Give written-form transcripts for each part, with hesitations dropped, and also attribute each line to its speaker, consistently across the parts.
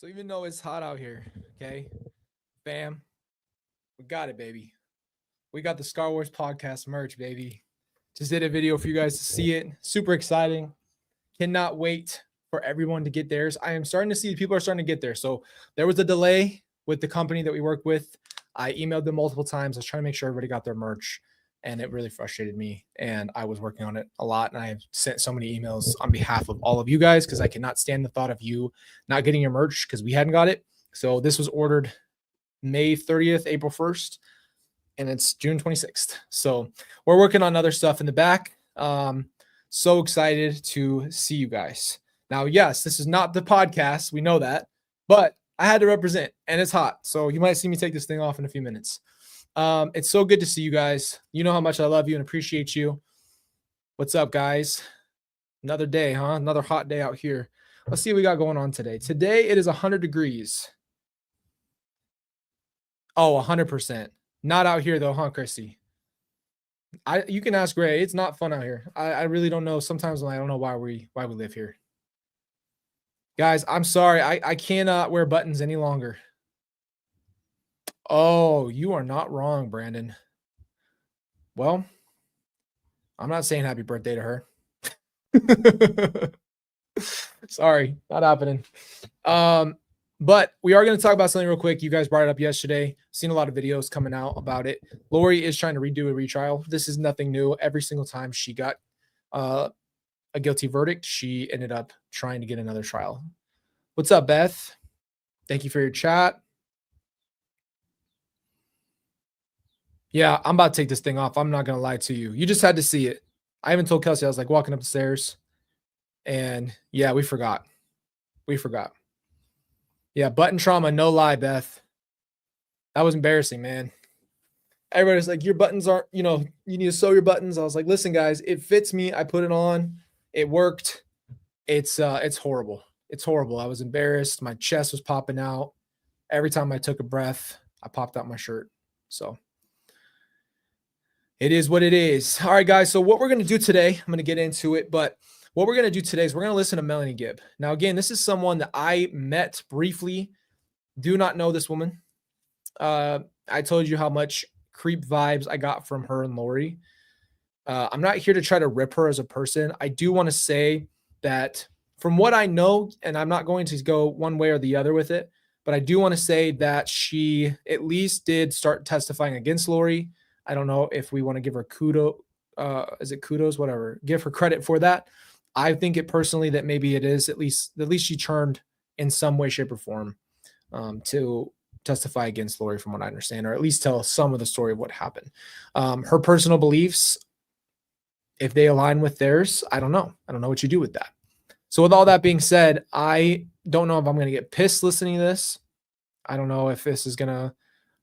Speaker 1: So even though it's hot out here, okay, fam, we got it, baby. We got the Star Wars podcast merch, baby. Just did a video for you guys to see it. Super exciting. Cannot wait for everyone to get theirs. I am starting to see people are starting to get there. So there was a delay with the company that we work with. I emailed them multiple times. I was trying to make sure everybody got their merch, and it really frustrated me. And I was working on it a lot, and I have sent so many emails on behalf of all of you guys because I cannot stand the thought of you not getting your merch because we hadn't got it. So this was ordered May 30th, April 1st, and it's June 26th. So we're working on other stuff in the back. So excited to see you guys. Now, yes, this is not the podcast. We know that, but I had to represent, and it's hot. So you might see me take this thing off in a few minutes. It's so good to see you guys. You know how much I love you and appreciate you. What's up, guys? Another day, huh? Another hot day out here. Let's see what we got going on today. Today, it is 100 degrees. Oh, 100%. Not out here, though, huh, Christy? You can ask Ray. It's not fun out here. I really don't know. Sometimes I don't know why we live here. Guys, I'm sorry. I cannot wear buttons any longer. Oh, you are not wrong, Brandon. Well, I'm not saying happy birthday to her. Sorry, not happening. But we are going to talk about something real quick. You guys brought it up yesterday. Seen a lot of videos coming out about it. Lori is trying to redo a retrial. This is nothing new. Every single time she got a guilty verdict, she ended up trying to get another trial. What's up, Beth? Thank you for your chat. Yeah, I'm about to take this thing off. I'm not going to lie to you. You just had to see it. I even told Kelsey, I was like walking up the stairs. And yeah, we forgot. Yeah, button trauma, no lie, Beth. That was embarrassing, man. Everybody's like, your buttons aren't, you need to sew your buttons. I was like, listen, guys, it fits me. I put it on. It worked. It's horrible. It's horrible. I was embarrassed. My chest was popping out. Every time I took a breath, I popped out my shirt. So it is what it is. All right, guys. So what we're going to do today, I'm going to get into it, but what we're going to do today is we're going to listen to Melanie Gibb. Now, again, this is someone that I met briefly. Do not know this woman. I told you how much creep vibes I got from her and Lori. I'm not here to try to rip her as a person. I do want to say that from what I know, and I'm not going to go one way or the other with it, but I do want to say that she at least did start testifying against Lori. I don't know if we want to give her kudos. Is it kudos? Whatever. Give her credit for that. I think it personally that maybe it is at least she turned in some way, shape, or form to testify against Lori, from what I understand, or at least tell some of the story of what happened. Her personal beliefs, if they align with theirs, I don't know. I don't know what you do with that. So with all that being said, I don't know if I'm going to get pissed listening to this. I don't know if this is going to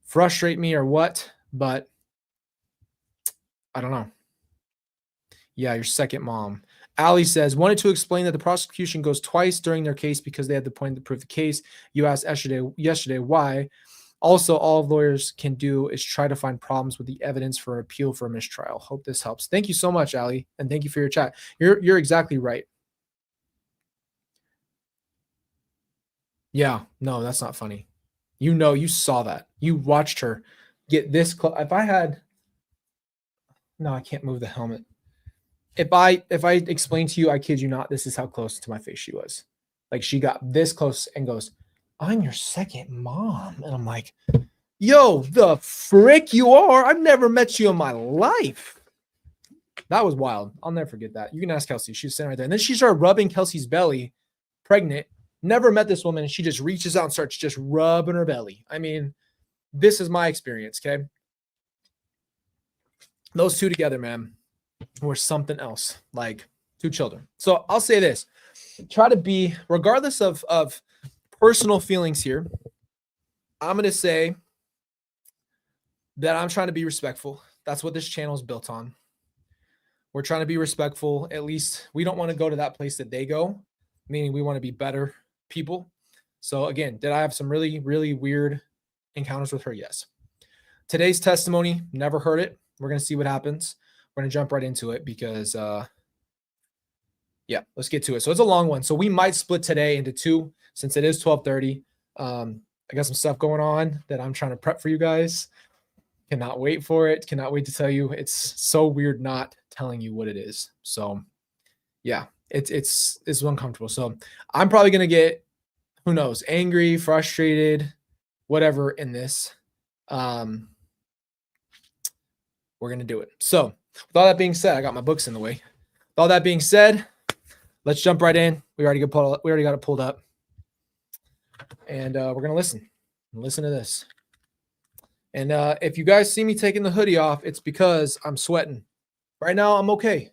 Speaker 1: frustrate me or what, but I don't know. Yeah, your second mom. Allie says, wanted to explain that the prosecution goes twice during their case because they had the point to prove the case. You asked yesterday why. Also, all lawyers can do is try to find problems with the evidence for an appeal for a mistrial. Hope this helps. Thank you so much, Allie, and thank you for your chat. You're exactly right. Yeah, no, that's not funny. You saw that. You watched her get this close. No, I can't move the helmet. If I explain to you, I kid you not, this is how close to my face she was. Like, she got this close and goes, I'm your second mom. And I'm like, yo, the frick you are. I've never met you in my life. That was wild. I'll never forget that. You can ask Kelsey. She was sitting right there. And then she started rubbing Kelsey's belly, pregnant. Never met this woman. And she just reaches out and starts just rubbing her belly. I mean, this is my experience, okay? Those two together, man, were something else, like two children. So I'll say this. Try to be, regardless of personal feelings here, I'm going to say that I'm trying to be respectful. That's what this channel is built on. We're trying to be respectful. At least we don't want to go to that place that they go, meaning we want to be better people. So again, did I have some really, really weird encounters with her? Yes. Today's testimony, never heard it. We're going to see what happens. We're going to jump right into it because, yeah, let's get to it. So it's a long one. So we might split today into two since it is 12:30. I got some stuff going on that I'm trying to prep for you guys. Cannot wait for it. Cannot wait to tell you. It's so weird not telling you what it is. So yeah, it's uncomfortable. So I'm probably gonna get, who knows, angry, frustrated, whatever in this. We're gonna do it. So with all that being said, I got my books in the way. With all that being said, let's jump right in. We already got it pulled up, and we're gonna listen to this. And if you guys see me taking the hoodie off, it's because I'm sweating. Right now, I'm okay.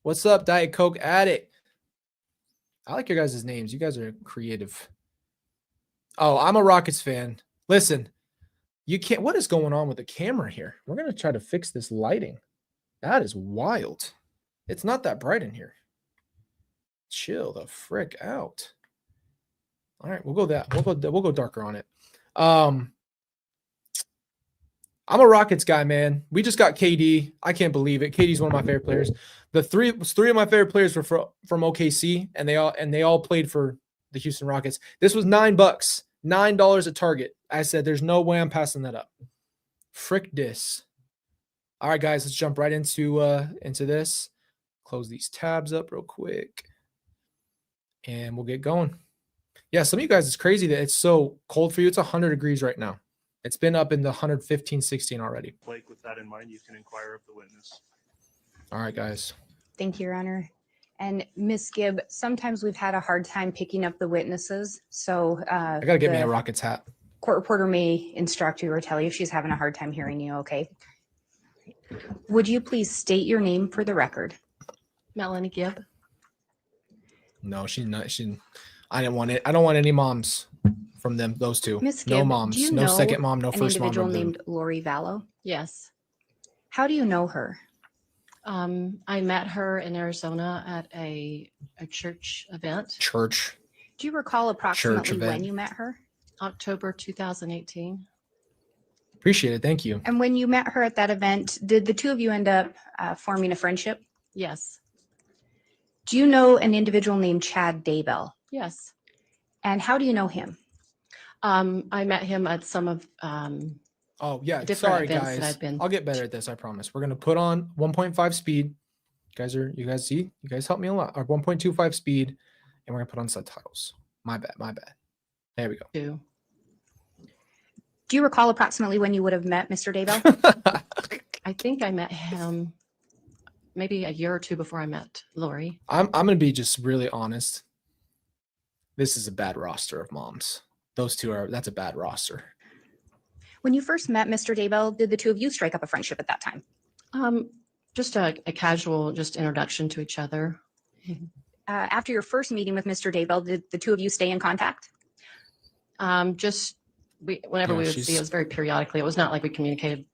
Speaker 1: What's up, Diet Coke Addict? I like your guys' names. You guys are creative. Oh, I'm a Rockets fan. Listen, you can't. What is going on with the camera here? We're going to try to fix this lighting. That is wild. It's not that bright in here. Chill the frick out. All right, we'll go darker on it. I'm a Rockets guy, man. We just got KD. I can't believe it. KD's one of my favorite players. Three of my favorite players were from OKC, and they all played for the Houston Rockets. This was $9, $9 at Target. I said, there's no way I'm passing that up. Frick this. All right, guys, let's jump right into this. Close these tabs up real quick, and we'll get going. Yeah, some of you guys, it's crazy that it's so cold for you. It's 100 degrees right now. It's been up in the 115, 16 already.
Speaker 2: Blake, with that in mind, you can inquire of the witness.
Speaker 1: All right, guys.
Speaker 3: Thank you, Your Honor. And Ms. Gibb, sometimes we've had a hard time picking up the witnesses. So
Speaker 1: I got to get me a Rockets hat.
Speaker 3: Court reporter may instruct you or tell you if she's having a hard time hearing you, okay? Would you please state your name for the record?
Speaker 4: Melanie Gibb.
Speaker 1: No, she's not. I didn't want it. I don't want any moms from them. Those two.
Speaker 3: Ms. Gibb,
Speaker 1: no moms.
Speaker 3: do you
Speaker 1: No
Speaker 3: know
Speaker 1: second mom. No
Speaker 3: an
Speaker 1: first mom.
Speaker 3: individual named Lori Vallow?
Speaker 4: Yes.
Speaker 3: How do you know her?
Speaker 4: I met her in Arizona at a church event.
Speaker 1: Church.
Speaker 3: Do you recall approximately
Speaker 1: event.
Speaker 3: when you met her?
Speaker 4: October 2018.
Speaker 1: Appreciate it. Thank you.
Speaker 3: And when you met her at that event, did the two of you end up forming a friendship?
Speaker 4: Yes.
Speaker 3: Do you know an individual named Chad Daybell?
Speaker 4: Yes.
Speaker 3: And how do you know him?
Speaker 4: I met him at some of
Speaker 1: Oh yeah.
Speaker 4: different
Speaker 1: Sorry,
Speaker 4: events
Speaker 1: guys.
Speaker 4: that I've been.
Speaker 1: I'll get better at this. I promise. We're gonna put on 1.5 speed. You guys help me a lot. Or 1.25 speed, and we're gonna put on subtitles. My bad. There we go.
Speaker 4: to.
Speaker 3: Do you recall approximately when you would have met Mr. Daybell?
Speaker 4: I think I met him maybe a year or two before I met Lori.
Speaker 1: I'm gonna be just really honest. This is a bad roster of moms. That's a bad roster.
Speaker 3: When you first met Mr. Daybell, did the two of you strike up a friendship at that time?
Speaker 4: Just a casual introduction to each other.
Speaker 3: After your first meeting with Mr. Daybell, did the two of you stay in contact?
Speaker 4: Whenever we would see, it was very periodically. It was not like we communicated,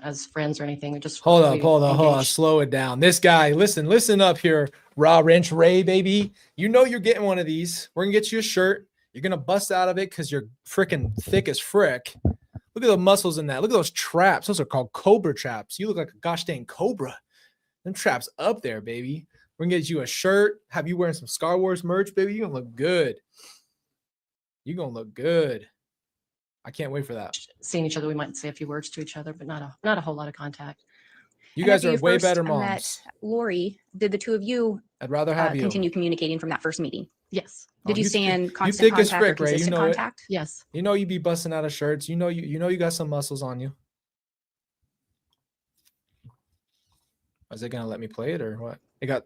Speaker 4: as friends or anything. We just
Speaker 1: Hold on. Slow it down. This guy, listen up here. Raw Wrench Ray, baby. You know you're getting one of these. We're gonna get you a shirt. You're gonna bust out of it because you're freaking thick as frick. Look at the muscles in that. Look at those traps. Those are called cobra traps. You look like a gosh dang cobra. Them traps up there, baby. We're gonna get you a shirt. Have you wearing some Star Wars merch, baby? You're gonna look good. I can't wait for that.
Speaker 4: Seeing each other, we might say a few words to each other, but not a whole lot of contact.
Speaker 1: You
Speaker 3: And
Speaker 1: guys
Speaker 3: after
Speaker 1: are way
Speaker 3: first
Speaker 1: better
Speaker 3: met
Speaker 1: moms.
Speaker 3: Lori, did the two of you
Speaker 1: I'd rather have you.
Speaker 3: continue communicating from that first meeting?
Speaker 4: Yes.
Speaker 3: Did you
Speaker 1: you
Speaker 3: stay in
Speaker 1: thick
Speaker 3: constant
Speaker 1: as
Speaker 3: contact or
Speaker 1: frick, Ray. You
Speaker 3: consistent
Speaker 1: know it.
Speaker 3: contact?
Speaker 4: Yes.
Speaker 1: You know you be busting out of shirts. You know you got some muscles on you. Is it gonna let me play it or what?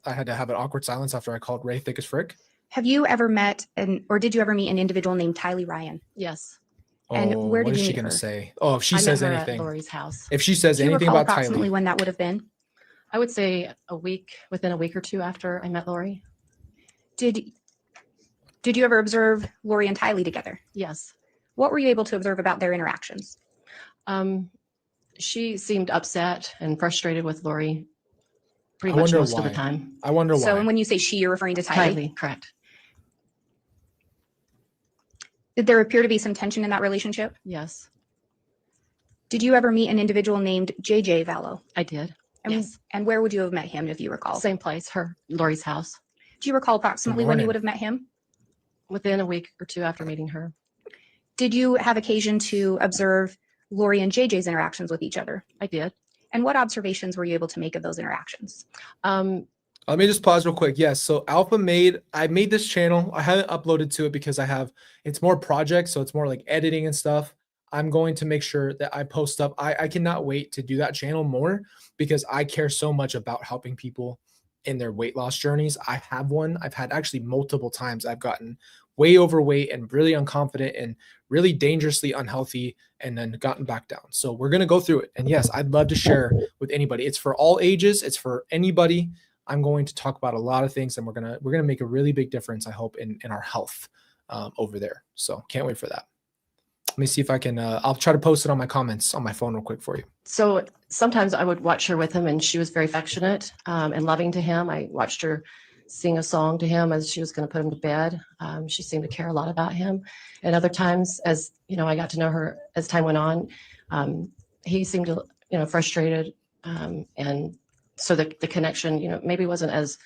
Speaker 1: I had to have an awkward silence after I called Ray thick as frick.
Speaker 3: Have you ever met or did you ever meet an individual named Tylee Ryan?
Speaker 4: Yes.
Speaker 3: And where
Speaker 1: what
Speaker 3: did
Speaker 1: is
Speaker 3: you
Speaker 1: she
Speaker 3: meet
Speaker 1: gonna
Speaker 3: her?
Speaker 1: say? Oh, if she
Speaker 4: I
Speaker 1: says
Speaker 4: met her
Speaker 1: anything.
Speaker 4: at Lori's house.
Speaker 1: If she says
Speaker 3: Do you
Speaker 1: anything
Speaker 3: recall
Speaker 1: about
Speaker 3: approximately
Speaker 1: Tylee.
Speaker 3: when that would have been?
Speaker 4: I would say within a week or two after I met Lori.
Speaker 3: Did you ever observe Lori and Tylee together?
Speaker 4: Yes.
Speaker 3: What were you able to observe about their interactions?
Speaker 4: She seemed upset and frustrated with Lori pretty
Speaker 1: I
Speaker 4: much
Speaker 1: wonder
Speaker 4: most of
Speaker 1: why.
Speaker 4: the time.
Speaker 1: I wonder why.
Speaker 3: So when you say she, you're referring to Tylee.
Speaker 4: Tylee, correct.
Speaker 3: Did there appear to be some tension in that relationship?
Speaker 4: Yes,
Speaker 3: Did you ever meet an individual named JJ Vallow?
Speaker 4: I did.
Speaker 3: And,
Speaker 4: Yes.
Speaker 3: and where would you have met him if you recall?
Speaker 4: Same place, Lori's house.
Speaker 3: Do you recall approximately when you
Speaker 1: morning.
Speaker 3: would have met him?
Speaker 4: Within a week or two after meeting her.
Speaker 3: Did you have occasion to observe Lori and JJ's interactions with each other?
Speaker 4: I did.
Speaker 3: And what observations were you able to make of those interactions?
Speaker 1: Let me just pause real quick. Yes. So I made this channel. I haven't uploaded to it because it's more projects. So it's more like editing and stuff. I'm going to make sure that I post up. I cannot wait to do that channel more because I care so much about helping people in their weight loss journeys. I have one. I've had actually multiple times I've gotten way overweight and really unconfident and really dangerously unhealthy and then gotten back down. So we're going to go through it. And yes, I'd love to share with anybody. It's for all ages. It's for anybody. I'm going to talk about a lot of things and we're going to make a really big difference, I hope, in our health over there. So can't wait for that. Let me see if I can, I'll try to post it on my comments on my phone real quick for you.
Speaker 4: So sometimes I would watch her with him and she was very affectionate and loving to him. I watched her sing a song to him as she was going to put him to bed. She seemed to care a lot about him. And other times, as I got to know her as time went on, he seemed to, frustrated. And so the connection, maybe wasn't as,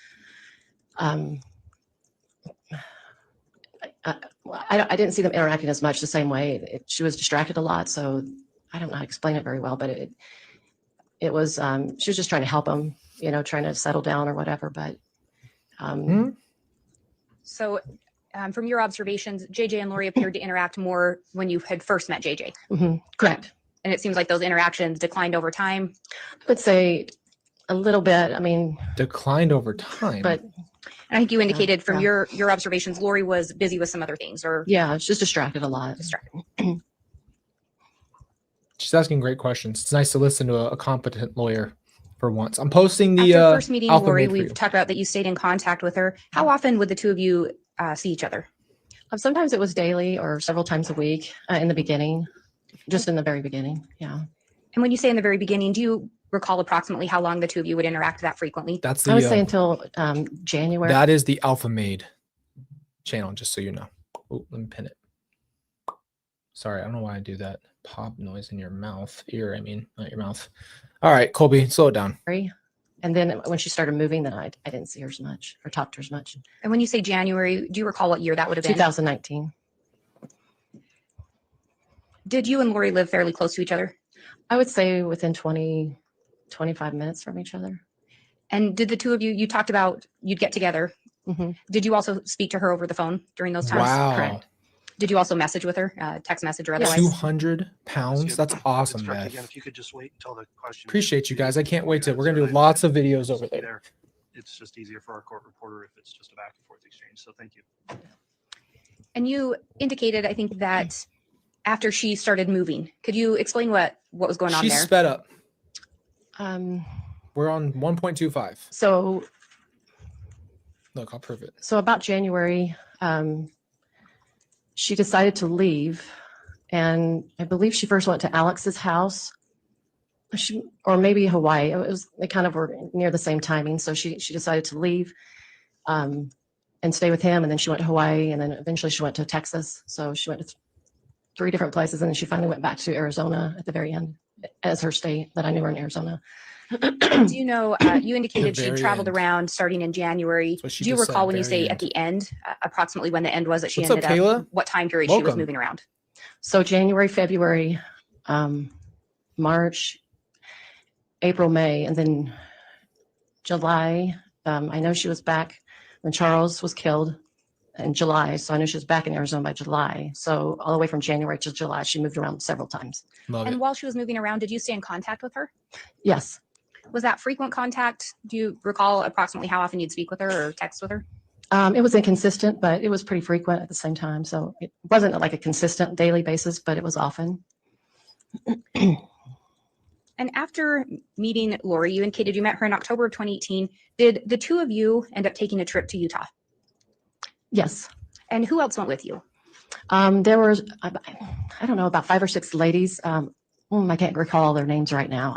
Speaker 4: I didn't see them interacting as much the same way. She was distracted a lot. So I don't know how to explain it very well, but it was, she was just trying to help him, trying to settle down or whatever. But
Speaker 3: So from your observations, JJ and Lori appeared to interact more when you had first met JJ.
Speaker 4: Correct.
Speaker 3: And it seems like those interactions declined over time.
Speaker 4: I would say a little bit. I mean,
Speaker 1: Declined over time.
Speaker 4: but
Speaker 3: And I think you indicated from
Speaker 4: yeah.
Speaker 3: your observations, Lori was busy with some other things or
Speaker 4: yeah, it's just distracted a lot.
Speaker 3: distracted.
Speaker 1: She's asking great questions. It's nice to listen to a competent lawyer for once. I'm posting
Speaker 3: After
Speaker 1: the
Speaker 3: first meeting
Speaker 1: alpha
Speaker 3: Lori,
Speaker 1: maid for you.
Speaker 3: we've talked about that you stayed in contact with her. How often would the two of you see each other?
Speaker 4: Sometimes it was daily or several times a week in the beginning, just in the very beginning. Yeah.
Speaker 3: And when you say in the very beginning, do you recall approximately how long the two of you would interact that frequently?
Speaker 1: That's
Speaker 4: I would say
Speaker 1: the
Speaker 4: until January.
Speaker 1: that is the alpha maid channel, just so you know. Oh, let me pin it. Sorry, I don't know why I do that. Pop noise in your mouth. Ear, I mean, not your mouth. All right, Colby, slow it down.
Speaker 4: And then when she started moving, then I didn't see her as much or talk to her as much.
Speaker 3: And when you say January, do you recall what year that would have been?
Speaker 4: 2019.
Speaker 3: Did you and Lori live fairly close to each other?
Speaker 4: I would say within 20, 25 minutes from each other.
Speaker 3: And did the two of you talked about you'd get together.
Speaker 4: Mhm.
Speaker 3: Did you also speak to her over the phone during those times?
Speaker 1: Wow.
Speaker 4: Correct.
Speaker 3: Did you also message with her, text message or otherwise?
Speaker 1: 200 pounds. That's awesome,
Speaker 2: Instruct
Speaker 1: Beth.
Speaker 2: again, if you could just wait until the question.
Speaker 1: Appreciate you guys. I can't wait to. We're gonna do lots of videos over there.
Speaker 2: It's just easier for our court reporter if it's just a back and forth exchange. So thank you.
Speaker 3: And you indicated, I think, that after she started moving, could you explain what was going on
Speaker 1: She's
Speaker 3: there?
Speaker 1: sped up.
Speaker 4: Um,
Speaker 1: We're on 1.25.
Speaker 4: so
Speaker 1: Look, I'll prove it.
Speaker 4: So about January, she decided to leave, and I believe she first went to Alex's house, or maybe Hawaii. They kind of were near the same timing, so she decided to leave and stay with him, and then she went to Hawaii, and then eventually she went to Texas. So she went to 3 different places, and then she finally went back to Arizona at the very end as her stay that I knew her in Arizona.
Speaker 3: Do you know, you indicated she
Speaker 1: very
Speaker 3: traveled
Speaker 1: end.
Speaker 3: around starting in January.
Speaker 1: That's what she
Speaker 3: Do you
Speaker 1: just said,
Speaker 3: recall when you
Speaker 1: very
Speaker 3: say at
Speaker 1: end.
Speaker 3: the end, approximately when the end was that she
Speaker 1: What's up,
Speaker 3: ended up,
Speaker 1: Kayla?
Speaker 3: what time period she was
Speaker 1: Welcome.
Speaker 3: moving around?
Speaker 4: So January, February, March, April, May, and then July. I know she was back when Charles was killed in July. So I know she was back in Arizona by July. So all the way from January to July, she moved around several times.
Speaker 1: Love
Speaker 3: And
Speaker 1: it.
Speaker 3: while she was moving around, did you stay in contact with her?
Speaker 4: Yes.
Speaker 3: Was that frequent contact? Do you recall approximately how often you'd speak with her or text with her?
Speaker 4: It was inconsistent, but it was pretty frequent at the same time. So it wasn't like a consistent daily basis, but it was often.
Speaker 3: And after meeting Lori, you indicated you met her in October of 2018. Did the two of you end up taking a trip to Utah?
Speaker 4: Yes.
Speaker 3: And who else went with you?
Speaker 4: There were, I don't know, about 5 or 6 ladies. I can't recall their names right now.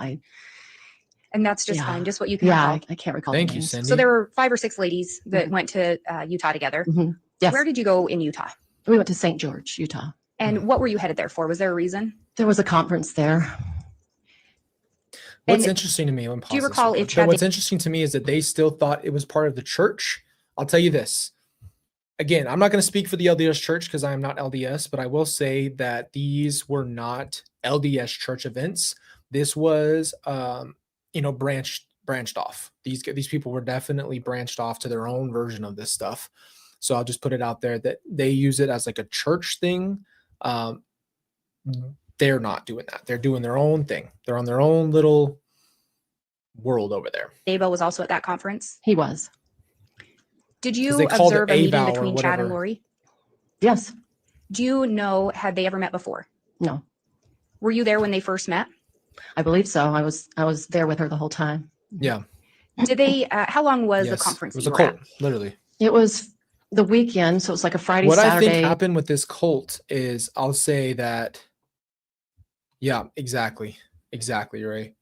Speaker 3: And that's just
Speaker 4: Yeah.
Speaker 3: fine, just what you can
Speaker 4: Yeah,
Speaker 3: recall.
Speaker 4: I can't recall.
Speaker 1: Thank
Speaker 4: their
Speaker 1: you,
Speaker 4: names.
Speaker 1: Cindy.
Speaker 3: So there were 5 or 6 ladies that
Speaker 4: Mhm.
Speaker 3: went to Utah together.
Speaker 4: Mhm. Yes.
Speaker 3: Where did you go in Utah?
Speaker 4: We went to St. George, Utah.
Speaker 3: And what were you headed there for? Was there a reason?
Speaker 4: There was a conference there.
Speaker 1: What's
Speaker 3: And
Speaker 1: interesting to me,
Speaker 3: do you recall if Chad
Speaker 1: what's interesting to me is that they still thought it was part of the church I'll tell you this. Again, I'm not going to speak for the LDS church because I am not LDS, but I will say that these were not LDS church events. This was, branched off. These people were definitely branched off to their own version of this stuff. So I'll just put it out there that they use it as like a church thing. They're not doing that. They're doing their own thing. They're on their own little world over there.
Speaker 3: Daybell was also at that conference.
Speaker 4: He was.
Speaker 3: Did
Speaker 1: 'Cause
Speaker 3: you
Speaker 1: they called it
Speaker 3: observe a meeting
Speaker 1: AVOW or
Speaker 3: between Chad and
Speaker 1: whatever.
Speaker 3: Lori?
Speaker 4: Yes.
Speaker 3: Do you know, had they ever met before?
Speaker 4: No,
Speaker 3: Were you there when they first met?
Speaker 4: I believe so. I was there with her the whole time.
Speaker 1: Yeah.
Speaker 3: Did they, how long was the
Speaker 1: Yes.
Speaker 3: conference
Speaker 1: It was
Speaker 3: that
Speaker 1: a
Speaker 3: you were
Speaker 1: cult,
Speaker 3: at?
Speaker 1: literally.
Speaker 4: It was the weekend, so it was like a Friday,
Speaker 1: What I
Speaker 4: Saturday.
Speaker 1: think happened with this cult is I'll say that, yeah, exactly. Exactly, right.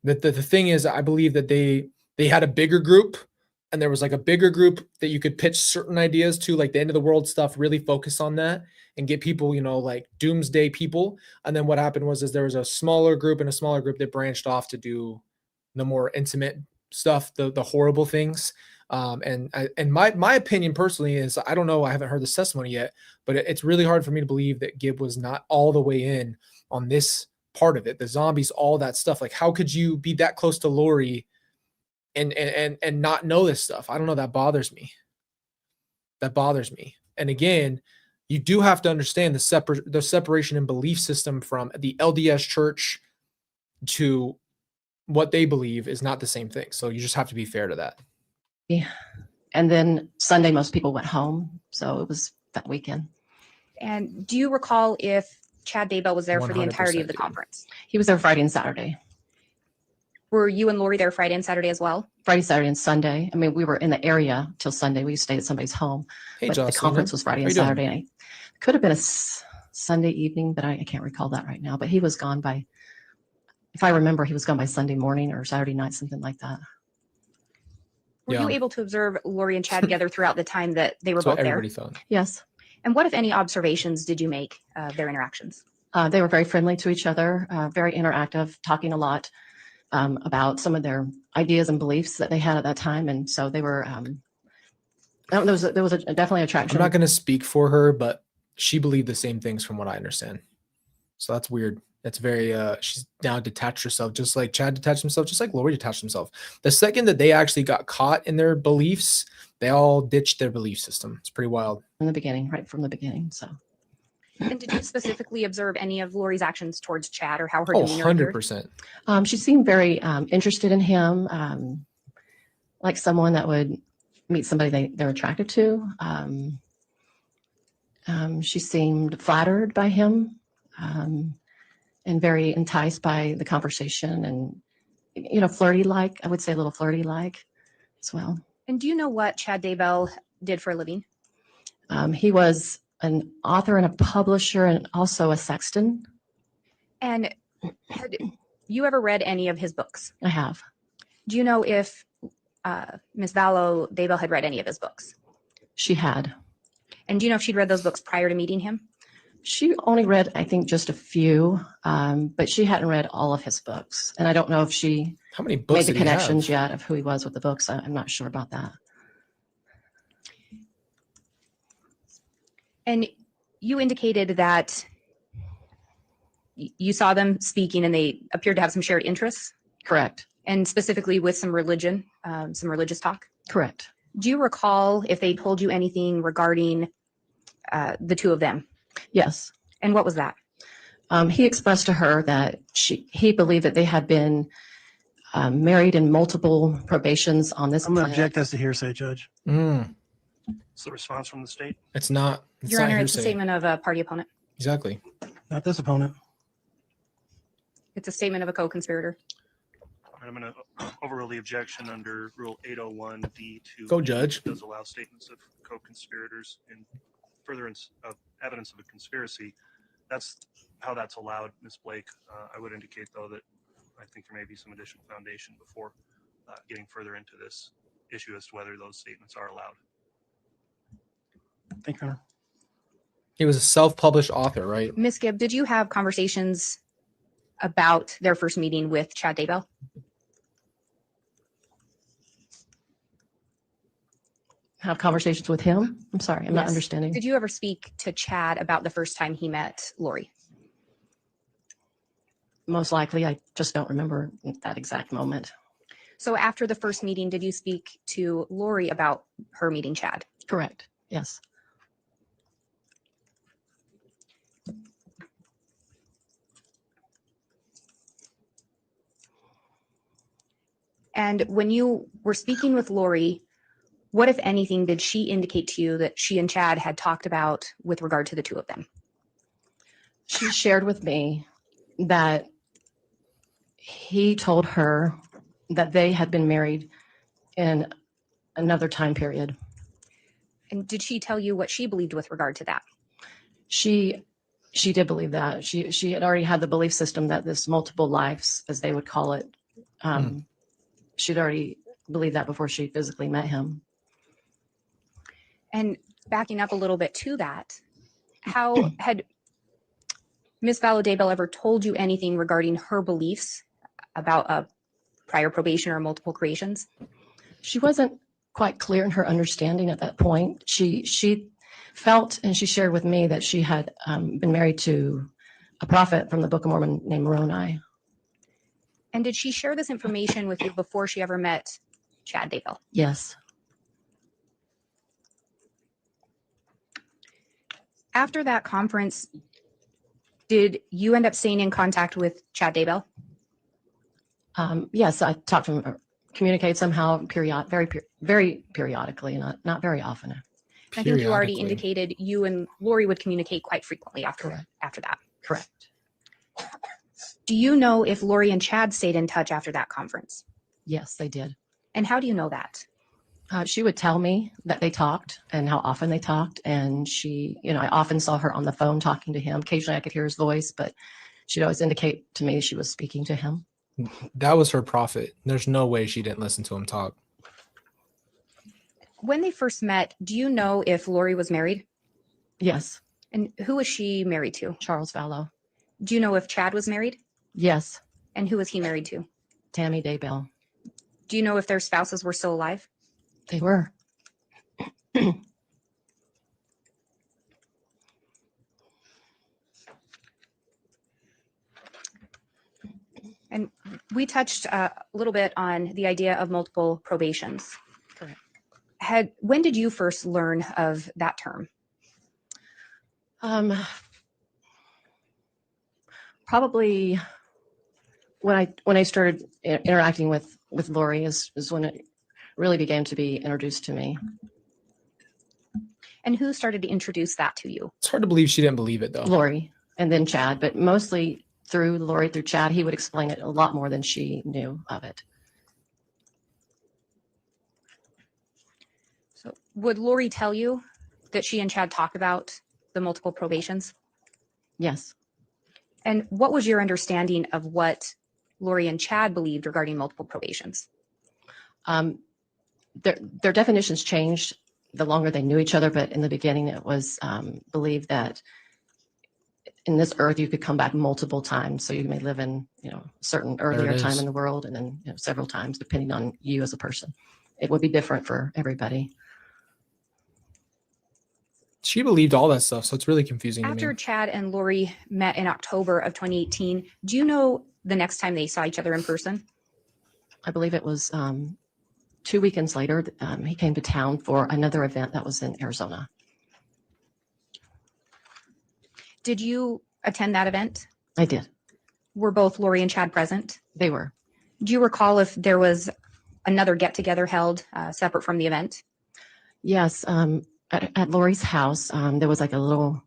Speaker 1: The thing is, I believe that they had a bigger group, and there was like a bigger group that you could pitch certain ideas to, like the end of the world stuff, really focus on that and get people, like doomsday people. And then what happened was there was a smaller group and a smaller group that branched off to do the more intimate stuff, the horrible things. And my opinion personally is, I don't know, I haven't heard this testimony yet, but it's really hard for me to believe that Gibb was not all the way in on this part of it, the zombies, all that stuff. Like, how could you be that close to Lori and not know this stuff? I don't know. That bothers me. And again, you do have to understand the separation in belief system from the LDS church to what they believe is not the same thing. So you just have to be fair to that.
Speaker 4: Yeah. And then Sunday, most people went home. So it was that weekend.
Speaker 3: And do you recall if Chad Daybell was there for the
Speaker 1: 100%
Speaker 3: entirety of the
Speaker 1: dude.
Speaker 3: conference?
Speaker 4: He was there Friday and Saturday.
Speaker 3: Were you and Lori there Friday and Saturday as well?
Speaker 4: Friday, Saturday, and Sunday. I mean, we were in the area till Sunday. We stayed at somebody's home.
Speaker 1: Hey,
Speaker 4: But the
Speaker 1: Jocelyn,
Speaker 4: conference was Friday
Speaker 1: how
Speaker 4: and
Speaker 1: you doing?
Speaker 4: Saturday night. Could have been a Sunday evening, but I can't recall that right now. But he was gone by, if I remember, he was gone by Sunday morning or Saturday night, something like that.
Speaker 3: Were
Speaker 1: Yeah.
Speaker 3: you able to observe Lori and Chad together throughout the time that they were
Speaker 1: That's what
Speaker 3: both there?
Speaker 1: everybody thought.
Speaker 4: Yes.
Speaker 3: And what, if any, observations did you make of their interactions?
Speaker 4: They were very friendly to each other, very interactive, talking a lot about some of their ideas and beliefs that they had at that time. And so they were, there was definitely attraction.
Speaker 1: I'm not going to speak for her, but she believed the same things from what I understand. So that's weird. That's very, she's now detached herself, just like Chad detached himself, just like Lori detached himself. The second that they actually got caught in their beliefs, they all ditched their belief system. It's pretty wild.
Speaker 4: In the beginning, right from the beginning. So.
Speaker 3: And did you specifically observe any of Lori's actions towards Chad or how her
Speaker 1: Oh,
Speaker 3: demeanor appeared?
Speaker 1: 100%.
Speaker 4: She seemed very interested in him, like someone that would meet somebody they're attracted to. She seemed flattered by him and very enticed by the conversation and, flirty-like. I would say a little flirty-like as well.
Speaker 3: And do you know what Chad Daybell did for a living?
Speaker 4: He was an author and a publisher and also a sexton.
Speaker 3: And had you ever read any of his books?
Speaker 4: I have.
Speaker 3: Do you know if Miss Vallow Daybell had read any of his books?
Speaker 4: She had.
Speaker 3: And do you know if she'd read those books prior to meeting him?
Speaker 4: She only read, I think, just a few, but she hadn't read all of his books. And I don't know if she
Speaker 1: How many books
Speaker 4: made the
Speaker 1: did he have?
Speaker 4: connections yet of who he was with the books. I'm not sure about that.
Speaker 3: And you indicated that you saw them speaking and they appeared to have some shared interests,
Speaker 4: Correct.
Speaker 3: and specifically with some religion, some religious talk.
Speaker 4: Correct.
Speaker 3: Do you recall if they told you anything regarding the two of them?
Speaker 4: Yes.
Speaker 3: And what was that?
Speaker 4: He expressed to her that he believed that they had been married in multiple probations on this
Speaker 5: I'm going to
Speaker 4: planet.
Speaker 5: object as to hearsay, Judge.
Speaker 2: It's the response from the state.
Speaker 1: It's not. It's
Speaker 3: Your
Speaker 1: not
Speaker 3: Honor, it's a
Speaker 1: hearsay.
Speaker 3: statement of a party opponent.
Speaker 1: Exactly.
Speaker 5: Not this opponent.
Speaker 3: It's a statement of a co-conspirator.
Speaker 2: I'm going to overrule the objection under Rule 801 D2.
Speaker 1: Go, Judge.
Speaker 2: It does allow statements of co-conspirators in furtherance of evidence of a conspiracy. That's how that's allowed, Ms. Blake. I would indicate, though, that I think there may be some additional foundation before getting further into this issue as to whether those statements are allowed.
Speaker 5: Thank you, Your Honor.
Speaker 1: He was a self-published author, right?
Speaker 3: Ms. Gibb, did you have conversations about their first meeting with Chad Daybell?
Speaker 4: have conversations with him? I'm sorry, I'm not
Speaker 3: Yes.
Speaker 4: understanding.
Speaker 3: Did you ever speak to Chad about the first time he met Lori?
Speaker 4: Most likely, I just don't remember that exact moment.
Speaker 3: So after the first meeting, did you speak to Lori about her meeting Chad?
Speaker 4: Correct. Yes.
Speaker 3: And when you were speaking with Lori, what, if anything, did she indicate to you that she and Chad had talked about with regard to the two of them?
Speaker 4: She shared with me that he told her that they had been married in another time period.
Speaker 3: And did she tell you what she believed with regard to that?
Speaker 4: She did believe that. She had already had the belief system that this multiple lives, as they would call it, she'd already believed that before she physically met him.
Speaker 3: And backing up a little bit to that, how had Miss Vallow ever told you anything regarding her beliefs about a prior probation or multiple creations?
Speaker 4: She wasn't quite clear in her understanding at that point. She felt, and she shared with me, that she had been married to a prophet from the Book of Mormon named Moroni.
Speaker 3: And did she share this information with you before she ever met Chad Daybell?
Speaker 4: Yes.
Speaker 3: After that conference, did you end up staying in contact with Chad Daybell?
Speaker 4: Yes, I talked to him, communicate somehow, very periodically, not very often.
Speaker 3: I think you already
Speaker 1: Periodically.
Speaker 3: indicated you and Lori would communicate quite frequently after that.
Speaker 4: Correct.
Speaker 3: Do you know if Lori and Chad stayed in touch after that conference?
Speaker 4: Yes, they did.
Speaker 3: And how do you know that?
Speaker 4: She would tell me that they talked and how often they talked. And I often saw her on the phone talking to him. Occasionally I could hear his voice, but she'd always indicate to me she was speaking to him.
Speaker 1: That was her prophet. There's no way she didn't listen to him talk.
Speaker 3: When they first met, do you know if Lori was married?
Speaker 4: Yes,
Speaker 3: And who was she married to?
Speaker 4: Charles Vallow.
Speaker 3: Do you know if Chad was married?
Speaker 4: Yes,
Speaker 3: And who was he married to?
Speaker 4: Tammy Daybell.
Speaker 3: Do you know if their spouses were still alive?
Speaker 4: They were.
Speaker 3: And we touched a little bit on the idea of multiple probations.
Speaker 4: Correct.
Speaker 3: When did you first learn of that term?
Speaker 4: Probably when I started interacting with Lori is when it really began to be introduced to me.
Speaker 3: And who started to introduce that to you?
Speaker 1: It's hard to believe she didn't believe it though.
Speaker 4: Lori and then Chad, but mostly through Lori, through Chad. He would explain it a lot more than she knew of it.
Speaker 3: So would Lori tell you that she and Chad talked about the multiple probations?
Speaker 4: Yes.
Speaker 3: And what was your understanding of what Lori and Chad believed regarding multiple probations?
Speaker 4: Their definitions changed the longer they knew each other, but in the beginning it was believed that in this earth you could come back multiple times. So you may live in a certain earlier time
Speaker 1: is.
Speaker 4: in the world, and then several times depending on you as a person. It would be different for everybody.
Speaker 1: She believed all that stuff, so it's really confusing to
Speaker 3: After
Speaker 1: me.
Speaker 3: Chad and Lori met in October of 2018, do you know the next time they saw each other in person?
Speaker 4: I believe it was 2 weekends later. He came to town for another event that was in Arizona.
Speaker 3: Did you attend that event?
Speaker 4: I did.
Speaker 3: Were both Lori and Chad present?
Speaker 4: They were.
Speaker 3: Do you recall if there was another get-together held separate from the event?
Speaker 4: Yes. At Lori's house, there was like a little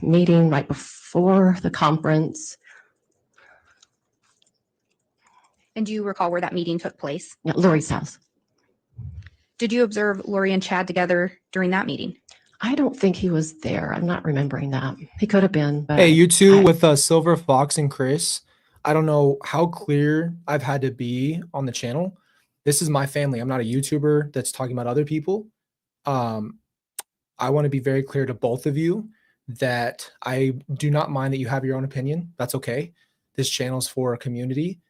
Speaker 4: meeting right before the conference.
Speaker 3: And do you recall where that meeting took place?
Speaker 4: Yeah, Lori's house.
Speaker 3: Did you observe Lori and Chad together during that meeting?
Speaker 4: I don't think he was there. I'm not remembering that. He could have been. But
Speaker 1: Hey, you two
Speaker 4: I-
Speaker 1: with Silver Fox and Chris, I don't know how clear I've had to be on the channel. This is my family. I'm not a YouTuber that's talking about other people. I want to be very clear to both of you that I do not mind that you have your own opinion. That's okay. This channel is for a community.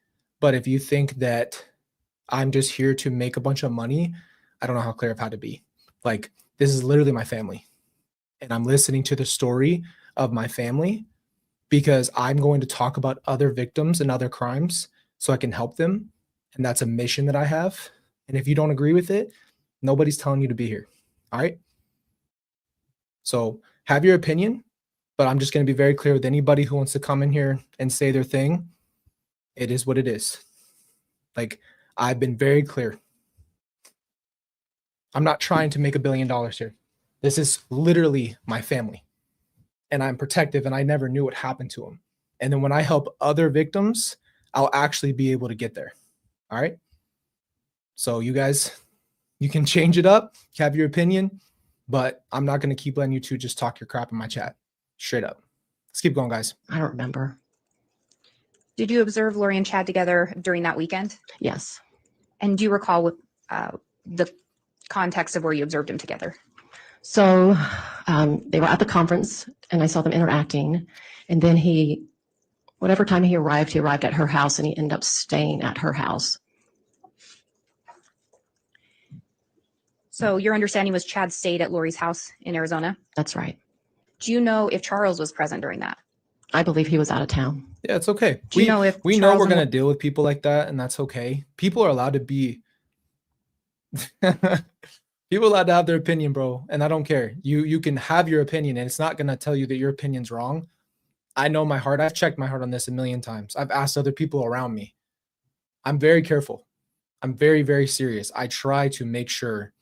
Speaker 1: But if you think that I'm just here to make a bunch of money I don't know how clear I've had to be. Like, this is literally my family. And I'm listening to the story of my family because I'm going to talk about other victims and other crimes so I can help them. And that's a mission that I have. And if you don't agree with it, nobody's telling you to be here. All right. So have your opinion, but I'm just going to be very clear with anybody who wants to come in here and say their thing. It is what it is. Like, I've been very clear. I'm not trying to make $1 billion here. This is literally my family. And I'm protective, and I never knew what happened to them. And then when I help other victims, I'll actually be able to get there. All right. So you guys, you can change it up, have your opinion, but I'm not going to keep letting you two just talk your crap in my chat. Straight up. Let's keep going, guys.
Speaker 4: I don't remember.
Speaker 3: Did you observe Lori and Chad together during that weekend?
Speaker 4: Yes.
Speaker 3: And do you recall what, the context of where you observed them together?
Speaker 4: So they were at the conference and I saw them interacting. And then whatever time he arrived at her house and he ended up staying at her house.
Speaker 3: So your understanding was Chad stayed at Lori's house in Arizona.
Speaker 4: That's right.
Speaker 3: Do you know if Charles was present during that?
Speaker 4: I believe he was out of town.
Speaker 1: Yeah, it's okay.
Speaker 3: Do you know if
Speaker 1: we know
Speaker 3: Charles
Speaker 1: we're
Speaker 3: and-
Speaker 1: going to deal with people like that, and that's okay. People are allowed to be people are allowed to have their opinion, bro, and I don't care. You can have your opinion, and it's not going to tell you that your opinion's wrong. I know my heart. I've checked my heart on this a million times. I've asked other people around me. I'm very careful. I'm very, very serious. I try to make sure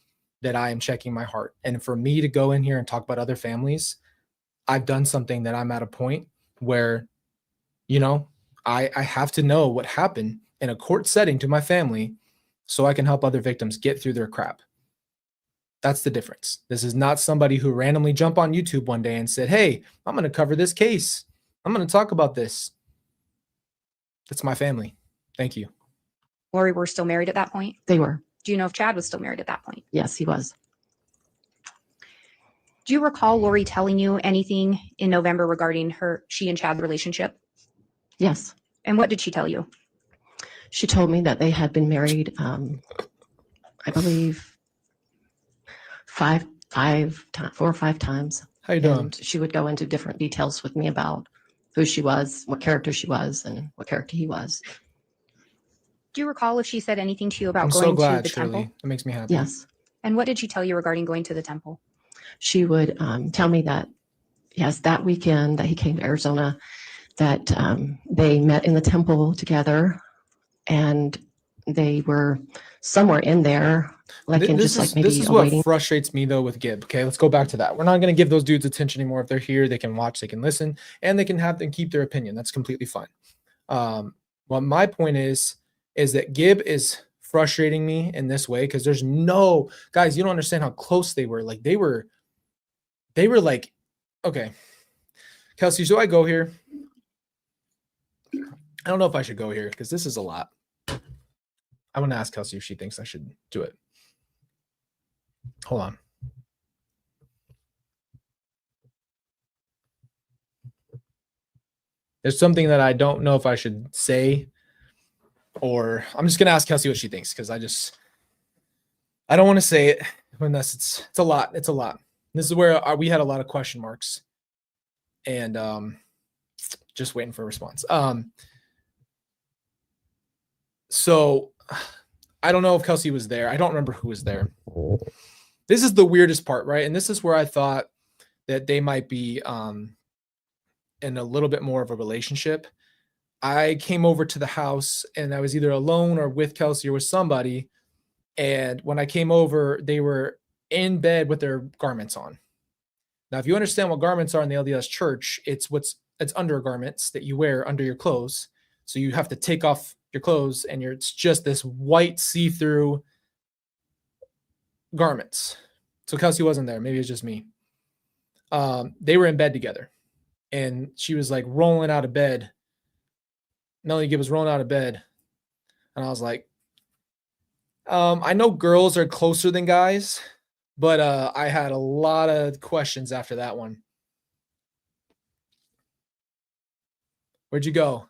Speaker 1: that I am checking my heart. And for me to go in here and talk about other families, I've done something that I'm at a point where, you know, I have to know what happened in a court setting to my family so I can help other victims get through their crap. That's the difference. This is not somebody who randomly jumped on YouTube one day and said, hey, I'm going to cover this case. I'm going to talk about this. That's my family. Thank you.
Speaker 3: Lori were still married at that point?
Speaker 4: They were.
Speaker 3: Do you know if Chad was still married at that point?
Speaker 4: Yes, he was.
Speaker 3: Do you recall Lori telling you anything in November regarding she and Chad's relationship?
Speaker 4: Yes.
Speaker 3: And what did she tell you?
Speaker 4: She told me that they had been married, I believe, 4 or 5 times.
Speaker 1: How you doing?
Speaker 4: And she would go into different details with me about who she was, what character she was, and what character he was.
Speaker 3: Do you recall if she said anything to you about
Speaker 1: I'm
Speaker 3: going
Speaker 1: so
Speaker 3: to
Speaker 1: glad,
Speaker 3: the
Speaker 1: Shirley.
Speaker 3: temple?
Speaker 1: It makes me happy.
Speaker 4: Yes.
Speaker 3: And what did she tell you regarding going to the temple?
Speaker 4: She would tell me that, yes, that weekend that he came to Arizona, that they met in the temple together and they were somewhere in there, like in just like maybe
Speaker 1: this is
Speaker 4: awaiting.
Speaker 1: what frustrates me though with Gibb. Okay, let's go back to that. We're not going to give those dudes attention anymore. If they're here, they can watch, they can listen, and they can have them keep their opinion. That's completely fine. What my point is that Gibb is frustrating me in this way because there's no guys. You don't understand how close they were. Like they were like, okay, Kelsey, do I go here? I don't know if I should go here because this is a lot. I want to ask Kelsey if she thinks I should do it. Hold on. There's something that I don't know if I should say, or I'm just gonna ask Kelsey what she thinks because I don't want to say it unless it's a lot. It's a lot. This is where we had a lot of question marks, and just waiting for a response. So I don't know if Kelsey was there. I don't remember who was there. This is the weirdest part, right? And this is where I thought that they might be in a little bit more of a relationship. I came over to the house and I was either alone or with Kelsey or with somebody. And when I came over, they were in bed with their garments on. Now, if you understand what garments are in the LDS church, it's undergarments that you wear under your clothes. So you have to take off your clothes and it's just this white see-through garments. So Kelsey wasn't there. Maybe it's just me. They were in bed together and she was like rolling out of bed. Melanie Gibb was rolling out of bed. And I was like, I know girls are closer than guys, but I had a lot of questions after that one. Where'd you go?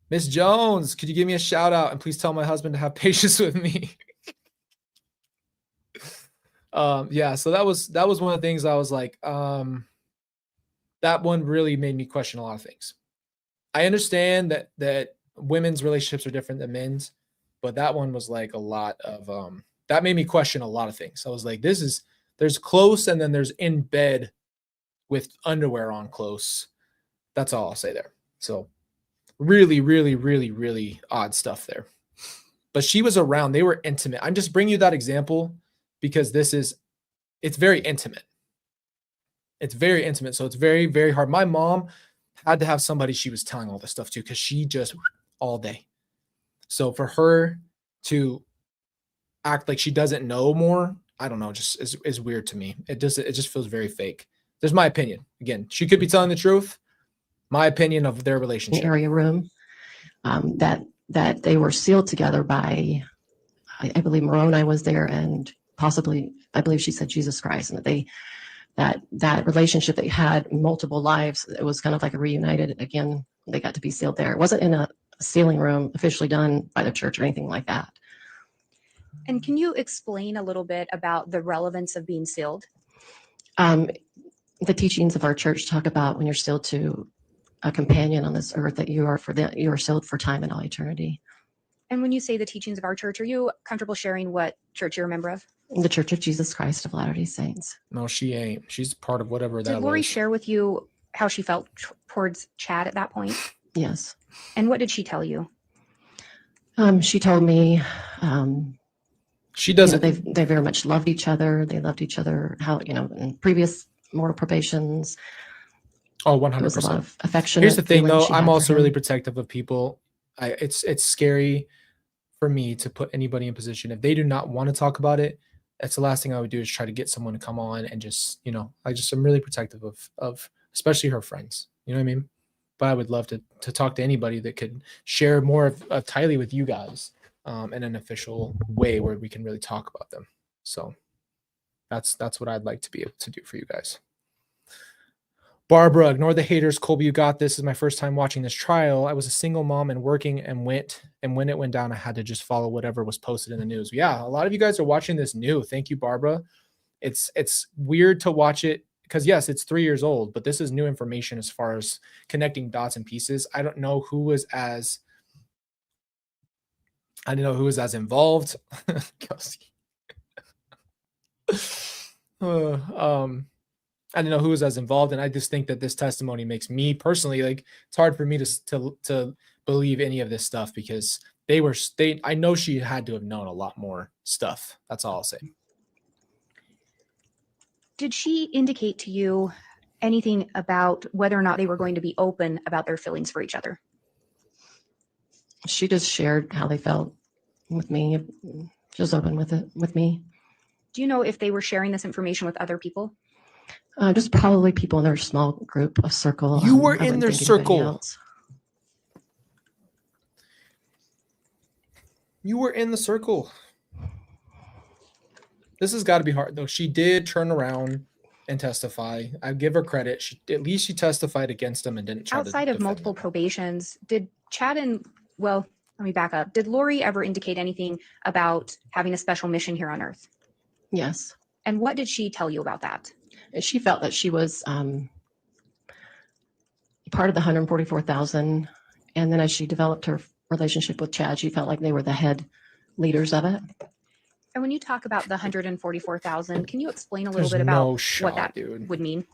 Speaker 1: Miss Jones, could you give me a shout out and please tell my husband to have patience with me? Yeah, so that was one of the things I was like, that one really made me question a lot of things. I understand that women's relationships are different than men's, but that one was like a lot of that made me question a lot of things. I was like, there's close and then there's in bed with underwear on close. That's all I'll say there. So really, really, really, really odd stuff there. But she was around, they were intimate. I'm just bringing you that example because it's very intimate. It's very intimate. So it's very, very hard. My mom had to have somebody she was telling all this stuff to because she just all day. So for her to act like she doesn't know more, I don't know, just is weird to me. It just feels very fake. There's my opinion. Again, she could be telling the truth. My opinion of their relationship.
Speaker 4: Area room that they were sealed together by, I believe Moroni was there, and possibly, I believe she said Jesus Christ, and that relationship they had multiple lives. It was kind of like a reunited again. They got to be sealed there. It wasn't in a sealing room officially done by the church or anything like that.
Speaker 3: And can you explain a little bit about the relevance of being sealed?
Speaker 4: The teachings of our church talk about when you're sealed to a companion on this earth, that you are sealed for time and all eternity.
Speaker 3: And when you say the teachings of our church, are you comfortable sharing what church you're a member of?
Speaker 4: The Church of Jesus Christ of Latter-day Saints.
Speaker 1: No, she ain't. She's part of whatever that
Speaker 3: Did Lori
Speaker 1: was.
Speaker 3: share with you how she felt towards Chad at that point?
Speaker 4: Yes.
Speaker 3: And what did she tell you?
Speaker 4: She told me
Speaker 1: She doesn't.
Speaker 4: they very much loved each other. They loved each other. How in previous mortal probations.
Speaker 1: Oh,
Speaker 4: There was a lot
Speaker 1: 100%.
Speaker 4: of affection.
Speaker 1: Here's the thing, though. I'm also really protective of people. It's scary for me to put anybody in position if they do not want to talk about it. That's the last thing I would do is try to get someone to come on and just, I'm really protective of especially her friends. You know what I mean? But I would love to talk to anybody that could share more of Tylee with you guys in an official way where we can really talk about them. So that's what I'd like to be able to do for you guys. Barbara, ignore the haters. Colby, you got this. This is my first time watching this trial. I was a single mom and working and when it went down, I had to just follow whatever was posted in the news. Yeah, a lot of you guys are watching this new. Thank you, Barbara. It's weird to watch it because yes, it's 3 years old, but this is new information as far as connecting dots and pieces. I don't know who was as involved. I don't know who was as involved, and I just think that this testimony makes me personally it's hard for me to believe any of this stuff because I know she had to have known a lot more stuff. That's all I'll say.
Speaker 3: Did she indicate to you anything about whether or not they were going to be open about their feelings for each other?
Speaker 4: She just shared how they felt with me. She was open with it with me.
Speaker 3: Do you know if they were sharing this information with other people?
Speaker 4: Just probably people in their small group, a circle.
Speaker 1: You were in their circle. You were in the circle. This has got to be hard, though. She did turn around and testify. I give her credit. At least she testified against him and didn't try
Speaker 3: outside of multiple probations. Did Chad let me back up. Did Lori ever indicate anything about having a special mission here on Earth?
Speaker 4: Yes.
Speaker 3: And what did she tell you about that?
Speaker 4: She felt that she was part of the 144,000. And then as she developed her relationship with Chad, she felt like they were the head leaders of it.
Speaker 3: And when you talk about the 144,000, can you explain a little bit about what that would mean?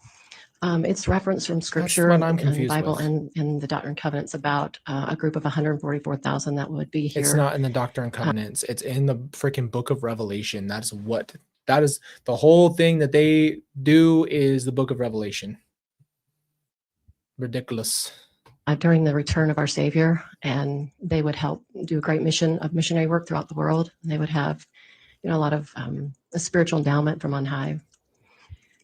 Speaker 4: It's reference from Scripture
Speaker 1: and
Speaker 4: the Bible and the Doctrine and Covenants about a group of 144,000 that would be here.
Speaker 1: It's not in the Doctrine and Covenants. It's in the freaking Book of Revelation. That is the whole thing that they do is the Book of Revelation. Ridiculous.
Speaker 4: During the return of our Savior, and they would help do a great missionary work throughout the world. And they would have, a lot of a spiritual endowment from on high.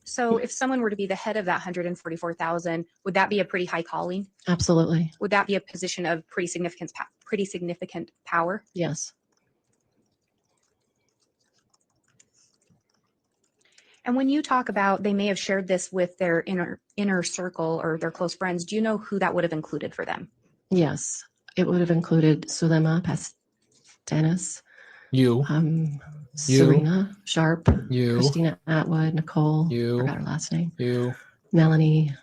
Speaker 3: So if someone were to be the head of that 144,000, would that be a pretty high calling?
Speaker 4: Absolutely.
Speaker 3: Would that be a position of pretty significant power?
Speaker 4: Yes.
Speaker 3: And when you talk about they may have shared this with their inner circle or their close friends, do you know who that would have included for them?
Speaker 4: Yes. It would have included Sulema, Pastanis,
Speaker 1: You.
Speaker 4: Serena Sharp,
Speaker 1: You.
Speaker 4: Christina Atwood, Nicole,
Speaker 1: You.
Speaker 4: forgot her last name,
Speaker 1: You.
Speaker 4: Melanie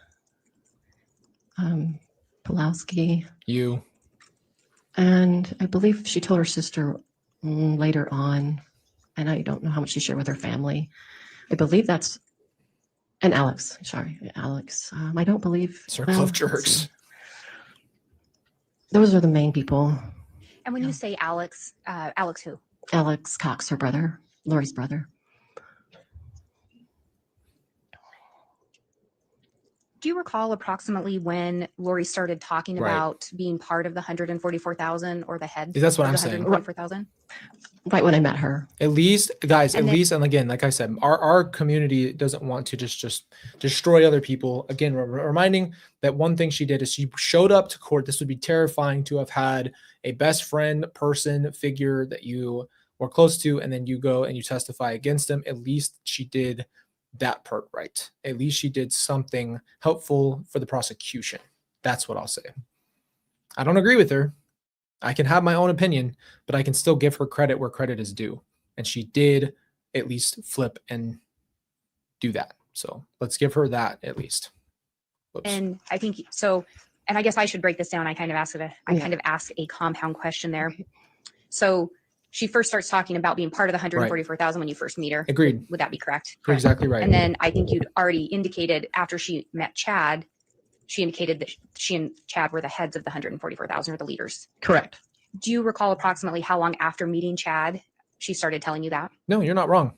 Speaker 4: Pulowski,
Speaker 1: You.
Speaker 4: and I believe she told her sister later on, and I don't know how much she shared with her family. I believe that's, and Alex, sorry, Alex. I don't believe,
Speaker 1: Circle of
Speaker 4: let's
Speaker 1: Jerks.
Speaker 4: see. Those are the main people.
Speaker 3: And when
Speaker 4: Yeah.
Speaker 3: you say Alex, Alex who?
Speaker 4: Alex Cox, her brother, Lori's brother.
Speaker 3: Do you recall approximately when Lori started talking
Speaker 1: Right.
Speaker 3: about being part of the 144,000 or the head
Speaker 1: That's what
Speaker 3: of
Speaker 1: I'm
Speaker 3: the
Speaker 1: saying.
Speaker 3: 144,000?
Speaker 4: Right when I met her.
Speaker 1: At least, guys,
Speaker 3: And
Speaker 1: at
Speaker 3: then-
Speaker 1: least, and again, like I said, our community doesn't want to just destroy other people. Again, reminding that one thing she did is she showed up to court. This would be terrifying to have had a best friend, person, figure that you were close to, and then you go and you testify against them. At least she did that part right. At least she did something helpful for the prosecution. That's what I'll say. I don't agree with her. I can have my own opinion, but I can still give her credit where credit is due. And she did at least flip and do that. So let's give her that at least. Whoops.
Speaker 3: And I think so. And I guess I should break this down. I kind of asked a compound question there. So she first starts talking about being part of the 144,000 when you first meet her.
Speaker 1: Agreed.
Speaker 3: Would that be correct?
Speaker 1: You're exactly right.
Speaker 3: And then I think you'd already indicated after she met Chad, she indicated that she and Chad were the heads of the 144,000 or the leaders.
Speaker 4: Correct.
Speaker 3: Do you recall approximately how long after meeting Chad she started telling you that?
Speaker 1: No, you're not wrong.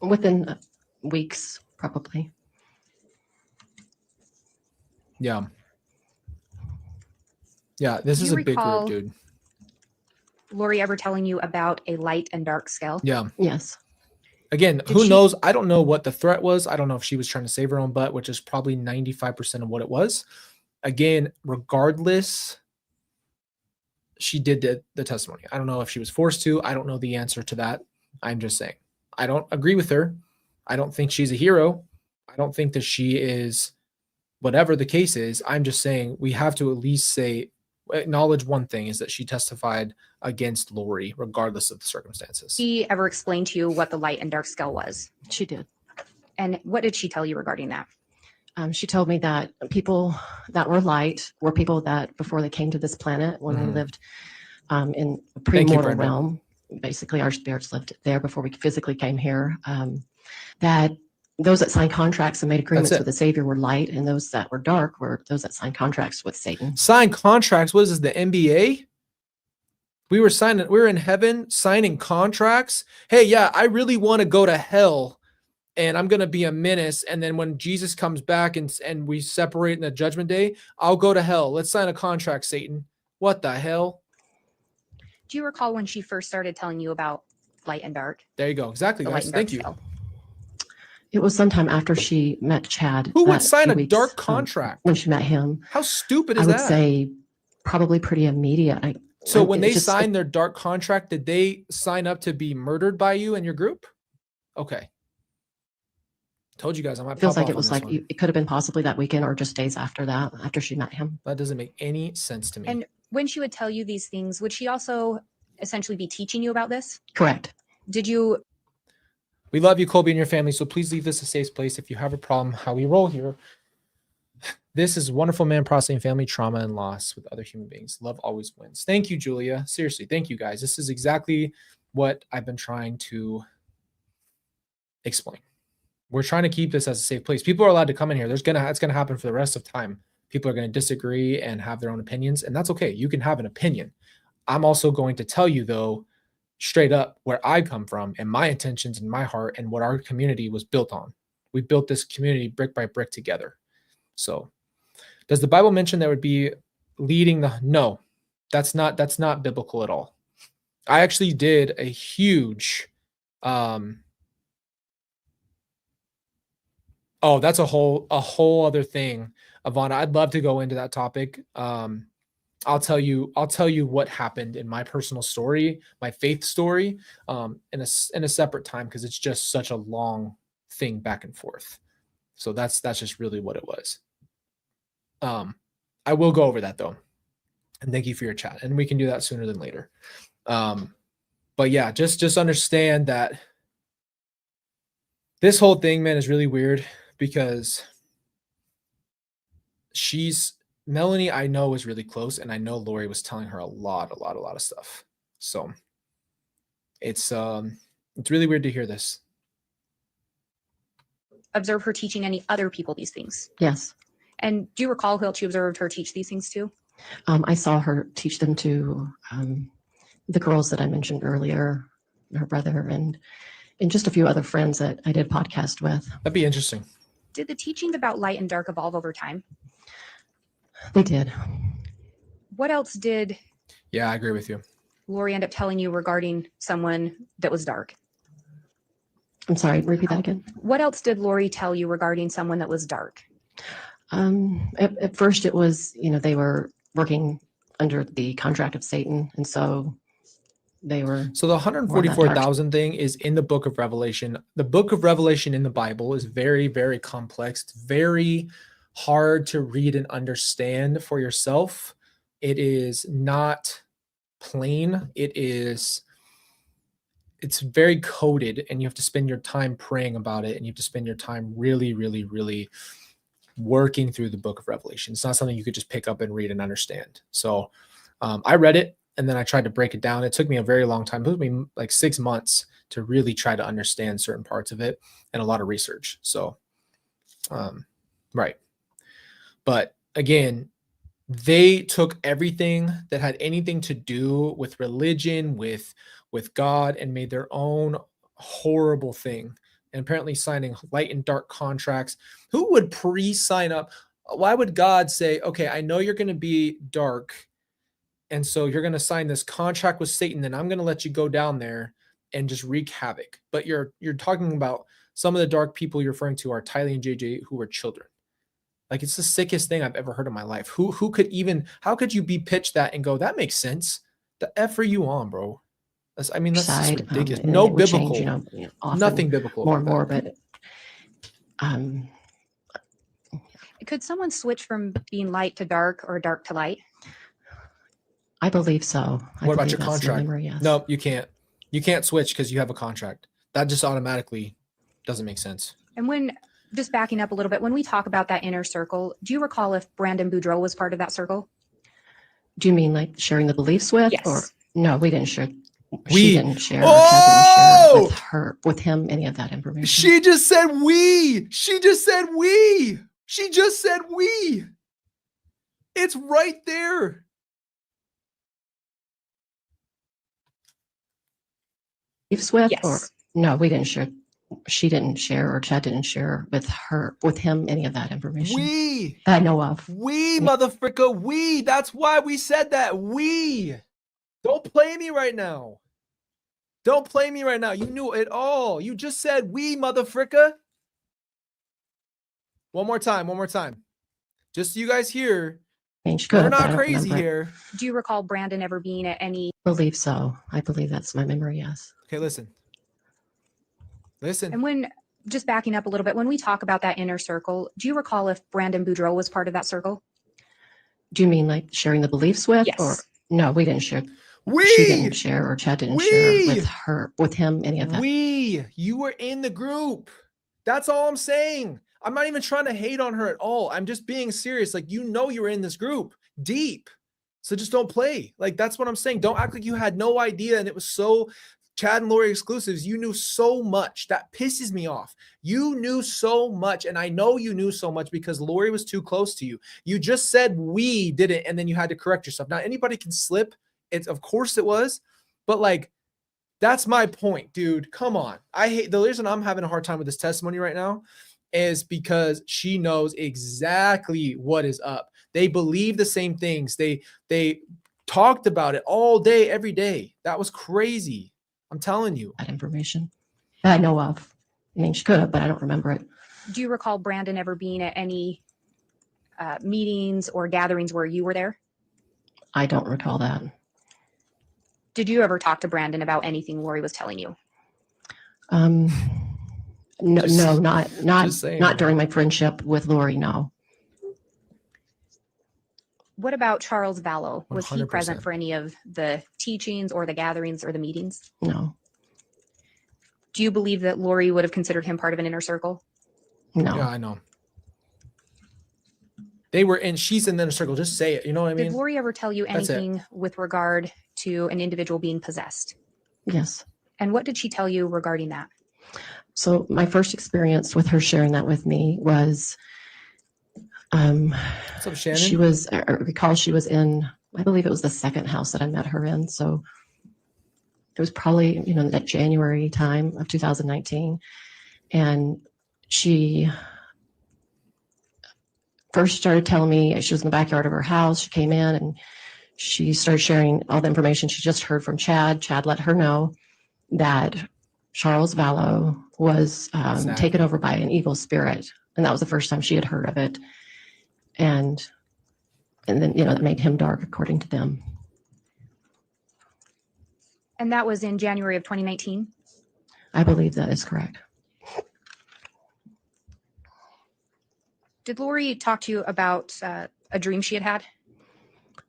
Speaker 4: Within weeks, probably.
Speaker 1: Yeah. Yeah, this
Speaker 3: Do
Speaker 1: is
Speaker 3: you
Speaker 1: a big
Speaker 3: recall-
Speaker 1: group, dude.
Speaker 3: Lori ever telling you about a light and dark scale?
Speaker 1: Yeah.
Speaker 4: Yes.
Speaker 1: Again,
Speaker 3: Did
Speaker 1: who
Speaker 3: she-
Speaker 1: knows? I don't know what the threat was. I don't know if she was trying to save her own butt, which is probably 95% of what it was. Again, regardless, she did the testimony. I don't know if she was forced to. I don't know the answer to that. I'm just saying. I don't agree with her. I don't think she's a hero. I don't think that she is whatever the case is. I'm just saying we have to at least acknowledge one thing is that she testified against Lori, regardless of the circumstances.
Speaker 3: She ever explained to you what the light and dark scale was?
Speaker 4: She did.
Speaker 3: And what did she tell you regarding that?
Speaker 4: She told me that people that were light were people that before they came to this planet, when
Speaker 1: Mhm.
Speaker 4: they lived in a
Speaker 1: Thank you,
Speaker 4: premortal
Speaker 1: Brenda.
Speaker 4: realm, basically our spirits lived there before we physically came here, that those that signed contracts and made agreements
Speaker 1: it.
Speaker 4: with the Savior were light, and those that were dark were those that signed contracts with Satan.
Speaker 1: Sign contracts. What is this, the NBA? We were in heaven signing contracts. Hey, yeah, I really want to go to hell and I'm going to be a menace. And then when Jesus comes back and we separate in the judgment day, I'll go to hell. Let's sign a contract, Satan. What the hell?
Speaker 3: Do you recall when she first started telling you about light and dark?
Speaker 1: There you go. Exactly,
Speaker 3: The light
Speaker 1: guys.
Speaker 3: and dark
Speaker 1: Thank you.
Speaker 3: scale.
Speaker 4: It was sometime after she met Chad.
Speaker 1: Who would
Speaker 4: that
Speaker 1: sign
Speaker 4: few
Speaker 1: a
Speaker 4: weeks,
Speaker 1: dark contract?
Speaker 4: when she met him?
Speaker 1: How stupid
Speaker 4: I
Speaker 1: is
Speaker 4: would
Speaker 1: that?
Speaker 4: say probably pretty immediate.
Speaker 1: So when
Speaker 4: it
Speaker 1: they
Speaker 4: just-
Speaker 1: signed their dark contract, did they sign up to be murdered by you and your group? Okay. Told you guys I might
Speaker 4: It feels
Speaker 1: pop
Speaker 4: like
Speaker 1: off
Speaker 4: it was
Speaker 1: on
Speaker 4: like
Speaker 1: this one.
Speaker 4: it could have been possibly that weekend or just days after that, after she met him.
Speaker 1: That doesn't make any sense to me.
Speaker 3: And when she would tell you these things, would she also essentially be teaching you about this?
Speaker 4: Correct.
Speaker 3: Did you
Speaker 1: We love you, Colby, and your family. So please leave this a safe place. If you have a problem, how we roll here. This is Wonderful Man Processing Family Trauma and Loss with Other Human Beings. Love always wins. Thank you, Julia. Seriously, thank you, guys. This is exactly what I've been trying to explain. We're trying to keep this as a safe place. People are allowed to come in here. It's gonna happen for the rest of time. People are going to disagree and have their own opinions, and that's okay. You can have an opinion. I'm also going to tell you, though, straight up where I come from and my intentions and my heart and what our community was built on. We built this community brick by brick together. So does the Bible mention there would be leading the no, that's not biblical at all. I actually did a huge that's a whole other thing, Ivana. I'd love to go into that topic. I'll tell you what happened in my personal story, my faith story, in a separate time, because it's just such a long thing back and forth. So that's just really what it was. I will go over that though. And thank you for your chat. And we can do that sooner than later. But yeah, just understand that this whole thing, man, is really weird because Melanie, I know, is really close, and I know Lori was telling her a lot of stuff. So it's really weird to hear this.
Speaker 3: Observe her teaching any other people these things?
Speaker 4: Yes.
Speaker 3: And do you recall who else you observed her teach these things to?
Speaker 4: I saw her teach them to the girls that I mentioned earlier, her brother, and just a few other friends that I did podcast with.
Speaker 1: That'd be interesting.
Speaker 3: Did the teachings about light and dark evolve over time?
Speaker 4: They did.
Speaker 3: What else did
Speaker 1: Yeah, I agree with you.
Speaker 3: Lori end up telling you regarding someone that was dark?
Speaker 4: I'm sorry, repeat that again.
Speaker 3: What else did Lori tell you regarding someone that was dark?
Speaker 4: At first it was, they were working under the contract of Satan. And so they were.
Speaker 1: So the 144,000 thing is in the book of Revelation. The book of Revelation in the Bible is very, very complex. It's very hard to read and understand for yourself. It is not plain. It's very coded, and you have to spend your time praying about it, and you have to spend your time really, really, really working through the book of Revelation. It's not something you could just pick up and read and understand. So I read it, and then I tried to break it down. It took me a very long time. It took me like 6 months to really try to understand certain parts of it, and a lot of research. So, right. But again, they took everything that had anything to do with religion, with God, and made their own horrible thing. And apparently signing light and dark contracts. Who would pre-sign up? Why would God say, okay, I know you're going to be dark, and so you're going to sign this contract with Satan, and I'm going to let you go down there and just wreak havoc. But you're talking about some of the dark people you're referring to are Tylee and JJ, who are children. Like, it's the sickest thing I've ever heard in my life. Who could even, how could you be pitched that and go, that makes sense? The F are you on, bro? That's just ridiculous. No biblical,
Speaker 4: change,
Speaker 1: nothing biblical.
Speaker 4: More and more, but
Speaker 3: Could someone switch from being light to dark or dark to light?
Speaker 4: I believe so.
Speaker 1: What about your
Speaker 4: that's my
Speaker 1: contract?
Speaker 4: memory, yes.
Speaker 1: No, you can't. You can't switch because you have a contract. That just automatically doesn't make sense.
Speaker 3: And when, just backing up a little bit, when we talk about that inner circle, do you recall if Brandon Boudreaux was part of that circle?
Speaker 4: Do you mean like sharing the beliefs with?
Speaker 3: Yes.
Speaker 4: Or no, we didn't share.
Speaker 1: We
Speaker 4: She didn't share. Or Chad didn't share with him any of that information.
Speaker 1: She just said we. She just said we. She just said we. It's right there.
Speaker 4: Beliefs with?
Speaker 3: Yes.
Speaker 4: Or no, we didn't share. She didn't share, or Chad didn't share with him any of that information.
Speaker 1: We.
Speaker 4: That I know of.
Speaker 1: We, motherfucker, we. That's why we said that. We. Don't play me right now. Don't play me right now. You knew it all. You just said we, motherfucker. One more time. Just so you guys hear. We're not crazy here.
Speaker 3: Do you recall Brandon ever being at any?
Speaker 4: I believe so. I believe that's my memory, yes.
Speaker 1: Okay, listen.
Speaker 3: And when, just backing up a little bit, when we talk about that inner circle, do you recall if Brandon Boudreaux was part of that circle?
Speaker 4: Do you mean like sharing the beliefs with?
Speaker 3: Yes.
Speaker 4: Or no, we didn't share.
Speaker 1: We.
Speaker 4: She didn't share, or Chad didn't share with him any of that.
Speaker 1: You were in the group. That's all I'm saying. I'm not even trying to hate on her at all. I'm just being serious. Like, you were in this group deep. So just don't play. Like, that's what I'm saying. Don't act like you had no idea and it was so Chad and Lori exclusives. You knew so much. That pisses me off. You knew so much. And I know you knew so much because Lori was too close to you. You just said we did it, and then you had to correct yourself. Now, anybody can slip. Of course it was. But like, that's my point, dude. Come on. The reason I'm having a hard time with this testimony right now is because she knows exactly what is up. They believe the same things. They talked about it all day, every day. That was crazy. I'm telling you.
Speaker 4: That information that I know of. I mean, she could have, but I don't remember it.
Speaker 3: Do you recall Brandon ever being at any meetings or gatherings where you were there?
Speaker 4: I don't recall that.
Speaker 3: Did you ever talk to Brandon about anything Lori was telling you?
Speaker 4: No, not during my friendship with Lori. No.
Speaker 3: What about Charles Vallow? Was he
Speaker 1: 100%.
Speaker 3: present for any of the teachings or the gatherings or the meetings?
Speaker 4: No,
Speaker 3: Do you believe that Lori would have considered him part of an inner circle?
Speaker 4: no.
Speaker 1: Yeah, I know. They were in, she's in the circle. Just say it. You know what I
Speaker 3: Did
Speaker 1: mean?
Speaker 3: Lori ever tell you
Speaker 1: That's it.
Speaker 3: anything with regard to an individual being possessed?
Speaker 4: Yes.
Speaker 3: And what did she tell you regarding that?
Speaker 4: So my first experience with her sharing that with me was,
Speaker 1: What's up, Shannon?
Speaker 4: she was, I recall she was in, I believe it was the second house that I met her in. So it was probably, that January time of 2019. And she first started telling me she was in the backyard of her house. She came in and she started sharing all the information she just heard from Chad. Chad let her know that Charles Vallow was
Speaker 1: Exactly.
Speaker 4: taken over by an evil spirit. And that was the first time she had heard of it. And then, that made him dark according to them.
Speaker 3: And that was in January of 2019?
Speaker 4: I believe that is correct.
Speaker 3: Did Lori talk to you about a dream she had had?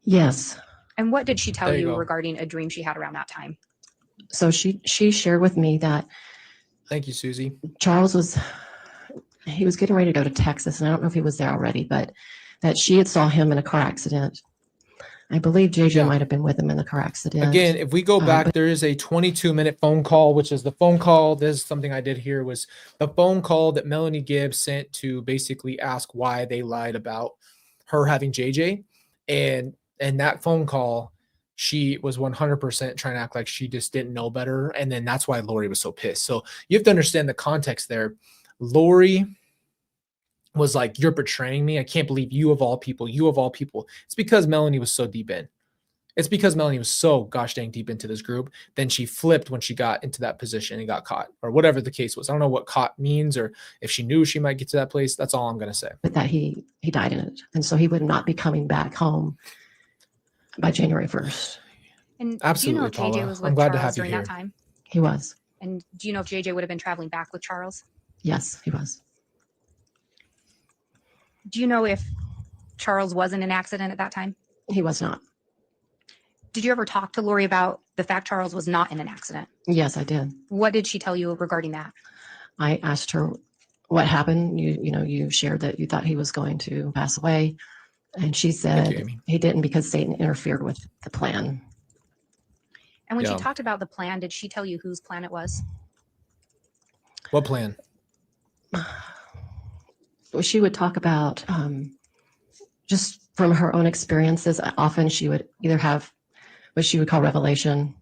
Speaker 4: Yes.
Speaker 3: And what did she tell
Speaker 1: There you
Speaker 3: you
Speaker 1: go.
Speaker 3: regarding a dream she had around that time?
Speaker 4: So she shared with me that
Speaker 1: Thank you, Susie.
Speaker 4: Charles was getting ready to go to Texas, and I don't know if he was there already, but that she had saw him in a car accident. I believe JJ
Speaker 1: Yeah.
Speaker 4: might have been with him in the car accident.
Speaker 1: Again, if we go back,
Speaker 4: but-
Speaker 1: there is a 22-minute phone call, which is the phone call. This is something I did here was the phone call that Melanie Gibb sent to basically ask why they lied about her having JJ. And that phone call, she was 100% trying to act like she just didn't know better. And then that's why Lori was so pissed. So you have to understand the context there. Lori was like, you're betraying me. I can't believe you of all people. It's because Melanie was so deep in. It's because Melanie was so gosh dang deep into this group. Then she flipped when she got into that position and got caught, or whatever the case was. I don't know what caught means, or if she knew she might get to that place. That's all I'm going to say.
Speaker 4: But that he died in it. And so he would not be coming back home by January 1st.
Speaker 3: And
Speaker 1: Absolutely,
Speaker 3: do you know if
Speaker 1: Paula.
Speaker 3: JJ was
Speaker 1: I'm
Speaker 3: with
Speaker 1: glad to
Speaker 3: Charles
Speaker 1: have you
Speaker 3: during
Speaker 1: here.
Speaker 3: that time?
Speaker 4: He was.
Speaker 3: And do you know if JJ would have been traveling back with Charles?
Speaker 4: Yes, he was.
Speaker 3: Do you know if Charles was in an accident at that time?
Speaker 4: He was not.
Speaker 3: Did you ever talk to Lori about the fact Charles was not in an accident?
Speaker 4: Yes, I did.
Speaker 3: What did she tell you regarding that?
Speaker 4: I asked her what happened. You shared that you thought he was going to pass away. And she
Speaker 1: Thank you,
Speaker 4: said
Speaker 1: Amy.
Speaker 4: he didn't because Satan interfered with the plan.
Speaker 3: And when
Speaker 1: Yeah.
Speaker 3: she talked about the plan, did she tell you whose plan it was?
Speaker 1: What plan?
Speaker 4: She would talk about just from her own experiences. Often she would either have what she would call revelation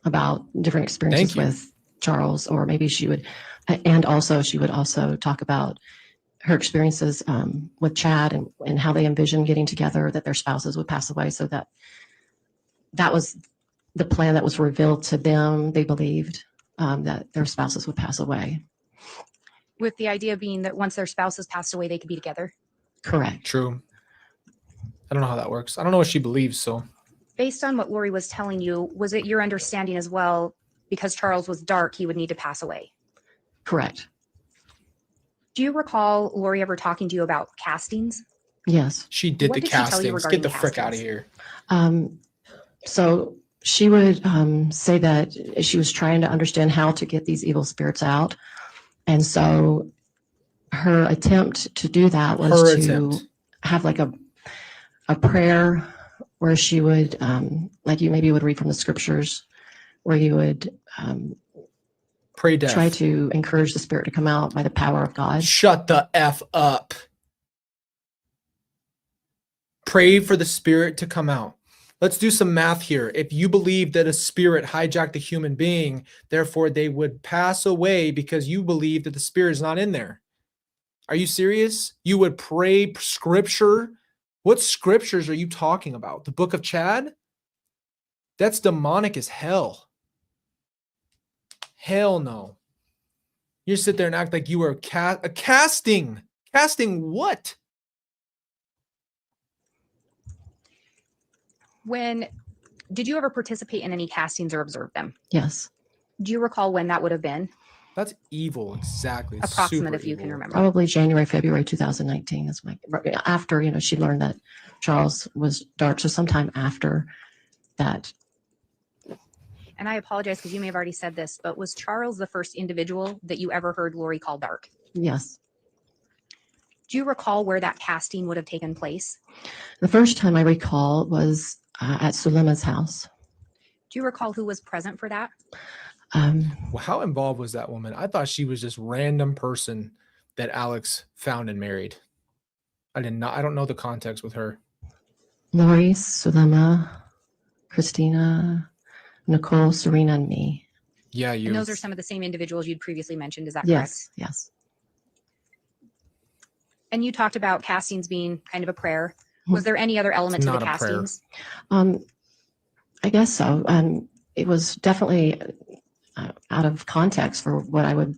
Speaker 4: about different experiences
Speaker 1: Thank you.
Speaker 4: with Charles, or maybe she would also talk about her experiences with Chad and how they envisioned getting together, that their spouses would pass away. So that was the plan that was revealed to them. They believed that their spouses would pass away.
Speaker 3: With the idea being that once their spouses passed away, they could be together.
Speaker 4: Correct.
Speaker 1: True. I don't know how that works. I don't know what she believes. So
Speaker 3: Based on what Lori was telling you, was it your understanding as well, because Charles was dark, he would need to pass away?
Speaker 4: Correct.
Speaker 3: Do you recall Lori ever talking to you about castings?
Speaker 4: Yes.
Speaker 1: she did
Speaker 3: What
Speaker 1: the
Speaker 3: did she tell you
Speaker 1: castings.
Speaker 3: regarding
Speaker 1: Get the frick out of
Speaker 3: castings?
Speaker 1: here.
Speaker 4: So she would say that she was trying to understand how to get these evil spirits out. And so her attempt to do that was have like a prayer where she would, like you maybe would read from the scriptures, where you would
Speaker 1: Pray death.
Speaker 4: try to encourage the spirit to come out by the power of God.
Speaker 1: Shut the F up. Pray for the spirit to come out. Let's do some math here. If you believe that a spirit hijacked a human being, therefore they would pass away because you believe that the spirit is not in there. Are you serious? You would pray scripture? What scriptures are you talking about? The book of Chad? That's demonic as hell. Hell no. You sit there and act like you were a casting. Casting what?
Speaker 3: Did you ever participate in any castings or observe them?
Speaker 4: Yes.
Speaker 3: Do you recall when that would have been?
Speaker 1: That's evil. Exactly. It's
Speaker 3: Approximate,
Speaker 1: super
Speaker 3: if you can
Speaker 1: evil.
Speaker 3: remember.
Speaker 4: Probably January, February 2019 is after, she learned that Charles was dark. So sometime after that.
Speaker 3: And I apologize because you may have already said this, but was Charles the first individual that you ever heard Lori call dark?
Speaker 4: Yes.
Speaker 3: Do you recall where that casting would have taken place?
Speaker 4: The first time I recall was at Sulema's house.
Speaker 3: Do you recall who was present for that?
Speaker 1: Well, how involved was that woman? I thought she was just random person that Alex found and married. I don't know the context with her.
Speaker 4: Lori, Sulema, Christina, Nicole, Serena, and me.
Speaker 1: Yeah, you.
Speaker 3: And those are some of the same individuals you'd previously mentioned. Is that correct?
Speaker 4: Yes, yes.
Speaker 3: And you talked about castings being kind of a prayer. Was there any other element to the
Speaker 1: not a prayer.
Speaker 3: castings?
Speaker 4: I guess so. It was definitely out of context for what I would,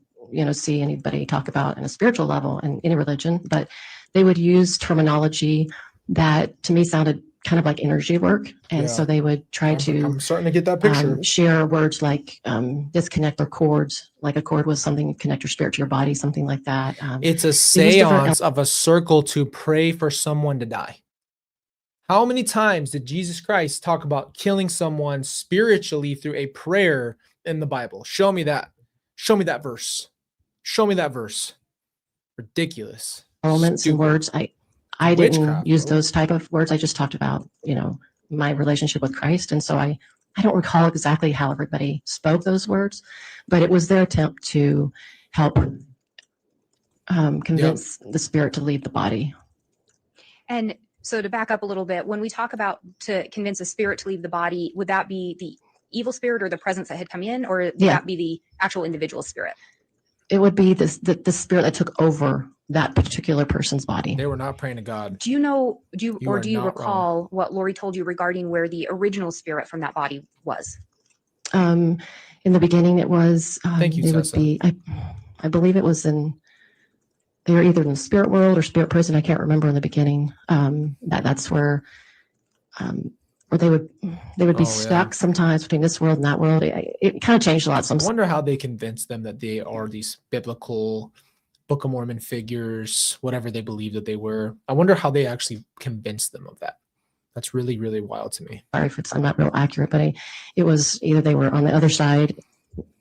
Speaker 4: see anybody talk about in a spiritual level in any religion, but they would use terminology that to me sounded kind of like energy work. And so
Speaker 1: Yeah.
Speaker 4: they would try to
Speaker 1: I'm starting to get that picture.
Speaker 4: share words like disconnect or cords, like a cord was something you connect your spirit to your body, something like that.
Speaker 1: It's a
Speaker 4: use different
Speaker 1: seance of a circle to pray for someone to die. How many times did Jesus Christ talk about killing someone spiritually through a prayer in the Bible? Show me that. Show me that verse. Show me that verse. Ridiculous.
Speaker 4: elements and
Speaker 1: Stupid.
Speaker 4: words. I didn't
Speaker 1: Witchcraft,
Speaker 4: use
Speaker 1: bro.
Speaker 4: those type of words. I just talked about, my relationship with Christ. And so I don't recall exactly how everybody spoke those words, but it was their attempt to help convince the spirit to leave the body.
Speaker 3: And so to back up a little bit, when we talk about to convince a spirit to leave the body, would that be the evil spirit or the presence that had come in, or would
Speaker 4: Yeah.
Speaker 3: that be the actual individual spirit?
Speaker 4: It would be the spirit that took over that particular person's body.
Speaker 1: They were not praying to God.
Speaker 3: Do you know,
Speaker 1: You are
Speaker 3: do you
Speaker 1: not
Speaker 3: recall what Lori told you regarding where the original spirit from that body was?
Speaker 4: In the beginning, it was,
Speaker 1: Thank you,
Speaker 4: they would
Speaker 1: Tessa.
Speaker 4: be, I believe it was they were either in the spirit world or spirit prison. I can't remember in the beginning. That's where they would be
Speaker 1: Oh,
Speaker 4: stuck
Speaker 1: yeah.
Speaker 4: sometimes between this world and that world. It kind of changed a lot.
Speaker 1: I wonder how they convinced them that they are these biblical Book of Mormon figures, whatever they believe that they were. I wonder how they actually convinced them of that. That's really, really wild to me.
Speaker 4: Sorry if I'm not real accurate, but it was either they were on the other side,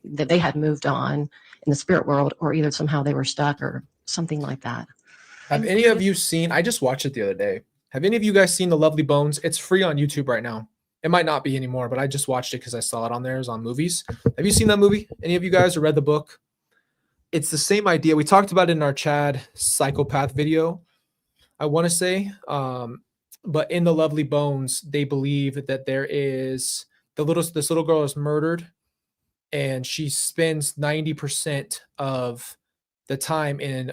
Speaker 4: that they had moved on in the spirit world, or either somehow they were stuck or something like that.
Speaker 1: Have any of you seen, I just watched it the other day. Have any of you guys seen The Lovely Bones? It's free on YouTube right now. It might not be anymore, but I just watched it because I saw it on there. It was on movies. Have you seen that movie? Any of you guys or read the book? It's the same idea. We talked about it in our Chad psychopath video, I want to say. But in The Lovely Bones, they believe that there is this little girl is murdered, and she spends 90% of the time in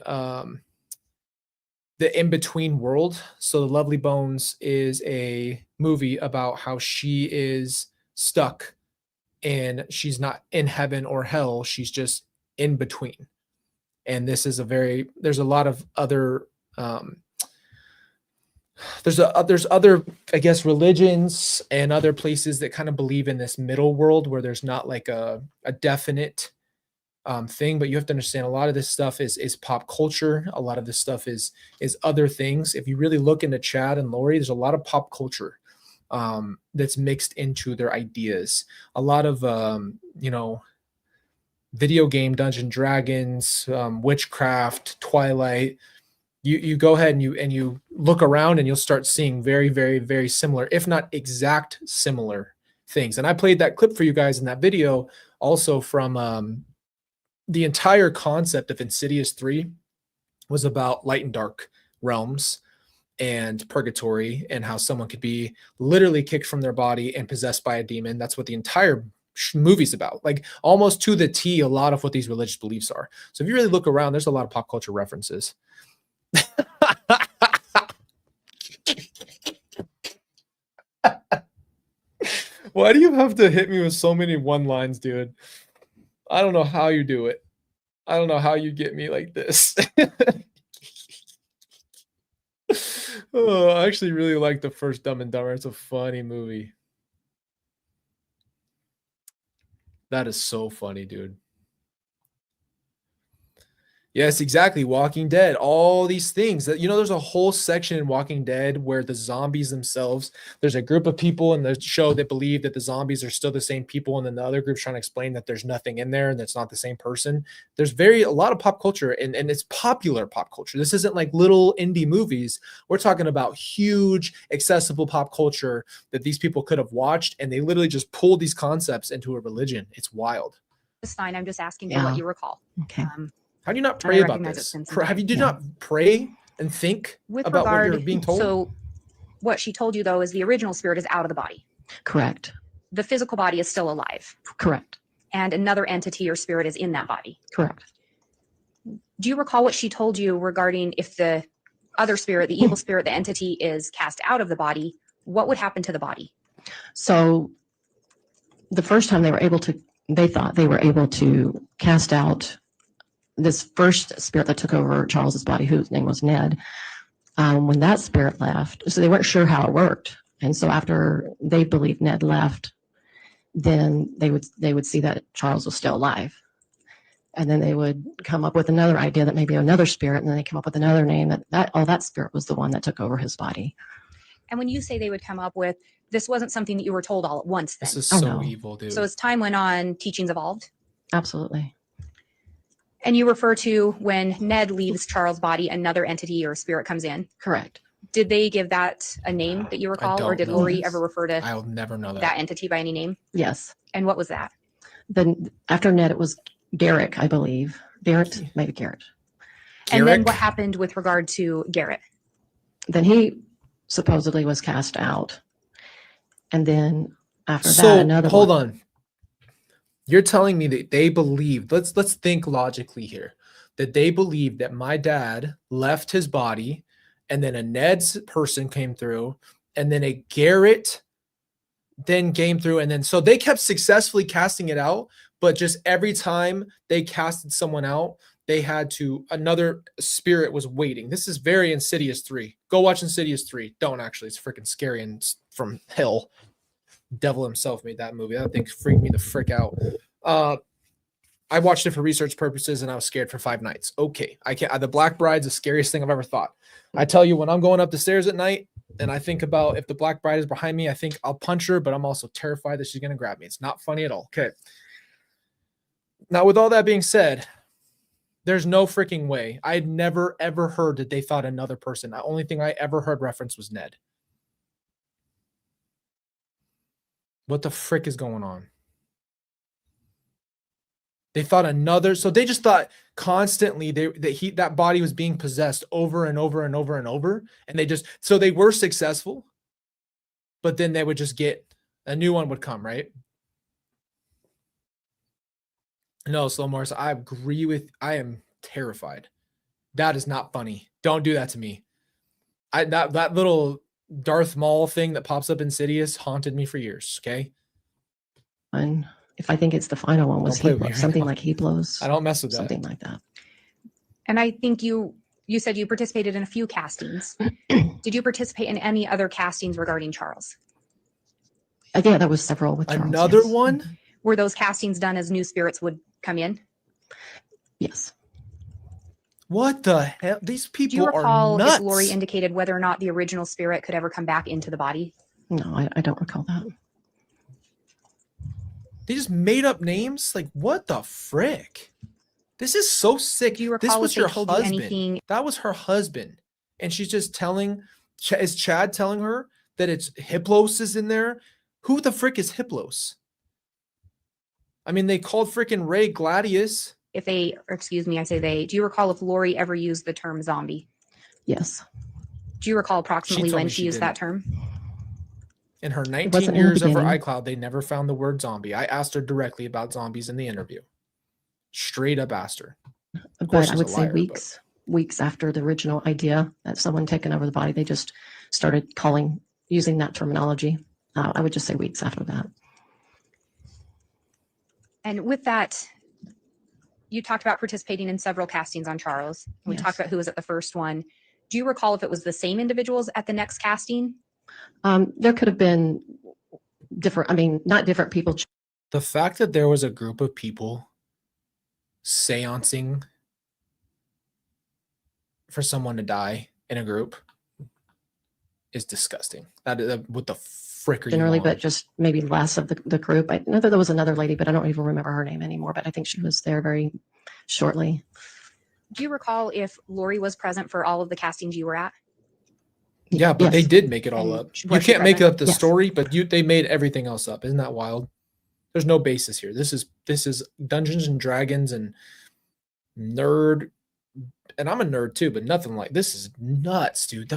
Speaker 1: the in-between world. So The Lovely Bones is a movie about how she is stuck and she's not in heaven or hell. She's just in between. And this is there's a lot of other, there's other, I guess, religions and other places that kind of believe in this middle world where there's not like a definite thing, but you have to understand a lot of this stuff is pop culture. A lot of this stuff is other things. If you really look into Chad and Lori, there's a lot of pop culture that's mixed into their ideas. A lot of video game Dungeon Dragons, witchcraft, Twilight. You go ahead and you look around and you'll start seeing very, very, very similar, if not exact similar things. And I played that clip for you guys in that video also from the entire concept of Insidious 3 was about light and dark realms and purgatory and how someone could be literally kicked from their body and possessed by a demon. That's what the entire movie's about, like almost to the T, a lot of what these religious beliefs are. So if you really look around, there's a lot of pop culture references. Why do you have to hit me with so many one lines, dude? I don't know how you do it. I don't know how you get me like this. Oh, I actually really like the first Dumb and Dumber. It's a funny movie. That is so funny, dude. Yes, exactly. Walking Dead, all these things that, there's a whole section in Walking Dead where the zombies themselves, there's a group of people in the show that believe that the zombies are still the same people. And then the other group's trying to explain that there's nothing in there and that's not the same person. There's a lot of pop culture and it's popular pop culture. This isn't like little indie movies. We're talking about huge, accessible pop culture that these people could have watched. And they literally just pulled these concepts into a religion. It's wild.
Speaker 3: It's fine. I'm just asking for
Speaker 4: Yeah.
Speaker 3: what you recall.
Speaker 4: Okay.
Speaker 1: How do you not
Speaker 3: I
Speaker 1: pray about
Speaker 3: recognize it's
Speaker 1: this?
Speaker 3: been some
Speaker 1: Have you
Speaker 3: time.
Speaker 1: did
Speaker 4: Yeah.
Speaker 1: not pray and think
Speaker 3: With
Speaker 1: about what
Speaker 3: regard,
Speaker 1: you're being told?
Speaker 3: so what she told you though is the original spirit is out of the body.
Speaker 4: Correct.
Speaker 3: The physical body is still alive,
Speaker 4: Correct.
Speaker 3: and another entity or spirit is in that body.
Speaker 4: Correct.
Speaker 3: Do you recall what she told you regarding if the other spirit, the evil spirit, the entity is cast out of the body, what would happen to the body?
Speaker 4: So the first time they thought they were able to cast out this first spirit that took over Charles's body, whose name was Ned. When that spirit left, so they weren't sure how it worked. And so after they believed Ned left, then they would see that Charles was still alive. And then they would come up with another idea that maybe another spirit, and then they come up with another name that spirit was the one that took over his body.
Speaker 3: And when you say they would come up with, this wasn't something that you were told all at once then.
Speaker 1: This is
Speaker 4: Oh,
Speaker 1: so
Speaker 4: no.
Speaker 1: evil, dude.
Speaker 3: So as time went on, teachings evolved.
Speaker 4: Absolutely.
Speaker 3: And you refer to when Ned leaves Charles' body, another entity or spirit comes in.
Speaker 4: Correct.
Speaker 3: Did they give that a name that you recall, or
Speaker 1: don't
Speaker 3: did
Speaker 1: know
Speaker 3: Lori
Speaker 1: this.
Speaker 3: ever refer to
Speaker 1: I'll never know
Speaker 3: that
Speaker 1: that.
Speaker 3: entity by any name?
Speaker 4: Yes.
Speaker 3: And what was that?
Speaker 4: Then after Ned, it was Garrick, I believe. Garrett, maybe Garrett.
Speaker 3: And then
Speaker 1: Garrick?
Speaker 3: what happened with regard to Garrett?
Speaker 4: Then he supposedly was cast out. And then after
Speaker 1: So
Speaker 4: that, another
Speaker 1: hold
Speaker 4: one.
Speaker 1: on. You're telling me that they believed, let's think logically here, that they believed that my dad left his body and then a Ned's person came through and then a Garrett then came through. And then so they kept successfully casting it out, but just every time they casted someone out, they had to, another spirit was waiting. This is very Insidious 3. Go watch Insidious 3. Don't actually. It's freaking scary and it's from hell. Devil himself made that movie. That thing freaked me the frick out. I watched it for research purposes and I was scared for 5 nights. Okay. I can't. The Black Bride's the scariest thing I've ever thought. I tell you, when I'm going up the stairs at night and I think about if the Black Bride is behind me, I think I'll punch her, but I'm also terrified that she's going to grab me. It's not funny at all. Okay. Now, with all that being said, there's no freaking way. I had never, ever heard that they thought another person. The only thing I ever heard reference was Ned. What the frick is going on? They thought another, so they just thought constantly that body was being possessed over and over and over and over. And so they were successful, but then they would just get a new one would come, right? No, Slow Morris, I am terrified. That is not funny. Don't do that to me. That little Darth Maul thing that pops up in Insidious haunted me for years. Okay.
Speaker 4: And if I think it's the final one, was
Speaker 1: Don't play with me
Speaker 4: Heaplos,
Speaker 1: right
Speaker 4: something
Speaker 1: now.
Speaker 4: like Heaplos,
Speaker 1: I don't mess with that.
Speaker 4: something like that.
Speaker 3: And I think you said you participated in a few castings. Did you participate in any other castings regarding Charles?
Speaker 4: Yeah, that was several with Charles.
Speaker 1: Another
Speaker 4: yes.
Speaker 1: one?
Speaker 3: Were those castings done as new spirits would come in?
Speaker 4: Yes.
Speaker 1: What the hell? These
Speaker 3: Do you
Speaker 1: people
Speaker 3: recall
Speaker 1: are nuts.
Speaker 3: if Lori indicated whether or not the original spirit could ever come back into the body?
Speaker 4: No, I don't recall that.
Speaker 1: They just made up names? Like, what the frick? This is so sick.
Speaker 3: Do you
Speaker 1: This
Speaker 3: recall
Speaker 1: was
Speaker 3: if they
Speaker 1: your
Speaker 3: told you
Speaker 1: husband.
Speaker 3: anything?
Speaker 1: That was her husband. And she's just telling, is Chad telling her that it's Hiplos is in there? Who the frick is Hiplos? I mean, they called freaking Ray Gladius.
Speaker 3: If they, or excuse me, I say they, do you recall if Lori ever used the term zombie?
Speaker 4: Yes.
Speaker 3: Do you recall approximately
Speaker 1: told
Speaker 3: when
Speaker 1: me
Speaker 3: she
Speaker 1: she
Speaker 3: used that term?
Speaker 1: In her 19
Speaker 4: wasn't in the
Speaker 1: years of her
Speaker 4: beginning.
Speaker 1: iCloud, they never found the word zombie. I asked her directly about zombies in the interview. Straight up asked her. Of course
Speaker 4: But I
Speaker 1: she's
Speaker 4: would
Speaker 1: a
Speaker 4: say
Speaker 1: liar,
Speaker 4: weeks after the original idea that someone taken over the body, they just started using that terminology. I would just say weeks after that.
Speaker 3: And with that, you talked about participating in several castings on Charles. We
Speaker 4: Yes.
Speaker 3: talked about who was at the first one. Do you recall if it was the same individuals at the next casting?
Speaker 4: There could have been different, I mean, not different people.
Speaker 1: The fact that there was a group of people seancing for someone to die in a group is disgusting. What the frick are
Speaker 4: generally,
Speaker 1: you on?
Speaker 4: but just maybe less of the group. I know that there was another lady, but I don't even remember her name anymore, but I think she was there very shortly.
Speaker 3: Do you recall if Lori was present for all of the castings you were at?
Speaker 1: Yeah, but they
Speaker 4: Yes.
Speaker 1: did make it all
Speaker 3: And
Speaker 1: up.
Speaker 3: was
Speaker 1: You
Speaker 3: she
Speaker 1: can't make
Speaker 3: present?
Speaker 1: up the
Speaker 4: Yes.
Speaker 1: story, but they made everything else up. Isn't that wild? There's no basis here. This is Dungeons and Dragons and nerd, and I'm a nerd too, but nothing like this is nuts, dude.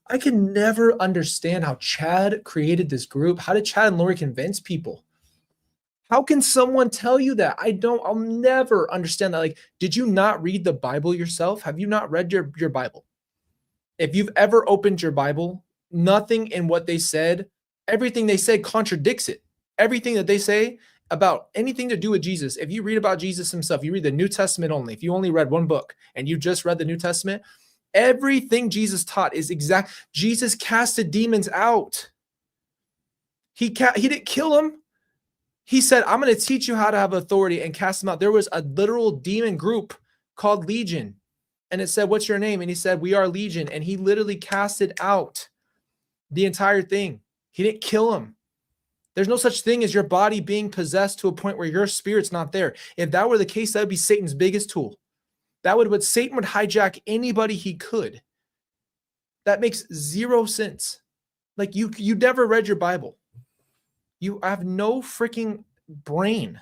Speaker 1: I can never understand how Chad created this group. How did Chad and Lori convince people? How can someone tell you that? I'll never understand that. Like, did you not read the Bible yourself? Have you not read your Bible? If you've ever opened your Bible, nothing in what they said, everything they said contradicts it. Everything that they say about anything to do with Jesus, if you read about Jesus himself, you read the New Testament only. If you only read one book and you just read the New Testament, everything Jesus taught is exact. Jesus casted demons out. He didn't kill them. He said, I'm going to teach you how to have authority and cast them out. There was a literal demon group called Legion. And it said, what's your name? And he said, we are Legion. And he literally casted out the entire thing. He didn't kill him. There's no such thing as your body being possessed to a point where your spirit's not there. If that were the case, that would be Satan's biggest tool. Satan would hijack anybody he could. That makes zero sense. Like you never read your Bible. You have no freaking brain.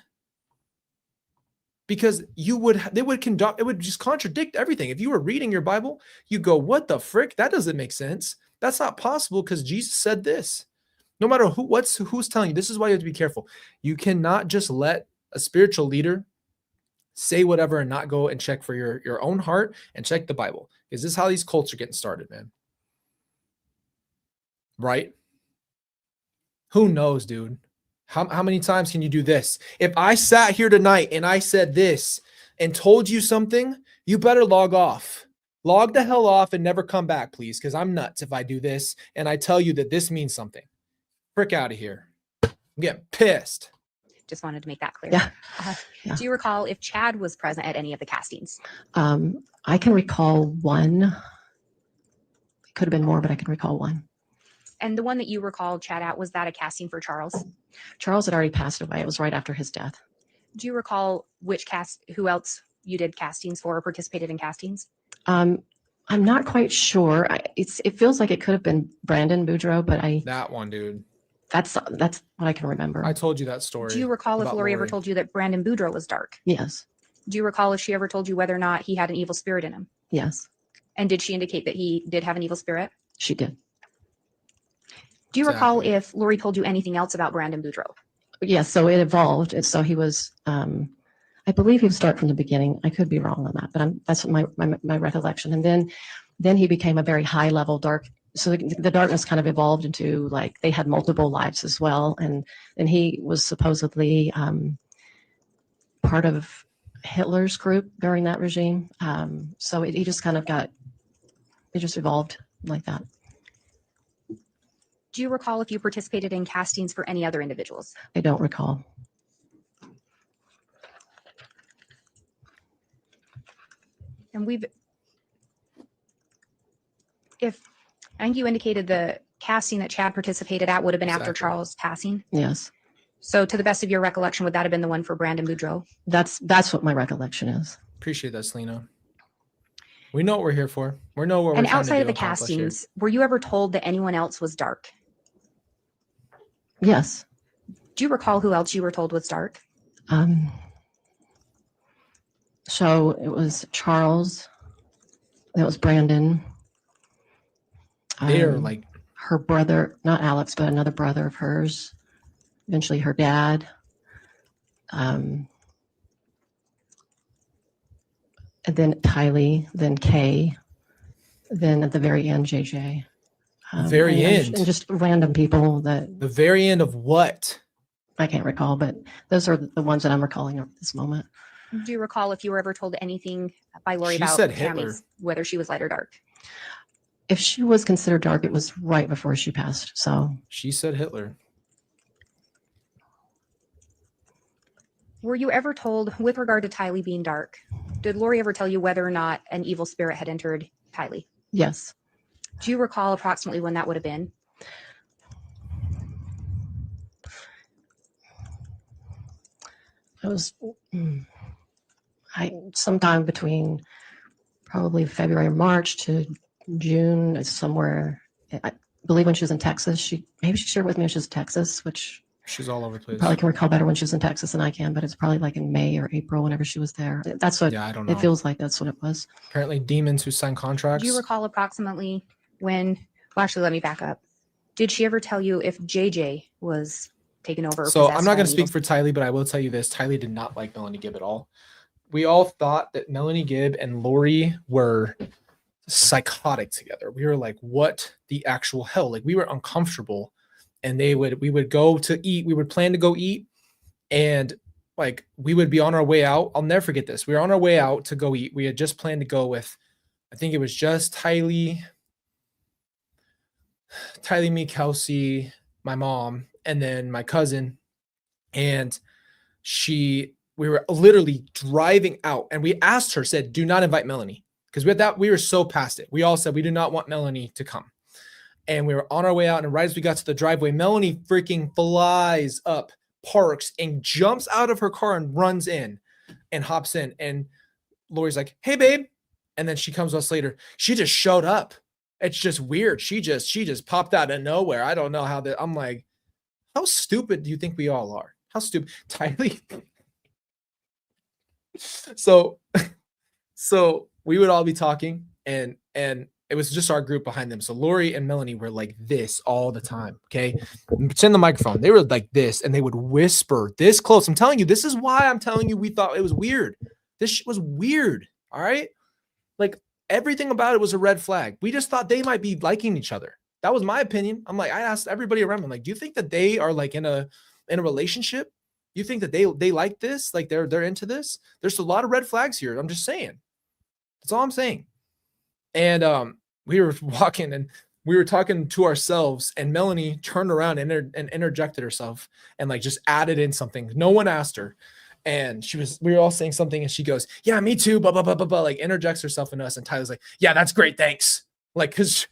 Speaker 1: Because it would just contradict everything. If you were reading your Bible, you go, what the frick? That doesn't make sense. That's not possible because Jesus said this. No matter who's telling you, this is why you have to be careful. You cannot just let a spiritual leader say whatever and not go and check for your own heart and check the Bible. Because this is how these cults are getting started, man. Right? Who knows, dude? How many times can you do this? If I sat here tonight and I said this and told you something, you better log off. Log the hell off and never come back, please, because I'm nuts if I do this and I tell you that this means something. Frick out of here. I'm getting pissed.
Speaker 3: Just wanted to make that clear.
Speaker 4: Yeah.
Speaker 3: Uh,
Speaker 4: Yeah.
Speaker 3: Do you recall if Chad was present at any of the castings?
Speaker 4: I can recall one. It could have been more, but I can recall one.
Speaker 3: And the one that you recalled Chad at, was that a casting for Charles?
Speaker 4: Charles had already passed away. It was right after his death.
Speaker 3: Do you recall who else you did castings for or participated in castings?
Speaker 4: I'm not quite sure. It feels like it could have been Brandon Boudreaux, but
Speaker 1: That one, dude.
Speaker 4: that's what I can remember.
Speaker 1: I told you that story.
Speaker 3: Do you recall if
Speaker 1: about
Speaker 3: Lori ever told you that Brandon Boudreaux was dark?
Speaker 4: Yes.
Speaker 3: Do you recall if she ever told you whether or not he had an evil spirit in him?
Speaker 4: Yes,
Speaker 3: And did she indicate that he did have an evil spirit?
Speaker 4: she did.
Speaker 3: Do you recall
Speaker 1: Exactly.
Speaker 3: if Lori told you anything else about Brandon Boudreaux?
Speaker 4: Yes, so it evolved. And so he was, I believe he was dark from the beginning. I could be wrong on that, but that's my recollection. And then he became a very high level dark. So the darkness kind of evolved into like they had multiple lives as well. And he was supposedly part of Hitler's group during that regime. So he just kind of it just evolved like that.
Speaker 3: Do you recall if you participated in castings for any other individuals?
Speaker 4: I don't recall.
Speaker 3: And I think you indicated the casting that Chad participated at would have been after
Speaker 1: Exactly.
Speaker 3: Charles' passing.
Speaker 4: Yes,
Speaker 3: So to the best of your recollection, would that have been the one for Brandon Boudreaux?
Speaker 4: that's what my recollection is.
Speaker 1: Appreciate that, Selena. We know what we're here for. We know what
Speaker 3: And
Speaker 1: we're trying
Speaker 3: outside
Speaker 1: to
Speaker 3: of the
Speaker 1: accomplish here.
Speaker 3: castings, were you ever told that anyone else was dark?
Speaker 4: Yes.
Speaker 3: Do you recall who else you were told was dark?
Speaker 4: So it was Charles. It was Brandon.
Speaker 1: They're like,
Speaker 4: Her brother, not Alex, but another brother of hers. Eventually her dad. And then Tylee, then Kay, then at the very end, JJ.
Speaker 1: Very end?
Speaker 4: And just random people that
Speaker 1: the very end of what?
Speaker 4: I can't recall, but those are the ones that I'm recalling at this moment.
Speaker 3: Do you recall if you were ever told anything by Lori
Speaker 1: She
Speaker 3: about
Speaker 1: said Hitler.
Speaker 3: Tammy's, whether she was light or dark?
Speaker 4: If she was considered dark, it was right before she passed. So
Speaker 1: She said Hitler.
Speaker 3: Were you ever told, with regard to Tylee being dark, did Lori ever tell you whether or not an evil spirit had entered Kylie.
Speaker 4: Yes.
Speaker 3: Do you recall approximately when that would have been?
Speaker 4: It was sometime between probably February or March to June, somewhere. I believe when she was in Texas. Maybe she shared with me when she was in Texas, which
Speaker 1: She's all over the place.
Speaker 4: probably can recall better when she was in Texas than I can, but it's probably like in May or April, whenever she was there. That's what
Speaker 1: Yeah, I don't know.
Speaker 4: it feels like. That's what it was.
Speaker 1: Apparently, demons who sign contracts.
Speaker 3: Do you recall approximately when? Well, actually, let me back up. Did she ever tell you if JJ was taken over? Or
Speaker 1: So I'm
Speaker 3: possessed
Speaker 1: not
Speaker 3: by
Speaker 1: going to
Speaker 3: an
Speaker 1: speak
Speaker 3: evil
Speaker 1: for Tylee, but I will tell you this: Tylee did not like Melanie Gibb at all. We all thought that Melanie Gibb and Lori were psychotic together. We were like, "What the actual hell?" Like we were uncomfortable, and we would go to eat. We would plan to go eat, and like we would be on our way out. I'll never forget this. We were on our way out to go eat. We had just planned to go with, I think it was just Tylee, me, Kelsey, my mom, and then my cousin. And we were literally driving out, and we asked her, said, do not invite Melanie. Because we were so past it. We all said we do not want Melanie to come. And we were on our way out, and right as we got to the driveway, Melanie freaking flies up, parks, and jumps out of her car and runs in and hops in. And Lori's like, hey, babe. And then she comes to us later. She just showed up. It's just weird. She just popped out of nowhere. I don't know how that. I'm like, how stupid do you think we all are? How stupid. Tylee. So we would all be talking, and it was just our group behind them. So Lori and Melanie were like this all the time. Okay. Pretend the microphone. They were like this, and they would whisper this close. I'm telling you, this is why I'm telling you, we thought it was weird. This shit was weird. All right. Like everything about it was a red flag. We just thought they might be liking each other. That was my opinion. I'm like, I asked everybody around me, I'm like, do you think that they are like in a relationship? You think that they like this? Like they're into this? There's a lot of red flags here. I'm just saying. That's all I'm saying. And we were walking, and we were talking to ourselves, and Melanie turned around and interjected herself and like just added in something. No one asked her. And we were all saying something, and she goes, yeah, me too, blah, blah, blah, blah, blah, like interjects herself in us. And Tyler's like, yeah, that's great. Thanks. Like, cause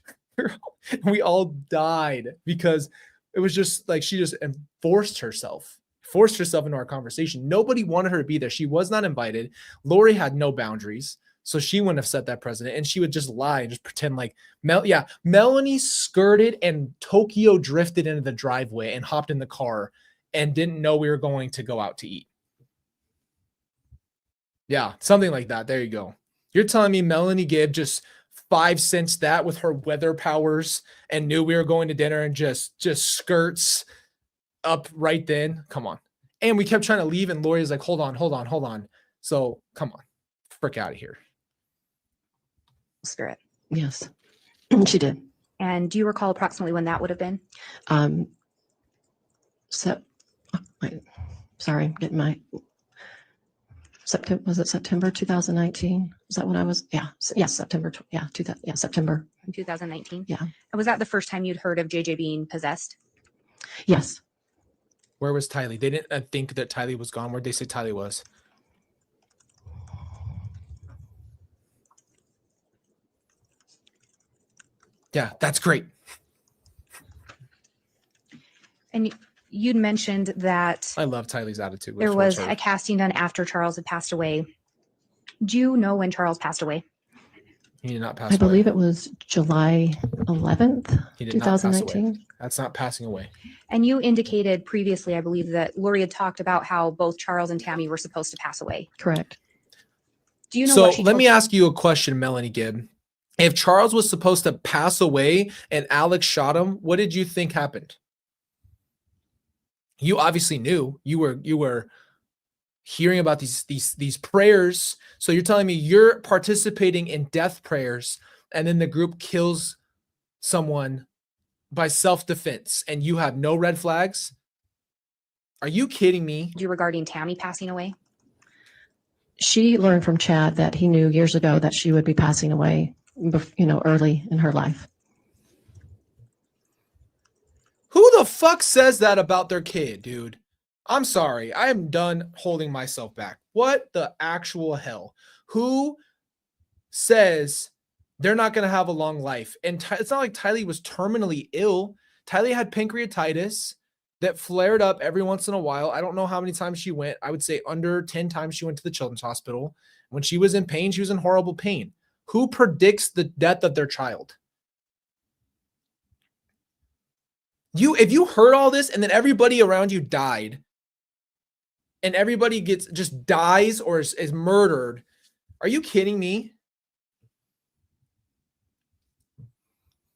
Speaker 1: we all died because it was just like, she just forced herself into our conversation. Nobody wanted her to be there. She was not invited. Lori had no boundaries. So she wouldn't have set that precedent, and she would just lie and just pretend like Melanie skirted and Tokyo drifted into the driveway and hopped in the car and didn't know we were going to go out to eat. Yeah, something like that. There you go. You're telling me Melanie Gibb just 5 cents that with her weather powers and knew we were going to dinner and just skirts up right then? Come on. And we kept trying to leave, and Lori's like, hold on. So come on, frick out of here.
Speaker 3: spirit.
Speaker 4: Yes, she did.
Speaker 3: And do you recall approximately when that would have been?
Speaker 4: Sorry, getting my September. Was it September 2019? Is that when I was? Yeah. Yes, September. September.
Speaker 3: In 2019?
Speaker 4: Yeah.
Speaker 3: And was that the first time you'd heard of JJ being possessed?
Speaker 4: Yes.
Speaker 1: Where was Tylee? They didn't think that Tylee was gone. Where'd they say Tylee was? Yeah, that's great.
Speaker 3: And you'd mentioned that
Speaker 1: I love Tylee's attitude.
Speaker 3: there was a casting done after Charles had passed away. Do you know when Charles passed away?
Speaker 1: He did not pass
Speaker 4: I
Speaker 1: away.
Speaker 4: believe it was July 11th,
Speaker 1: He did not pass away.
Speaker 4: 2019.
Speaker 1: That's not passing away.
Speaker 3: And you indicated previously, I believe, that Lori had talked about how both Charles and Tammy were supposed to pass away.
Speaker 4: Correct.
Speaker 3: Do you know
Speaker 1: So
Speaker 3: what she
Speaker 1: let
Speaker 3: told
Speaker 1: me
Speaker 3: you?
Speaker 1: ask you a question, Melanie Gibb. If Charles was supposed to pass away and Alex shot him, what did you think happened? You obviously knew. You were hearing about these prayers. So you're telling me you're participating in death prayers, and then the group kills someone by self-defense, and you have no red flags? Are you kidding me?
Speaker 3: Regarding Tammy passing away?
Speaker 4: She learned from Chad that he knew years ago that she would be passing away, early in her life.
Speaker 1: Who the fuck says that about their kid, dude? I'm sorry. I am done holding myself back. What the actual hell? Who says they're not going to have a long life. And it's not like Tylee was terminally ill. Tylee had pancreatitis that flared up every once in a while. I don't know how many times she went. I would say under 10 times she went to the children's hospital. When she was in pain, she was in horrible pain. Who predicts the death of their child? If you heard all this and then everybody around you died and everybody just dies or is murdered, are you kidding me?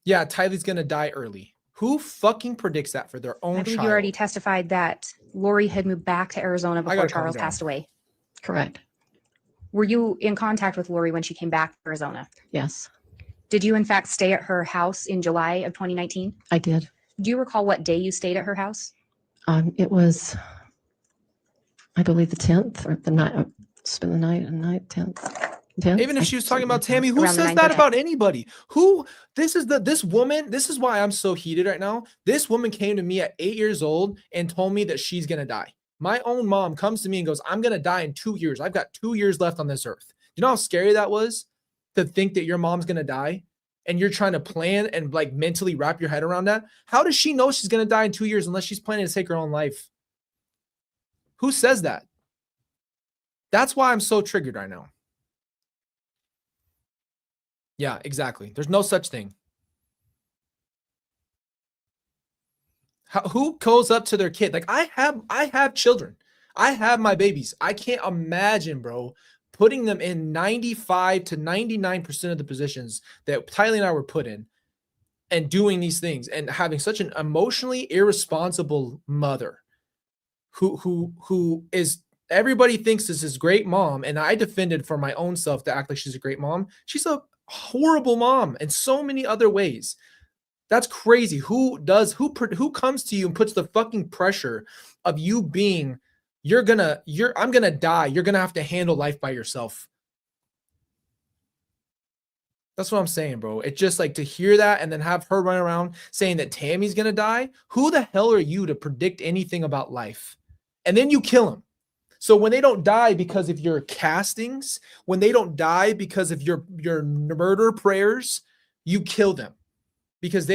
Speaker 1: Yeah, Tylee's going to die early. Who fucking predicts that for their own
Speaker 3: I believe
Speaker 1: child?
Speaker 3: you already testified that Lori had moved back to Arizona before
Speaker 1: gotta calm
Speaker 3: Charles
Speaker 1: down.
Speaker 3: passed away.
Speaker 4: Correct.
Speaker 3: Were you in contact with Lori when she came back to Arizona?
Speaker 4: Yes,
Speaker 3: Did you in fact stay at her house in July of 2019?
Speaker 4: I did.
Speaker 3: Do you recall what day you stayed at her house?
Speaker 4: It was, I believe, the 10th or the night. Spend the night and night 10th. 10th.
Speaker 1: Even if she was talking about Tammy, who
Speaker 3: Around the
Speaker 1: says
Speaker 3: 9th
Speaker 1: that
Speaker 3: or 10th.
Speaker 1: about anybody? This woman, this is why I'm so heated right now. This woman came to me at 8 years old and told me that she's going to die. My own mom comes to me and goes, I'm going to die in 2 years. I've got 2 years left on this earth. Do you know how scary that was to think that your mom's going to die and you're trying to plan and like mentally wrap your head around that? How does she know she's going to die in 2 years unless she's planning to take her own life? Who says that? That's why I'm so triggered right now. Yeah, exactly. There's no such thing. Who goes up to their kid? Like I have children. I have my babies. I can't imagine, bro, putting them in 95 to 99% of the positions that Tylee and I were put in and doing these things and having such an emotionally irresponsible mother who is, everybody thinks this is great mom. And I defended for my own self to act like she's a great mom. She's a horrible mom in so many other ways. That's crazy. Who comes to you and puts the fucking pressure of you being, I'm gonna die. You're gonna have to handle life by yourself. That's what I'm saying, bro. It's just like to hear that and then have her run around saying that Tammy's gonna die. Who the hell are you to predict anything about life? And then you kill them. So when they don't die because of your castings, when they don't die because of your murder prayers, you kill them. Because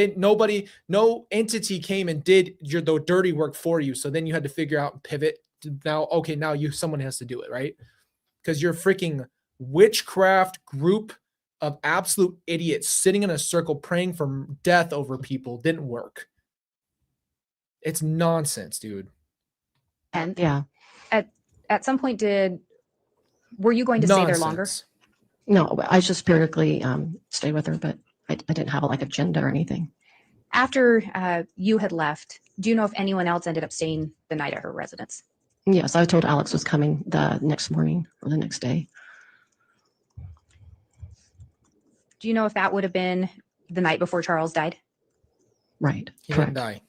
Speaker 1: no entity came and did the dirty work for you. So then you had to figure out and pivot to now someone has to do it, right? Because you're freaking witchcraft group of absolute idiots sitting in a circle praying for death over people didn't work. It's nonsense, dude.
Speaker 3: And
Speaker 4: Yeah.
Speaker 3: at some point, were you going to stay there longer?
Speaker 1: Nonsense.
Speaker 4: No, I just periodically stayed with her, but I didn't have like agenda or anything.
Speaker 3: After you had left, do you know if anyone else ended up staying the night at her residence?
Speaker 4: Yes, I told Alex was coming the next morning or the next day.
Speaker 3: Do you know if that would have been the night before Charles died?
Speaker 4: Right.
Speaker 1: He
Speaker 4: Correct.
Speaker 1: didn't die.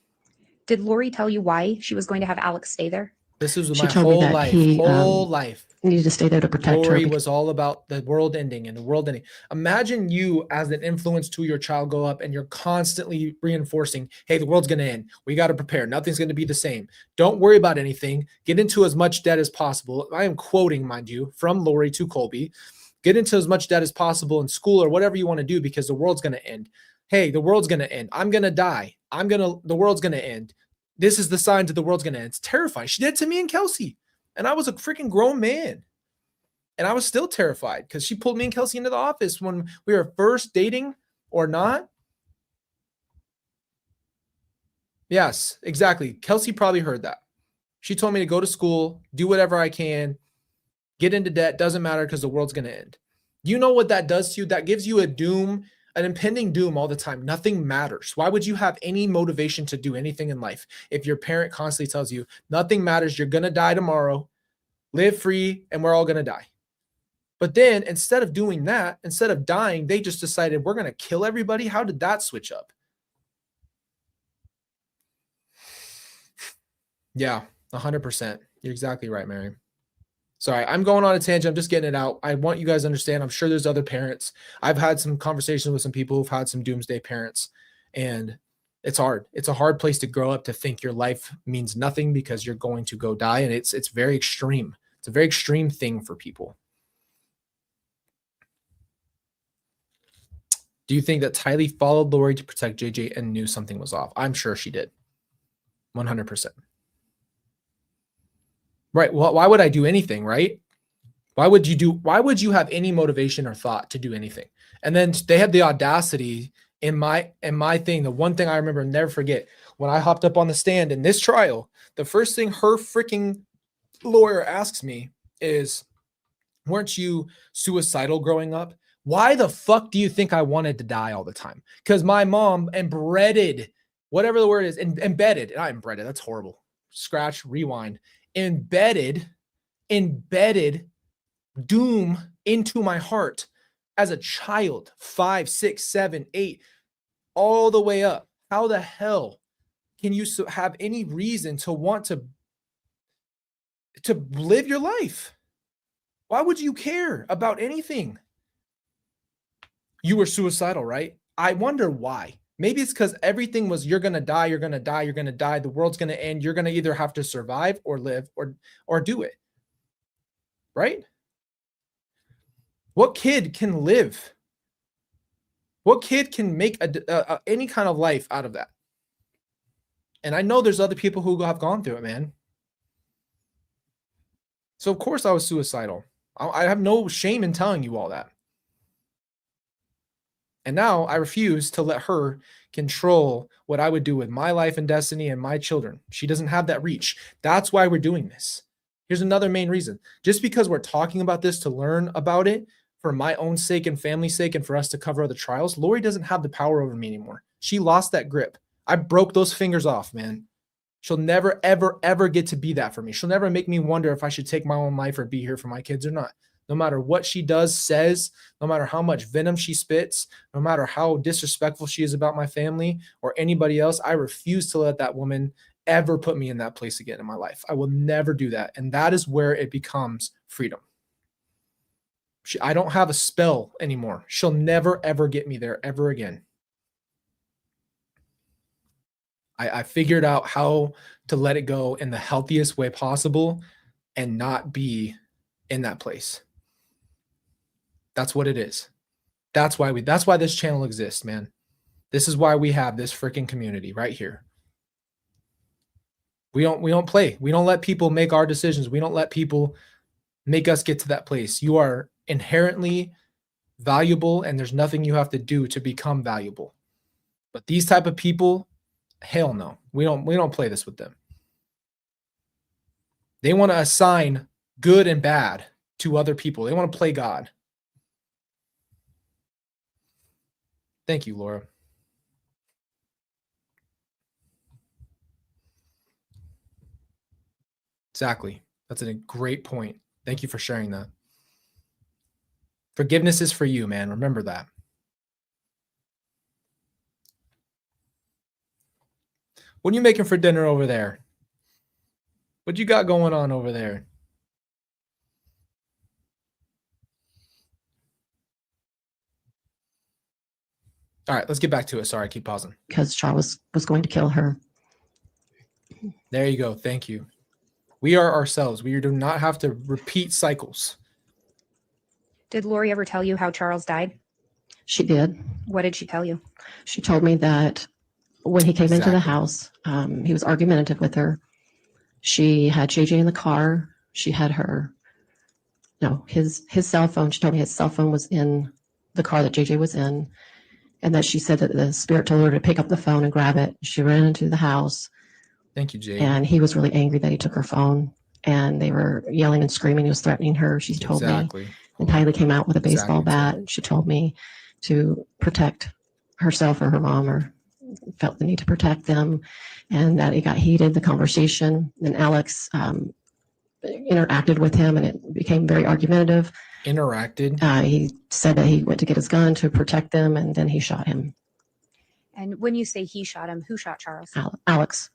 Speaker 3: Did Lori tell you why she was going to have Alex stay there?
Speaker 1: This was
Speaker 4: She
Speaker 1: my
Speaker 4: told me
Speaker 1: whole
Speaker 4: that
Speaker 1: life.
Speaker 4: he,
Speaker 1: Whole life.
Speaker 4: Needed to stay there to protect
Speaker 1: Lori
Speaker 4: her.
Speaker 1: was all about the world ending and the world ending. Imagine you as an influence to your child go up and you're constantly reinforcing, hey, the world's going to end. We got to prepare. Nothing's going to be the same. Don't worry about anything. Get into as much debt as possible. I am quoting, mind you, from Lori to Colby. Get into as much debt as possible in school or whatever you want to do because the world's going to end. Hey, the world's going to end. I'm going to die. The world's going to end. This is the sign that the world's going to end. It's terrifying. She did it to me and Kelsey. And I was a freaking grown man. And I was still terrified because she pulled me and Kelsey into the office when we were first dating or not. Yes, exactly. Kelsey probably heard that. She told me to go to school, do whatever I can, get into debt. Doesn't matter because the world's going to end. You know what that does to you? That gives you an impending doom all the time. Nothing matters. Why would you have any motivation to do anything in life if your parent constantly tells you nothing matters, you're going to die tomorrow, live free, and we're all going to die? But then instead of doing that, instead of dying, they just decided we're going to kill everybody. How did that switch up? Yeah, 100%. You're exactly right, Mary. Sorry, I'm going on a tangent. I'm just getting it out. I want you guys to understand. I'm sure there's other parents. I've had some conversations with some people who've had some doomsday parents, and it's hard. It's a hard place to grow up to think your life means nothing because you're going to go die, and it's very extreme. It's a very extreme thing for people. Do you think that Tylee followed Lori to protect JJ and knew something was off? I'm sure she did. 100%. Right. Well, why would I do anything, right? Why would you have any motivation or thought to do anything? And then they had the audacity in my thing. The one thing I remember, never forget, when I hopped up on the stand in this trial, the first thing her freaking lawyer asks me is, weren't you suicidal growing up? Why the fuck do you think I wanted to die all the time? Because my mom embedded, whatever the word is, embedded, not embedded, that's horrible. Scratch, rewind. Embedded doom into my heart as a child, 5, 6, 7, 8, all the way up. How the hell can you have any reason to want to live your life? Why would you care about anything? You were suicidal, right? I wonder why. Maybe it's because everything was, you're going to die, you're going to die, you're going to die. The world's going to end. You're going to either have to survive or live or do it. Right? What kid can live? What kid can make any kind of life out of that? And I know there's other people who have gone through it, man. So of course I was suicidal. I have no shame in telling you all that. And now I refuse to let her control what I would do with my life and destiny and my children. She doesn't have that reach. That's why we're doing this. Here's another main reason. Just because we're talking about this to learn about it for my own sake and family's sake and for us to cover other trials, Lori doesn't have the power over me anymore. She lost that grip. I broke those fingers off, man. She'll never, ever, ever get to be that for me. She'll never make me wonder if I should take my own life or be here for my kids or not. No matter what she does, says, no matter how much venom she spits, no matter how disrespectful she is about my family or anybody else, I refuse to let that woman ever put me in that place again in my life. I will never do that. And that is where it becomes freedom. I don't have a spell anymore. She'll never, ever get me there ever again. I figured out how to let it go in the healthiest way possible and not be in that place. That's what it is. That's why this channel exists, man. This is why we have this freaking community right here. We don't play. We don't let people make our decisions. We don't let people make us get to that place. You are inherently valuable and there's nothing you have to do to become valuable. But these type of people, hell no. We don't play this with them. They want to assign good and bad to other people. They want to play God. Thank you, Laura. Exactly. That's a great point. Thank you for sharing that. Forgiveness is for you, man. Remember that. What are you making for dinner over there? What you got going on over there? All right, let's get back to it. Sorry, I keep pausing.
Speaker 4: Because Charles was going to kill her.
Speaker 1: There you go. Thank you. We are ourselves. We do not have to repeat cycles.
Speaker 3: Did Lori ever tell you how Charles died?
Speaker 4: She did.
Speaker 3: What did she tell you?
Speaker 4: She told me that when he came into the
Speaker 1: Exactly.
Speaker 4: house, he was argumentative with her. She had JJ in the car. She had his cell phone. She told me his cell phone was in the car that JJ was in. And that she said that the spirit told her to pick up the phone and grab it. She ran into the house.
Speaker 1: Thank you, Jade.
Speaker 4: And he was really angry that he took her phone. And they were yelling and screaming. He was threatening her. She told me.
Speaker 1: Exactly.
Speaker 4: And Tylee came out with a baseball
Speaker 1: Exactly.
Speaker 4: bat. She told me to protect herself or her mom, or felt the need to protect them, and that it got heated, the conversation. And Alex interacted with him, and it became very argumentative.
Speaker 1: Interacted.
Speaker 4: He said that he went to get his gun to protect them, and then he shot him.
Speaker 3: And when you say he shot him, who shot Charles?
Speaker 4: Alex.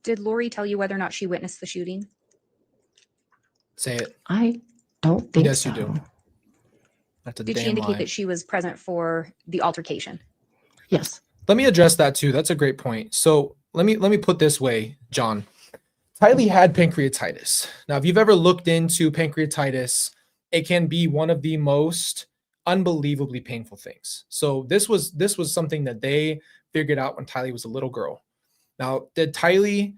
Speaker 3: Did Lori tell you whether or not she witnessed the shooting?
Speaker 1: Say it.
Speaker 4: I don't think
Speaker 1: Yes,
Speaker 4: so.
Speaker 1: you do. That's a
Speaker 3: Did she
Speaker 1: damn
Speaker 3: indicate
Speaker 1: lie.
Speaker 3: that she was present for the altercation?
Speaker 4: Yes.
Speaker 1: Let me address that too. That's a great point. So let me put this way, John. Tylee had pancreatitis. Now, if you've ever looked into pancreatitis, it can be one of the most unbelievably painful things. So this was something that they figured out when Tylee was a little girl. Now, did Tylee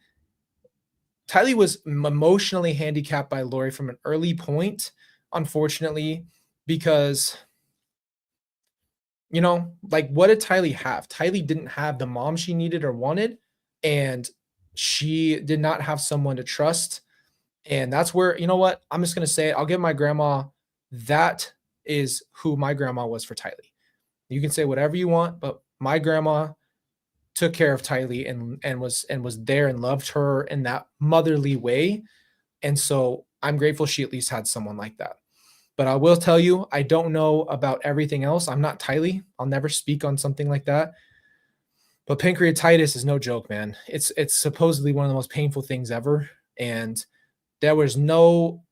Speaker 1: was emotionally handicapped by Lori from an early point, unfortunately, because, you know, like, what did Tylee have? Tylee didn't have the mom she needed or wanted, and she did not have someone to trust. And that's where, you know what? I'm just going to say it. I'll give my grandma, that is who my grandma was for Tylee. You can say whatever you want, but my grandma took care of Tylee and was there and loved her in that motherly way. And so I'm grateful she at least had someone like that. But I will tell you, I don't know about everything else. I'm not Tylee. I'll never speak on something like that. But pancreatitis is no joke, man. It's supposedly one of the most painful things ever. And there was no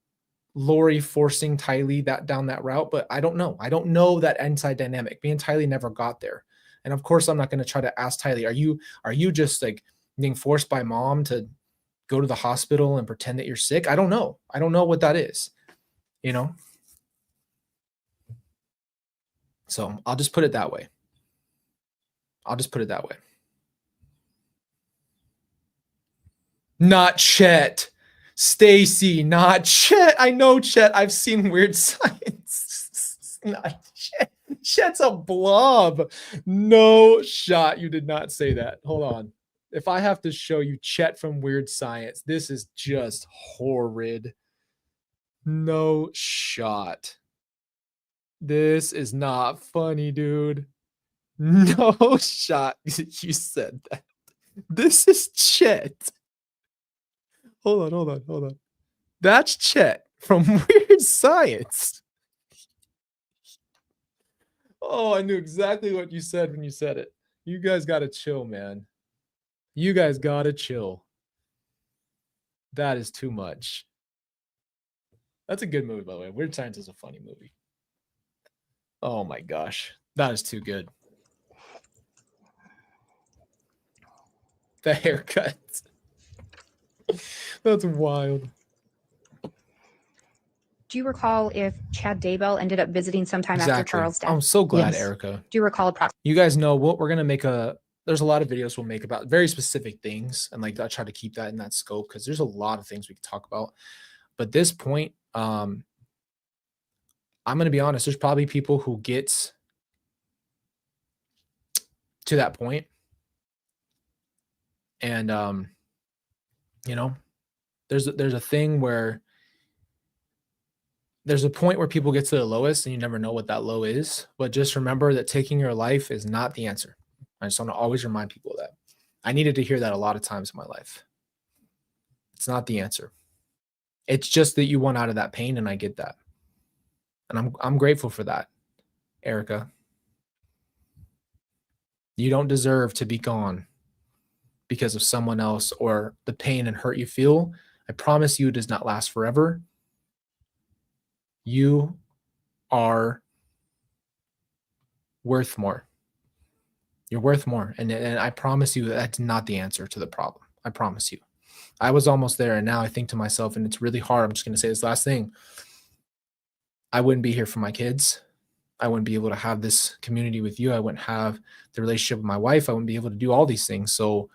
Speaker 1: Lori forcing Tylee down that route, but I don't know. I don't know that inside dynamic. Me and Tylee never got there. And of course, I'm not going to try to ask Tylee, are you just like being forced by mom to go to the hospital and pretend that you're sick? I don't know. I don't know what that is, you know? So I'll just put it that way. Not Chet. Stacy, not Chet. I know Chet. I've seen Weird Science. Not Chet. Chet's a blob. No shot. You did not say that. Hold on. If I have to show you Chet from Weird Science, this is just horrid. No shot. This is not funny, dude. No shot. You said that. This is Chet. Hold on. That's Chet from Weird Science. Oh, I knew exactly what you said when you said it. You guys got to chill, man. You guys got to chill. That is too much. That's a good movie, by the way. Weird Science is a funny movie. Oh my gosh. That is too good. The haircut. That's wild.
Speaker 3: Do you recall if Chad Daybell ended up visiting sometime after Charles' death?
Speaker 1: I'm so glad,
Speaker 4: Yes.
Speaker 1: Erica.
Speaker 3: Do you recall approximately?
Speaker 1: You guys know what we're gonna make there's a lot of videos we'll make about very specific things, and like I try to keep that in that scope because there's a lot of things we can talk about. But this point, I'm gonna be honest, there's probably people who get to that point, and you know, there's a thing where there's a point where people get to the lowest and you never know what that low is. But just remember that taking your life is not the answer. I just want to always remind people of that. I needed to hear that a lot of times in my life. It's not the answer. It's just that you want out of that pain, and I get that. And I'm grateful for that, Erica. You don't deserve to be gone because of someone else or the pain and hurt you feel. I promise you it does not last forever. You are worth more. You're worth more. And I promise you that's not the answer to the problem. I promise you. I was almost there, and now I think to myself, and it's really hard. I'm just going to say this last thing. I wouldn't be here for my kids. I wouldn't be able to have this community with you. I wouldn't have the relationship with my wife. I wouldn't be able to do all these things. So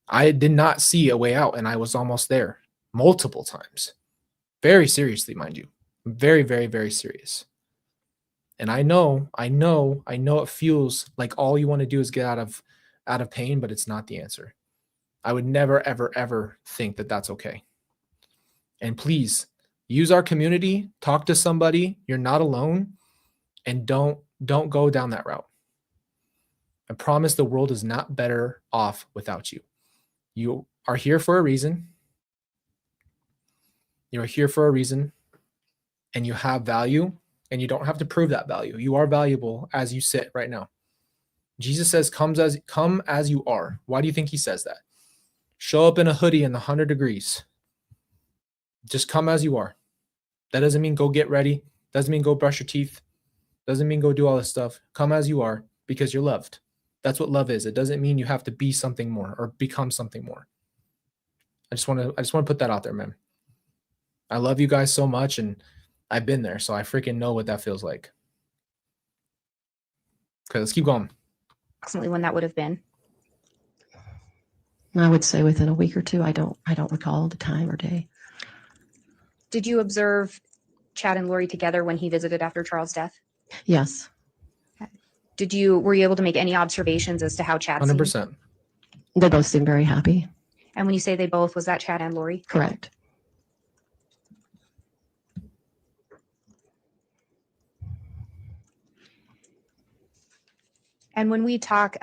Speaker 1: I did not see a way out, and I was almost there multiple times. Very seriously, mind you. Very, very, very serious. And I know it feels like all you want to do is get out of pain, but it's not the answer. I would never, ever, ever think that that's okay. And please use our community, talk to somebody. You're not alone, and don't go down that route. I promise the world is not better off without you. You are here for a reason. You're here for a reason, and you have value, and you don't have to prove that value. You are valuable as you sit right now. Jesus says, come as you are. Why do you think he says that? Show up in a hoodie in the 100 degrees. Just come as you are. That doesn't mean go get ready. Doesn't mean go brush your teeth. Doesn't mean go do all this stuff. Come as you are because you're loved. That's what love is. It doesn't mean you have to be something more or become something more. I just want to put that out there, man. I love you guys so much, and I've been there, so I freaking know what that feels like. Okay, let's keep going.
Speaker 3: Approximately when that would have been.
Speaker 4: I would say within a week or two. I don't recall the time or day.
Speaker 3: Did you observe Chad and Lori together when he visited after Charles' death?
Speaker 4: Yes,
Speaker 3: Were you able to make any observations as to how Chad seemed?
Speaker 1: 100%.
Speaker 4: they both seem very happy.
Speaker 3: And when you say they both, was that Chad and Lori?
Speaker 4: Correct.
Speaker 3: And when we talk,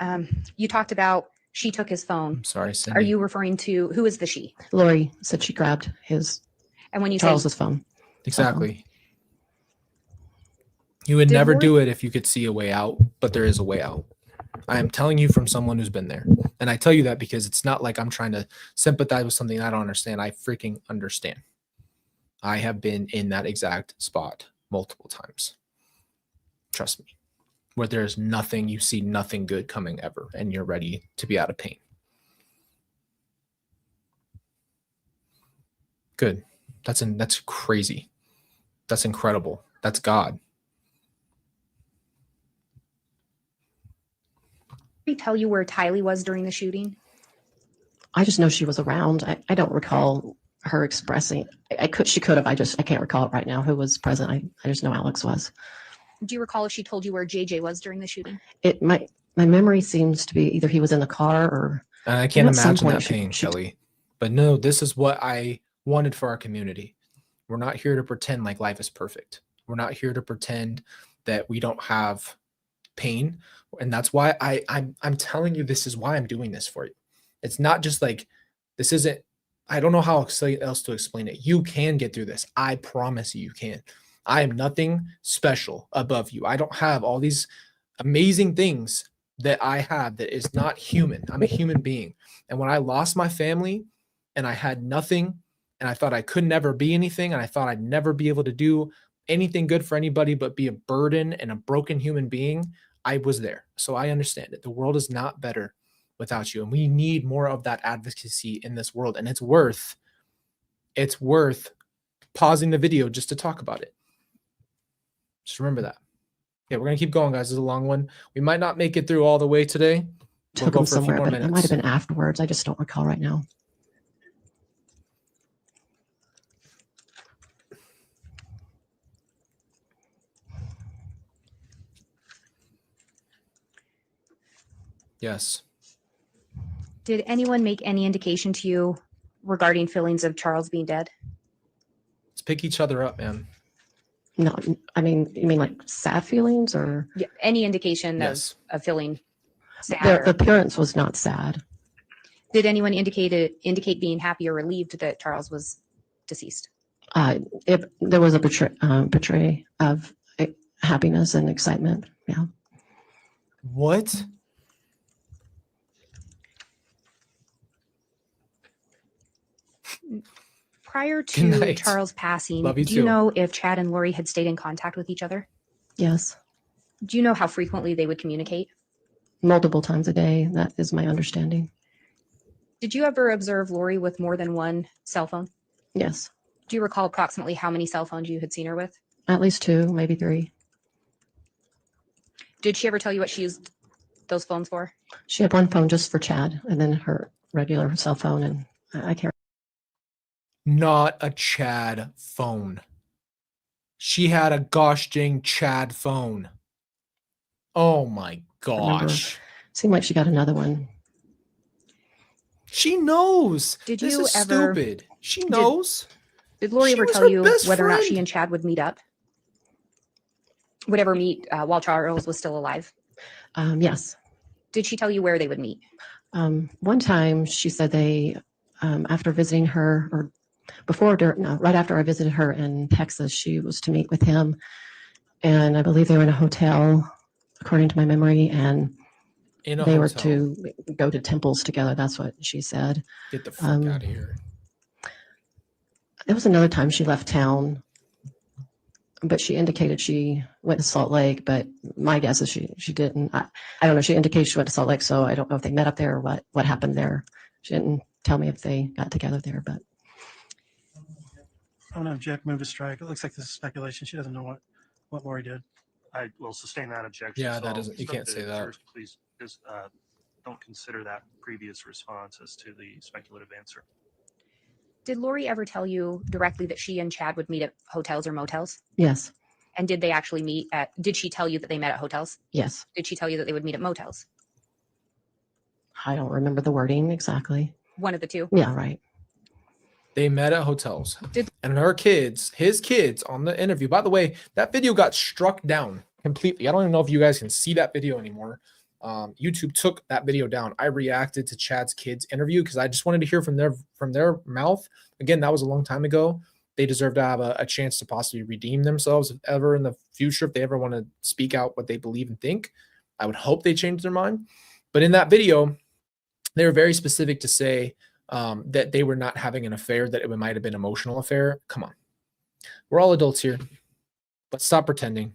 Speaker 3: you talked about she took his phone.
Speaker 1: I'm sorry, Cindy.
Speaker 3: Are you referring to, who is the she?
Speaker 4: Lori said she grabbed
Speaker 3: And when you say,
Speaker 4: Charles's phone.
Speaker 1: Exactly. You would
Speaker 3: Did
Speaker 1: never
Speaker 3: Lori-
Speaker 1: do it if you could see a way out, but there is a way out. I am telling you from someone who's been there. And I tell you that because it's not like I'm trying to sympathize with something I don't understand. I freaking understand. I have been in that exact spot multiple times. Trust me. Where there's nothing, you see nothing good coming ever, and you're ready to be out of pain. Good. That's crazy. That's incredible. That's God.
Speaker 3: Did he tell you where Tylee was during the shooting?
Speaker 4: I just know she was around. I don't recall her expressing. She could have. I can't recall it right now. Who was present? I just know Alex was.
Speaker 3: Do you recall if she told you where JJ was during the shooting?
Speaker 4: My memory seems to be either he was in the car or.
Speaker 1: And I can't
Speaker 4: at some
Speaker 1: imagine
Speaker 4: point
Speaker 1: that
Speaker 4: she-
Speaker 1: pain,
Speaker 4: she-
Speaker 1: Kelly. But no, this is what I wanted for our community. We're not here to pretend like life is perfect. We're not here to pretend that we don't have pain. And that's why I'm telling you, this is why I'm doing this for you. It's not just like, this isn't, I don't know how else to explain it. You can get through this. I promise you can. I am nothing special above you. I don't have all these amazing things that I have that is not human. I'm a human being. And when I lost my family and I had nothing and I thought I could never be anything and I thought I'd never be able to do anything good for anybody but be a burden and a broken human being, I was there. So I understand it. The world is not better without you. And we need more of that advocacy in this world. And it's worth pausing the video just to talk about it. Just remember that. Yeah, we're going to keep going, guys. This is a long one. We might not make it through all the way today. We'll
Speaker 4: Took
Speaker 1: go
Speaker 4: him
Speaker 1: for a few
Speaker 4: somewhere,
Speaker 1: more
Speaker 4: but it might
Speaker 1: minutes.
Speaker 4: have been afterwards. I just don't recall right now.
Speaker 1: Yes.
Speaker 3: Did anyone make any indication to you regarding feelings of Charles being dead?
Speaker 1: Let's pick each other up, man.
Speaker 4: No, I mean, you mean like sad feelings or
Speaker 3: Yeah, any indication
Speaker 1: Yes.
Speaker 3: of feeling sad?
Speaker 4: their
Speaker 3: or-
Speaker 4: appearance was not sad.
Speaker 3: Did anyone indicate being happy or relieved that Charles was deceased?
Speaker 4: There was a portray of happiness and excitement. Yeah.
Speaker 1: What?
Speaker 3: Prior
Speaker 1: Good
Speaker 3: to
Speaker 1: night.
Speaker 3: Charles passing,
Speaker 1: Love you
Speaker 3: do you
Speaker 1: too.
Speaker 3: know if Chad and Lori had stayed in contact with each other?
Speaker 4: Yes.
Speaker 3: Do you know how frequently they would communicate?
Speaker 4: Multiple times a day. That is my understanding.
Speaker 3: Did you ever observe Lori with more than one cell phone?
Speaker 4: Yes.
Speaker 3: Do you recall approximately how many cell phones you had seen her with?
Speaker 4: At least 2, maybe 3.
Speaker 3: Did she ever tell you what she used those phones for?
Speaker 4: She had one phone just for Chad and then her regular cell phone. And I can't.
Speaker 1: Not a Chad phone. She had a gosh dang Chad phone. Oh my
Speaker 4: Remember.
Speaker 1: gosh.
Speaker 4: Seemed like she got another one.
Speaker 1: She knows.
Speaker 3: Did
Speaker 1: This
Speaker 3: you
Speaker 1: is
Speaker 3: ever-
Speaker 1: stupid. She knows.
Speaker 3: Did Lori
Speaker 1: She
Speaker 3: ever
Speaker 1: was
Speaker 3: tell
Speaker 1: her
Speaker 3: you
Speaker 1: best
Speaker 3: whether or not she
Speaker 1: friend.
Speaker 3: and Chad would meet up? Would ever meet while Charles was still alive?
Speaker 4: Yes.
Speaker 3: Did she tell you where they would meet?
Speaker 4: One time she said they, after visiting her, or right after I visited her in Texas, she was to meet with him. And I believe they were in a hotel, according to my memory, and
Speaker 1: In a
Speaker 4: they were
Speaker 1: hotel.
Speaker 4: to go to temples together. That's what she said.
Speaker 1: Get the fuck out of
Speaker 4: um,
Speaker 1: here.
Speaker 4: There was another time she left town, but she indicated she went to Salt Lake, but my guess is she didn't. I don't know. She indicated she went to Salt Lake, so I don't know if they met up there or what happened there. She didn't tell me if they got together there, but
Speaker 5: I don't know if Jack moved a strike. It looks like this is speculation. She doesn't know what Lori did.
Speaker 2: I will sustain that objection.
Speaker 1: Yeah,
Speaker 2: so
Speaker 1: that
Speaker 2: I'll
Speaker 1: doesn't. You
Speaker 2: instruct
Speaker 1: can't
Speaker 2: the
Speaker 1: say that.
Speaker 2: jurors, please just don't consider that previous response as to the speculative answer.
Speaker 3: Did Lori ever tell you directly that she and Chad would meet at hotels or motels?
Speaker 4: Yes.
Speaker 3: And did they actually meet at, did she tell you that they met at hotels?
Speaker 4: Yes.
Speaker 3: Did she tell you that they would meet at motels?
Speaker 4: I don't remember the wording exactly.
Speaker 3: One of the two.
Speaker 4: Yeah, right.
Speaker 1: They met at hotels.
Speaker 3: Did-
Speaker 1: And her kids, his kids on the interview. By the way, that video got struck down completely. I don't even know if you guys can see that video anymore. YouTube took that video down. I reacted to Chad's kids interview because I just wanted to hear from their mouth. Again, that was a long time ago. They deserve to have a chance to possibly redeem themselves if ever in the future, if they ever want to speak out what they believe and think. I would hope they change their mind. But in that video, they were very specific to say that they were not having an affair, that it might have been an emotional affair. Come on. We're all adults here. Let's stop pretending.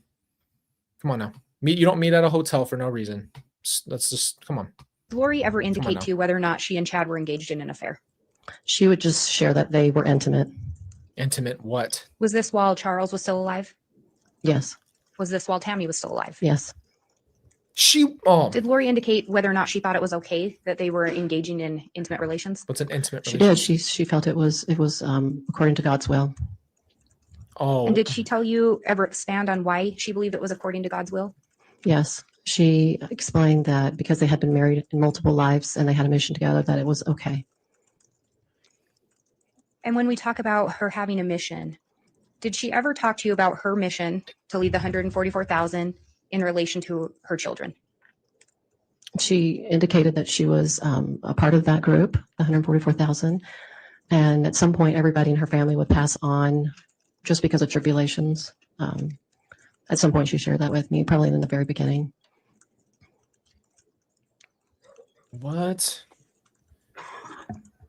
Speaker 1: Come on now. You don't meet at a hotel for no reason. Let's just, come on.
Speaker 3: Did Lori ever
Speaker 1: now.
Speaker 3: indicate to you whether or not she and Chad were engaged in an affair?
Speaker 4: She would just share that they were intimate.
Speaker 1: Intimate what?
Speaker 3: Was this while Charles was still alive?
Speaker 4: Yes.
Speaker 3: Was this while Tammy was still alive?
Speaker 4: Yes.
Speaker 3: Did Lori indicate whether or not she thought it was okay that they were engaging in intimate relations?
Speaker 1: What's an intimate
Speaker 4: She
Speaker 1: relationship?
Speaker 4: did. She felt it was according to God's will.
Speaker 1: Oh,
Speaker 3: And did she tell you, ever expand on why she believed it was according to God's will?
Speaker 4: Yes. She explained that because they had been married in multiple lives and they had a mission together, that it was okay.
Speaker 3: And when we talk about her having a mission, did she ever talk to you about her mission to leave the 144,000 in relation to her children?
Speaker 4: She indicated that she was a part of that group, the 144,000. And at some point, everybody in her family would pass on just because of tribulations. At some point, she shared that with me, probably in the very beginning.
Speaker 1: what?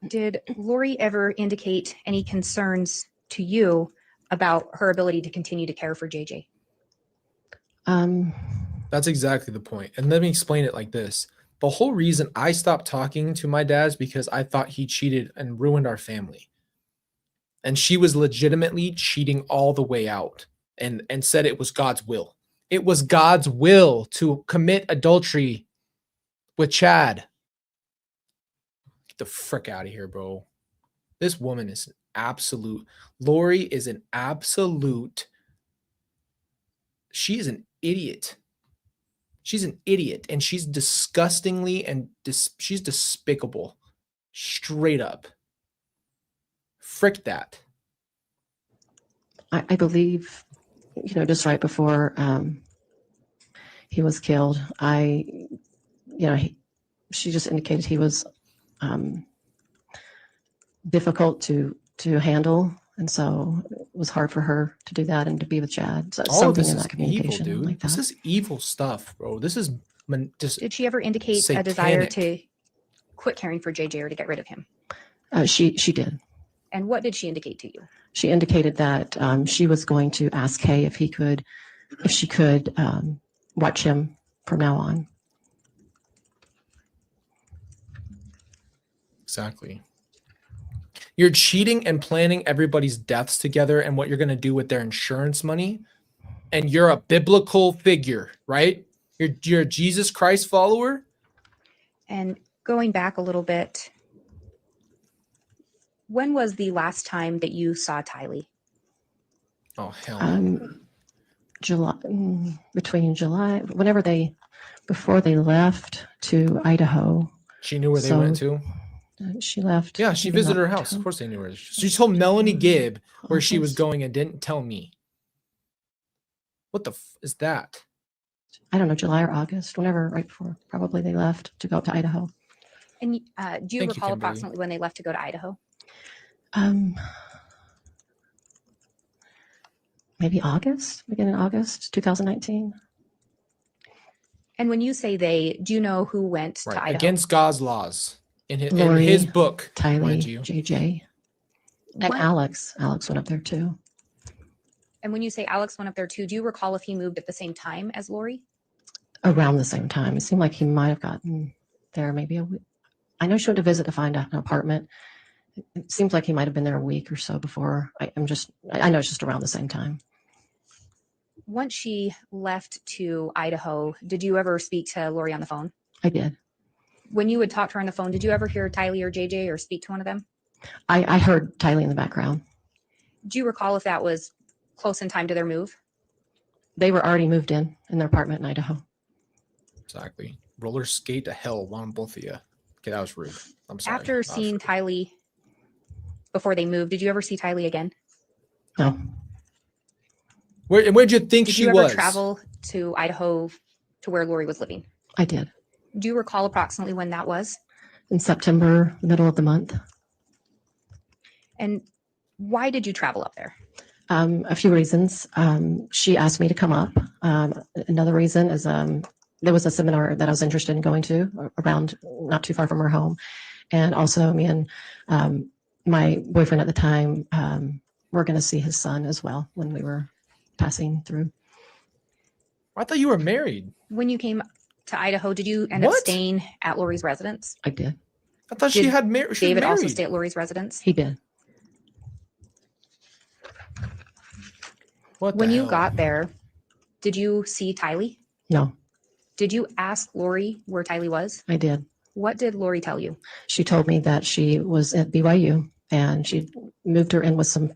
Speaker 3: Did Lori ever indicate any concerns to you about her ability to continue to care for JJ?
Speaker 1: That's exactly the point. And let me explain it like this. The whole reason I stopped talking to my dad is because I thought he cheated and ruined our family. And she was legitimately cheating all the way out and said it was God's will. It was God's will to commit adultery with Chad. Get the frick out of here, bro. This woman is an absolute. Lori is an absolute. She is an idiot. She's an idiot, and she's disgustingly and she's despicable. Straight up. Frick that.
Speaker 4: I believe, just right before he was killed, she just indicated he was difficult to handle. And so it was hard for her to do that and to be with Chad. So
Speaker 1: All of
Speaker 4: something
Speaker 1: this
Speaker 4: in
Speaker 1: is
Speaker 4: that
Speaker 1: evil,
Speaker 4: communication
Speaker 1: dude.
Speaker 4: like
Speaker 1: This
Speaker 4: that.
Speaker 1: is evil stuff, bro. This is just
Speaker 3: Did she ever indicate a desire
Speaker 1: satanic.
Speaker 3: to quit caring for JJ or to get rid of him?
Speaker 4: She did.
Speaker 3: And what did she indicate to you?
Speaker 4: She indicated that she was going to ask Kay if she could watch him from now on.
Speaker 1: Exactly. You're cheating and planning everybody's deaths together and what you're going to do with their insurance money. And you're a biblical figure, right? You're a Jesus Christ follower.
Speaker 3: And going back a little bit, when was the last time that you saw Tylee?
Speaker 1: Oh, hell no.
Speaker 4: Before they left to Idaho.
Speaker 1: She knew where they
Speaker 4: So-
Speaker 1: went to.
Speaker 4: She left.
Speaker 1: Yeah, she
Speaker 4: maybe in
Speaker 1: visited her house. Of
Speaker 4: October.
Speaker 1: course they knew where. She told Melanie Gibb where she was
Speaker 4: August.
Speaker 1: going and didn't tell me. What the is that?
Speaker 4: I don't know, July or August, whenever, right before, probably they left to go up to Idaho.
Speaker 3: And do you
Speaker 1: Thank you,
Speaker 3: recall
Speaker 1: Kimberly.
Speaker 3: approximately when they left to go to Idaho?
Speaker 4: Maybe beginning of August 2019.
Speaker 3: And when you say they, do you know who went to
Speaker 1: Right.
Speaker 3: Idaho?
Speaker 1: Against God's laws. In his
Speaker 4: Lori,
Speaker 1: book, mind
Speaker 4: Tylee,
Speaker 1: you.
Speaker 4: JJ, and
Speaker 3: What-
Speaker 4: Alex. Alex went up there too.
Speaker 3: And when you say Alex went up there too, do you recall if he moved at the same time as Lori?
Speaker 4: Around the same time. It seemed like he might have gotten there maybe a week. I know she went to visit to find an apartment. It seems like he might have been there a week or so before. I know it's just around the same time.
Speaker 3: Once she left to Idaho, did you ever speak to Lori on the phone?
Speaker 4: I did.
Speaker 3: When you would talk to her on the phone, did you ever hear Tylee or JJ or speak to one of them?
Speaker 4: I heard Tylee in the background.
Speaker 3: Do you recall if that was close in time to their move?
Speaker 4: They were already moved in their apartment in Idaho.
Speaker 1: Exactly. Roller skate to hell, one both of you. Okay, that was rude. I'm sorry.
Speaker 3: After
Speaker 1: That was
Speaker 3: seeing
Speaker 1: rude.
Speaker 3: Tylee before they moved, did you ever see Tylee again?
Speaker 4: No,
Speaker 1: Where'd you think
Speaker 3: Did
Speaker 1: she
Speaker 3: you ever
Speaker 1: was?
Speaker 3: travel to Idaho to where Lori was living?
Speaker 4: I did.
Speaker 3: Do you recall approximately when that was?
Speaker 4: In September, middle of the month.
Speaker 3: And why did you travel up there?
Speaker 4: A few reasons. She asked me to come up. Another reason is there was a seminar that I was interested in going to around not too far from her home. And also me and my boyfriend at the time were going to see his son as well when we were passing through.
Speaker 1: I thought you were married.
Speaker 3: When you came to Idaho, did you end up
Speaker 1: What?
Speaker 3: staying at Lori's residence?
Speaker 4: I did.
Speaker 1: I thought she
Speaker 3: Did
Speaker 1: had married. She was
Speaker 3: David also
Speaker 1: married.
Speaker 3: stay at Lori's residence?
Speaker 4: He did.
Speaker 1: What
Speaker 3: When
Speaker 1: the
Speaker 3: you
Speaker 1: hell?
Speaker 3: got there, did you see Tylee?
Speaker 4: No,
Speaker 3: Did you ask Lori where Tylee was?
Speaker 4: I did.
Speaker 3: What did Lori tell you?
Speaker 4: She told me that she was at BYU and she moved her in with some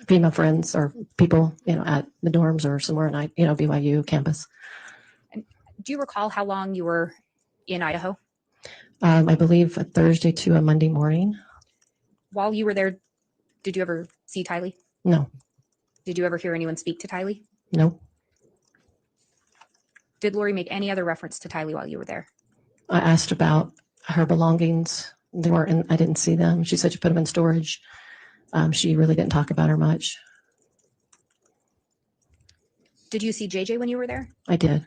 Speaker 4: female friends or people, at the dorms or somewhere in, BYU campus.
Speaker 3: Do you recall how long you were in Idaho?
Speaker 4: I believe a Thursday to a Monday morning.
Speaker 3: While you were there, did you ever see Tylee?
Speaker 4: No,
Speaker 3: Did you ever hear anyone speak to Tylee?
Speaker 4: no.
Speaker 3: Did Lori make any other reference to Tylee while you were there?
Speaker 4: I asked about her belongings. They weren't in, I didn't see them. She said she put them in storage. She really didn't talk about her much.
Speaker 3: Did you see JJ when you were there?
Speaker 4: I did.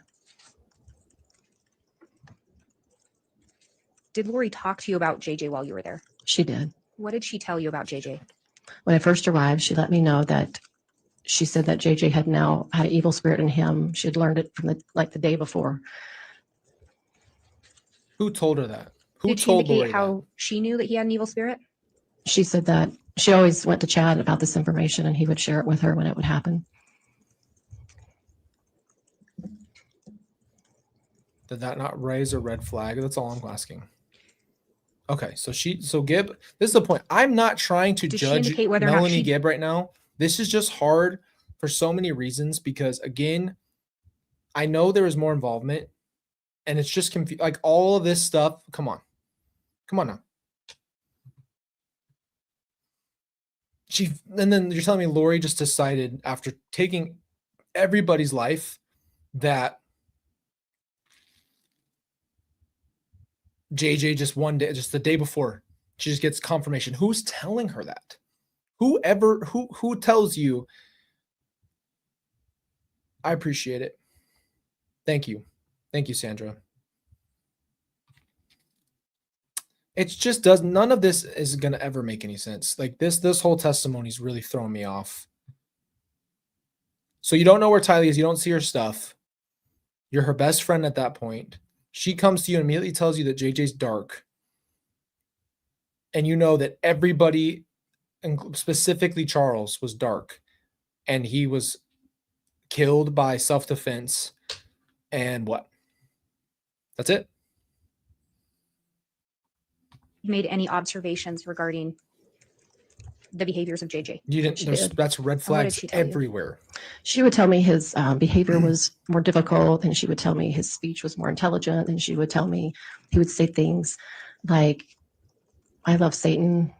Speaker 3: Did Lori talk to you about JJ while you were there?
Speaker 4: She did.
Speaker 3: What did she tell you about JJ?
Speaker 4: When I first arrived, she let me know that she said that JJ had now had an evil spirit in him. She had learned it from the day before.
Speaker 1: Who told her that? Who
Speaker 3: Did she
Speaker 1: told
Speaker 3: indicate
Speaker 1: Lori
Speaker 3: how
Speaker 1: that?
Speaker 3: she knew that he had an evil spirit?
Speaker 4: She said that she always went to Chad about this information and he would share it with her when it would happen.
Speaker 1: Did that not raise a red flag? That's all I'm asking. Okay, so Gibb, this is the point. I'm not trying to
Speaker 3: Did she
Speaker 1: judge
Speaker 3: indicate whether or not
Speaker 1: Melanie
Speaker 3: she-
Speaker 1: Gibb right now. This is just hard for so many reasons because again, I know there is more involvement and it's just like all of this stuff. Come on now. And then you're telling me Lori just decided after taking everybody's life that JJ just one day, just the day before, she just gets confirmation. Who's telling her that? Who tells you? I appreciate it. Thank you, Sandra. It just does. None of this is gonna ever make any sense. Like this whole testimony is really throwing me off. So you don't know where Tylee is. You don't see her stuff. You're her best friend at that point. She comes to you and immediately tells you that JJ's dark. And you know that everybody, and specifically Charles, was dark. And he was killed by self-defense. And what? That's it.
Speaker 3: Made any observations regarding the behaviors of JJ?
Speaker 1: You didn't.
Speaker 4: She
Speaker 1: There's
Speaker 4: did.
Speaker 1: that's red
Speaker 3: what did
Speaker 1: flags
Speaker 3: she tell you?
Speaker 1: everywhere.
Speaker 4: She would tell me his behavior was more difficult, and she would tell me his speech was more intelligent, and she would tell me he would say things like, "I love Satan."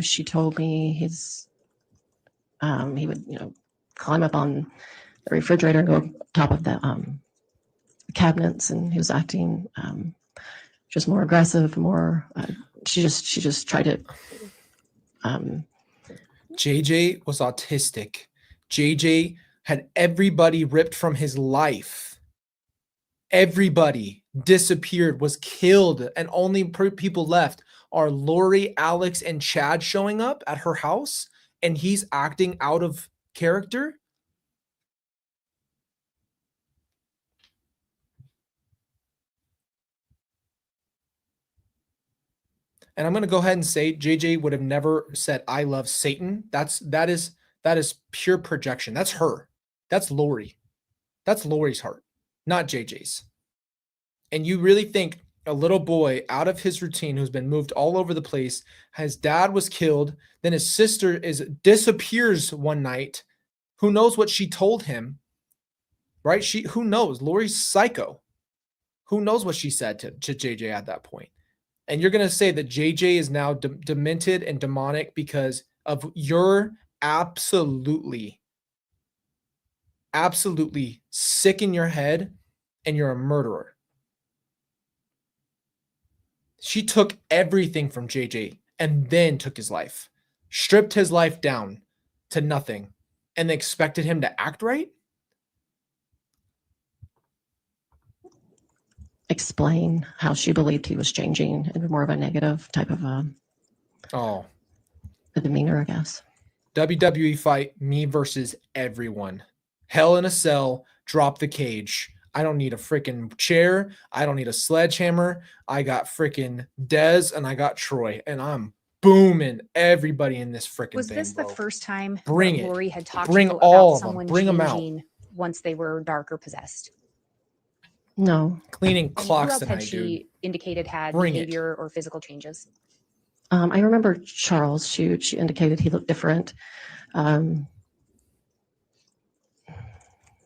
Speaker 4: She told me he would climb up on the refrigerator and go on top of the cabinets, and he was acting just more aggressive, more. She just tried to.
Speaker 1: JJ was autistic. JJ had everybody ripped from his life. Everybody disappeared, was killed, and only people left are Lori, Alex, and Chad showing up at her house, and he's acting out of character. And I'm going to go ahead and say JJ would have never said I love Satan. That is pure projection. That's her. That's Lori. That's Lori's heart, not JJ's. And you really think a little boy out of his routine who's been moved all over the place, his dad was killed, then his sister disappears one night. Who knows what she told him, right? Who knows? Lori's psycho. Who knows what she said to JJ at that point? And you're going to say that JJ is now demented and demonic because of your absolutely sick in your head, and you're a murderer. She took everything from JJ and then took his life, stripped his life down to nothing, and expected him to act right?
Speaker 4: Explain how she believed he was changing in more of a negative type of a demeanor, I guess.
Speaker 1: WWE fight, me versus everyone. Hell in a Cell, drop the cage. I don't need a freaking chair. I don't need a sledgehammer. I got freaking Dez and I got Troy, and I'm booming everybody in this freaking thing.
Speaker 3: Was this the
Speaker 1: bro.
Speaker 3: first time
Speaker 1: Bring
Speaker 3: that
Speaker 1: it.
Speaker 3: Lori had talked
Speaker 1: Bring
Speaker 3: to you
Speaker 1: all
Speaker 3: about
Speaker 1: of them.
Speaker 3: someone
Speaker 1: Bring 'em out.
Speaker 3: changing once they were dark or possessed?
Speaker 4: No.
Speaker 1: Cleaning
Speaker 3: And who
Speaker 1: clocks
Speaker 3: else had
Speaker 1: tonight,
Speaker 3: she
Speaker 1: dude.
Speaker 3: indicated had
Speaker 1: Bring it.
Speaker 3: behavior or physical changes?
Speaker 4: I remember Charles. She indicated he looked different.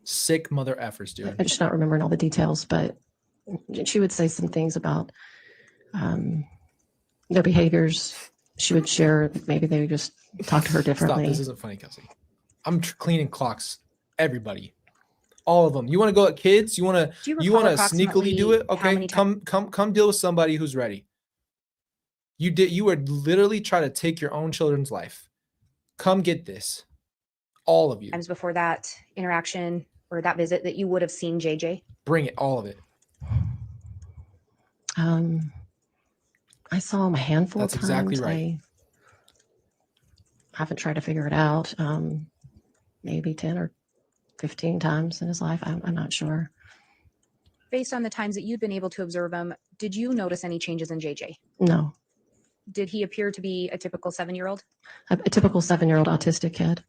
Speaker 1: Sick mother effers, dude.
Speaker 4: I'm just not remembering all the details, but she would say some things about their behaviors. She would share, maybe they would just talk to her
Speaker 1: Stop.
Speaker 4: differently.
Speaker 1: This isn't funny, Kelsey. I'm cleaning clocks. Everybody. All of them. You want to go at kids? You want
Speaker 3: Do you
Speaker 1: to
Speaker 3: recall
Speaker 1: sneakily do it?
Speaker 3: approximately how
Speaker 1: Okay.
Speaker 3: many
Speaker 1: Come deal with somebody who's ready. You would literally try to take your own children's life. Come get this. All of you.
Speaker 3: times before that interaction or that visit that you would have seen JJ?
Speaker 1: Bring it. All of it.
Speaker 4: I saw him a handful
Speaker 1: That's
Speaker 4: of times.
Speaker 1: exactly right.
Speaker 4: I haven't tried to figure it out. Maybe 10 or 15 times in his life. I'm not sure.
Speaker 3: Based on the times that you'd been able to observe him, did you notice any changes in JJ?
Speaker 4: No.
Speaker 3: Did he appear to be a typical 7-year-old?
Speaker 4: A typical 7-year-old autistic kid.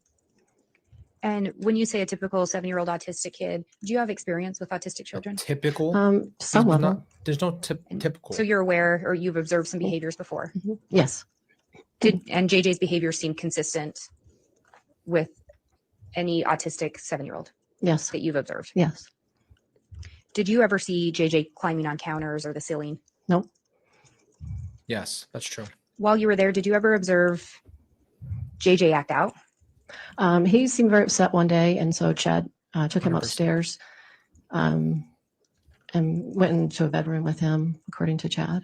Speaker 3: And when you say a typical 7-year-old autistic kid, do you have experience with autistic children?
Speaker 1: Typical.
Speaker 4: Some level.
Speaker 1: There's no typical.
Speaker 3: So you're aware or you've observed some behaviors before.
Speaker 4: Yes.
Speaker 3: And JJ's behavior seemed consistent with any autistic 7-year-old
Speaker 4: Yes.
Speaker 3: that you've observed.
Speaker 4: Yes.
Speaker 3: Did you ever see JJ climbing on counters or the ceiling?
Speaker 4: No.
Speaker 1: Yes, that's true.
Speaker 3: While you were there, did you ever observe JJ act out?
Speaker 4: He seemed very upset one day, and so Chad took him
Speaker 1: 100%.
Speaker 4: upstairs and went into a bedroom with him, according to Chad.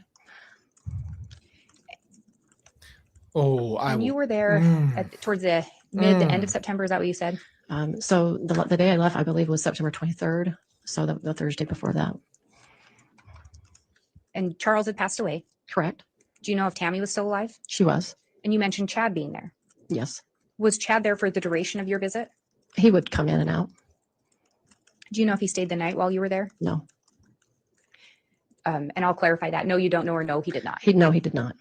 Speaker 1: Oh,
Speaker 3: And you were there towards the the end of September. Is that what you said?
Speaker 4: So the day I left, I believe, was September 23rd. So the Thursday before that.
Speaker 3: And Charles had passed away.
Speaker 4: Correct.
Speaker 3: Do you know if Tammy was still alive?
Speaker 4: She was.
Speaker 3: And you mentioned Chad being there.
Speaker 4: Yes.
Speaker 3: Was Chad there for the duration of your visit?
Speaker 4: He would come in and out.
Speaker 3: Do you know if he stayed the night while you were there?
Speaker 4: No.
Speaker 3: And I'll clarify that. No, you don't know, or no, he did not.
Speaker 4: He did not.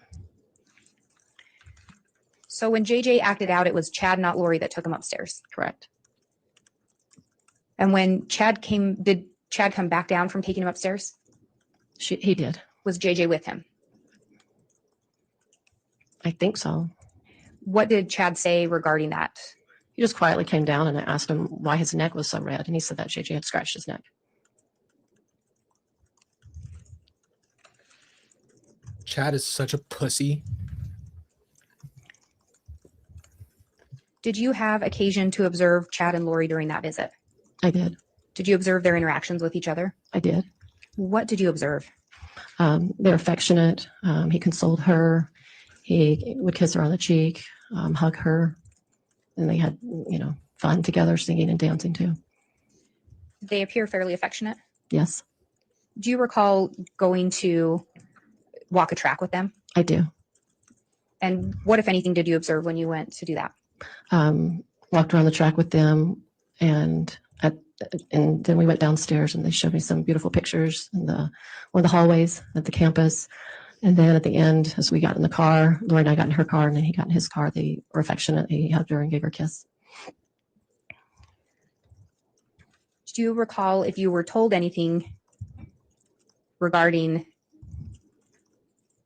Speaker 3: So when JJ acted out, it was Chad, not Lori, that took him upstairs.
Speaker 4: Correct.
Speaker 3: And when Chad came, did Chad come back down from taking him upstairs?
Speaker 4: He did.
Speaker 3: Was JJ with him?
Speaker 4: I think so.
Speaker 3: What did Chad say regarding that?
Speaker 4: He just quietly came down, and I asked him why his neck was so red, and he said that JJ had scratched his neck.
Speaker 1: Chad is such a pussy.
Speaker 3: Did you have occasion to observe Chad and Lori during that visit?
Speaker 4: I did.
Speaker 3: Did you observe their interactions with each other?
Speaker 4: I did.
Speaker 3: What did you observe?
Speaker 4: They're affectionate. He consoled her. He would kiss her on the cheek, hug her, and they had, fun together, singing and dancing too.
Speaker 3: They appear fairly affectionate.
Speaker 4: Yes,
Speaker 3: Do you recall going to walk a track with them?
Speaker 4: I do.
Speaker 3: And what, if anything, did you observe when you went to do that?
Speaker 4: Walked around the track with them, and then we went downstairs, and they showed me some beautiful pictures in one of the hallways at the campus. And then at the end, as we got in the car, Lori and I got in her car, and then he got in his car. They were affectionate. He hugged her and gave her a kiss.
Speaker 3: Do you recall if you were told anything regarding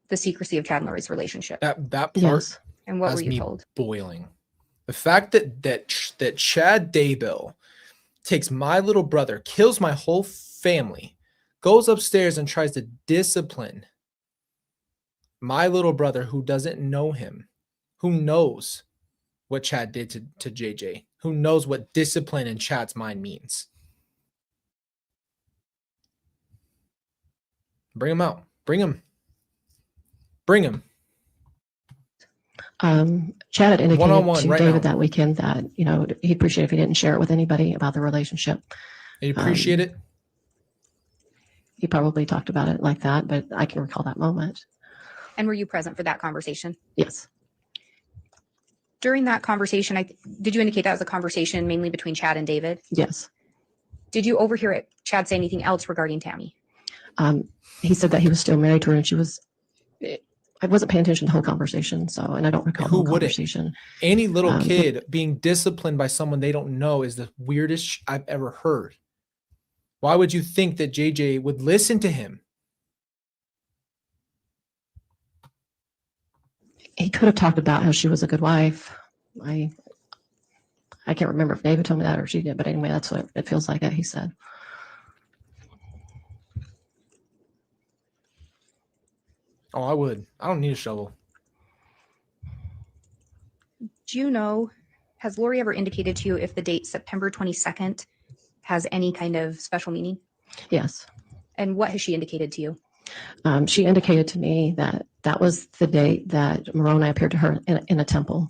Speaker 3: the secrecy of Chad and Lori's relationship?
Speaker 1: That part
Speaker 4: Yes.
Speaker 3: And what were
Speaker 1: has
Speaker 3: you
Speaker 1: me
Speaker 3: told?
Speaker 1: boiling. The fact that Chad Daybell takes my little brother, kills my whole family, goes upstairs and tries to discipline my little brother who doesn't know him, who knows what Chad did to JJ, who knows what discipline in Chad's mind means. Bring him out. Bring him. Bring him.
Speaker 4: Chad had indicated
Speaker 1: One-on-one
Speaker 4: to
Speaker 1: right
Speaker 4: David
Speaker 1: now.
Speaker 4: that weekend that, he'd appreciate if he didn't share it with anybody about the relationship.
Speaker 1: You appreciate it?
Speaker 4: He probably talked about it like that, but I can recall that moment.
Speaker 3: And were you present for that conversation?
Speaker 4: Yes.
Speaker 3: During that conversation, did you indicate that was a conversation mainly between Chad and David?
Speaker 4: Yes.
Speaker 3: Did you overhear Chad say anything else regarding Tammy?
Speaker 4: He said that he was still married to her, and I wasn't paying attention to the whole conversation, and I don't recall the
Speaker 1: Who
Speaker 4: whole
Speaker 1: wouldn't?
Speaker 4: conversation.
Speaker 1: Any little
Speaker 4: but-
Speaker 1: kid being disciplined by someone they don't know is the weirdest I've ever heard. Why would you think that JJ would listen to him?
Speaker 4: He could have talked about how she was a good wife. I can't remember if David told me that or she did, but anyway, that's what it feels like that he said.
Speaker 1: Oh, I would. I don't need a shovel.
Speaker 3: Do you know, has Lori ever indicated to you if the date September 22nd has any kind of special meaning?
Speaker 4: Yes.
Speaker 3: And what has she indicated to you?
Speaker 4: She indicated to me that that was the date that Moroni appeared to her in a temple.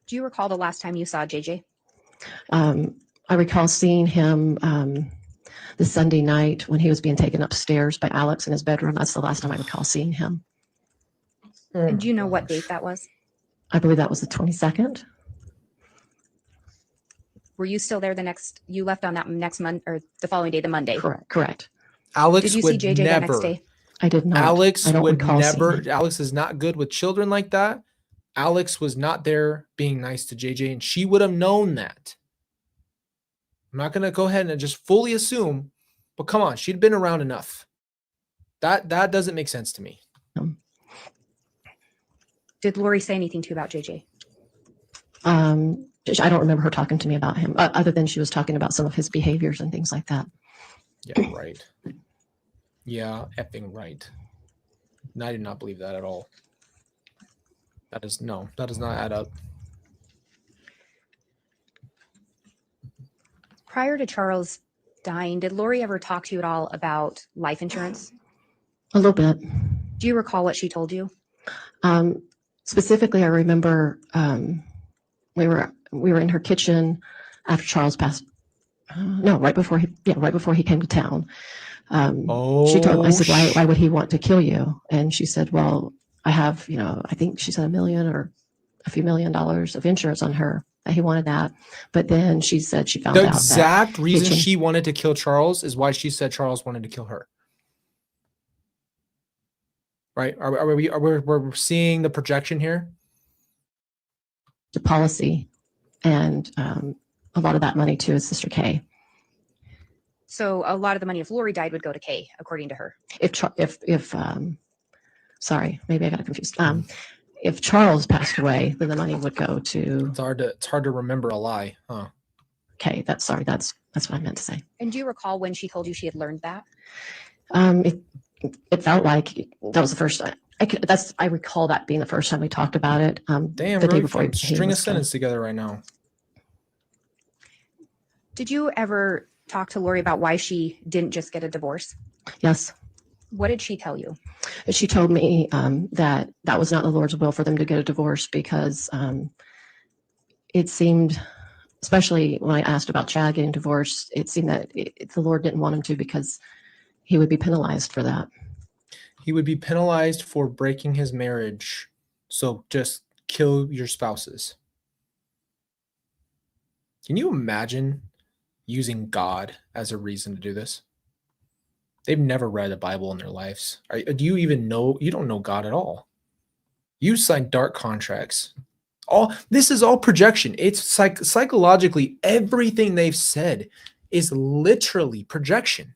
Speaker 3: Do you recall the last time you saw JJ?
Speaker 4: I recall seeing him the Sunday night when he was being taken upstairs by Alex in his bedroom. That's the last time I recall seeing him.
Speaker 3: And do you know what date that was?
Speaker 4: I believe that was the 22nd.
Speaker 3: Were you still there you left on that next month or the following day, the Monday?
Speaker 4: Correct.
Speaker 1: Alex
Speaker 3: Did you see
Speaker 1: would
Speaker 3: JJ that next
Speaker 1: never.
Speaker 3: day?
Speaker 4: I did not.
Speaker 1: Alex
Speaker 4: I don't
Speaker 1: would
Speaker 4: recall seeing
Speaker 1: never.
Speaker 4: him.
Speaker 1: Alex is not good with children like that. Alex was not there being nice to JJ, and she would have known that. I'm not going to go ahead and just fully assume, but come on, she'd been around enough. That doesn't make sense to me.
Speaker 3: Did Lori say anything to you about JJ?
Speaker 4: I don't remember her talking to me about him, other than she was talking about some of his behaviors and things like that.
Speaker 1: Yeah, right. Yeah, effing right. And I did not believe that at all. That does not add up.
Speaker 3: Prior to Charles dying, did Lori ever talk to you at all about life insurance?
Speaker 4: A little bit.
Speaker 3: Do you recall what she told you?
Speaker 4: Specifically, I remember we were in her kitchen after Charles passed. No, right before he came to town. She told. I said, why would he want to kill you? And she said, well, I have, I think she said $1 million or a few $1 million of insurance on her. That he wanted that, but then she said she found
Speaker 1: The
Speaker 4: out
Speaker 1: exact reason
Speaker 4: changed-
Speaker 1: she wanted to kill Charles is why she said Charles wanted to kill her. Right? Are we seeing the projection here?
Speaker 4: the policy, and a lot of that money to his sister Kay.
Speaker 3: So a lot of the money if Lori died would go to Kay, according to her.
Speaker 4: Sorry, maybe I got it confused. If Charles passed away, then the money would go to
Speaker 1: It's hard to remember a lie, huh?
Speaker 4: Kay. That's what I meant to say.
Speaker 3: And do you recall when she told you she had learned that?
Speaker 4: It felt like that was the first time. I recall that being the first time we talked about it.
Speaker 1: Damn,
Speaker 4: the day
Speaker 1: really
Speaker 4: before
Speaker 1: can
Speaker 4: he
Speaker 1: string a
Speaker 4: was killed.
Speaker 1: sentence together right now.
Speaker 3: Did you ever talk to Lori about why she didn't just get a divorce?
Speaker 4: Yes.
Speaker 3: What did she tell you?
Speaker 4: She told me that was not the Lord's will for them to get a divorce because it seemed, especially when I asked about Chad getting divorced, it seemed that the Lord didn't want him to because he would be penalized for that.
Speaker 1: He would be penalized for breaking his marriage. So just kill your spouses. Can you imagine using God as a reason to do this? They've never read the Bible in their lives. Do you even know? You don't know God at all. You signed dark contracts All this is all projection. It's psychologically everything they've said is literally projection.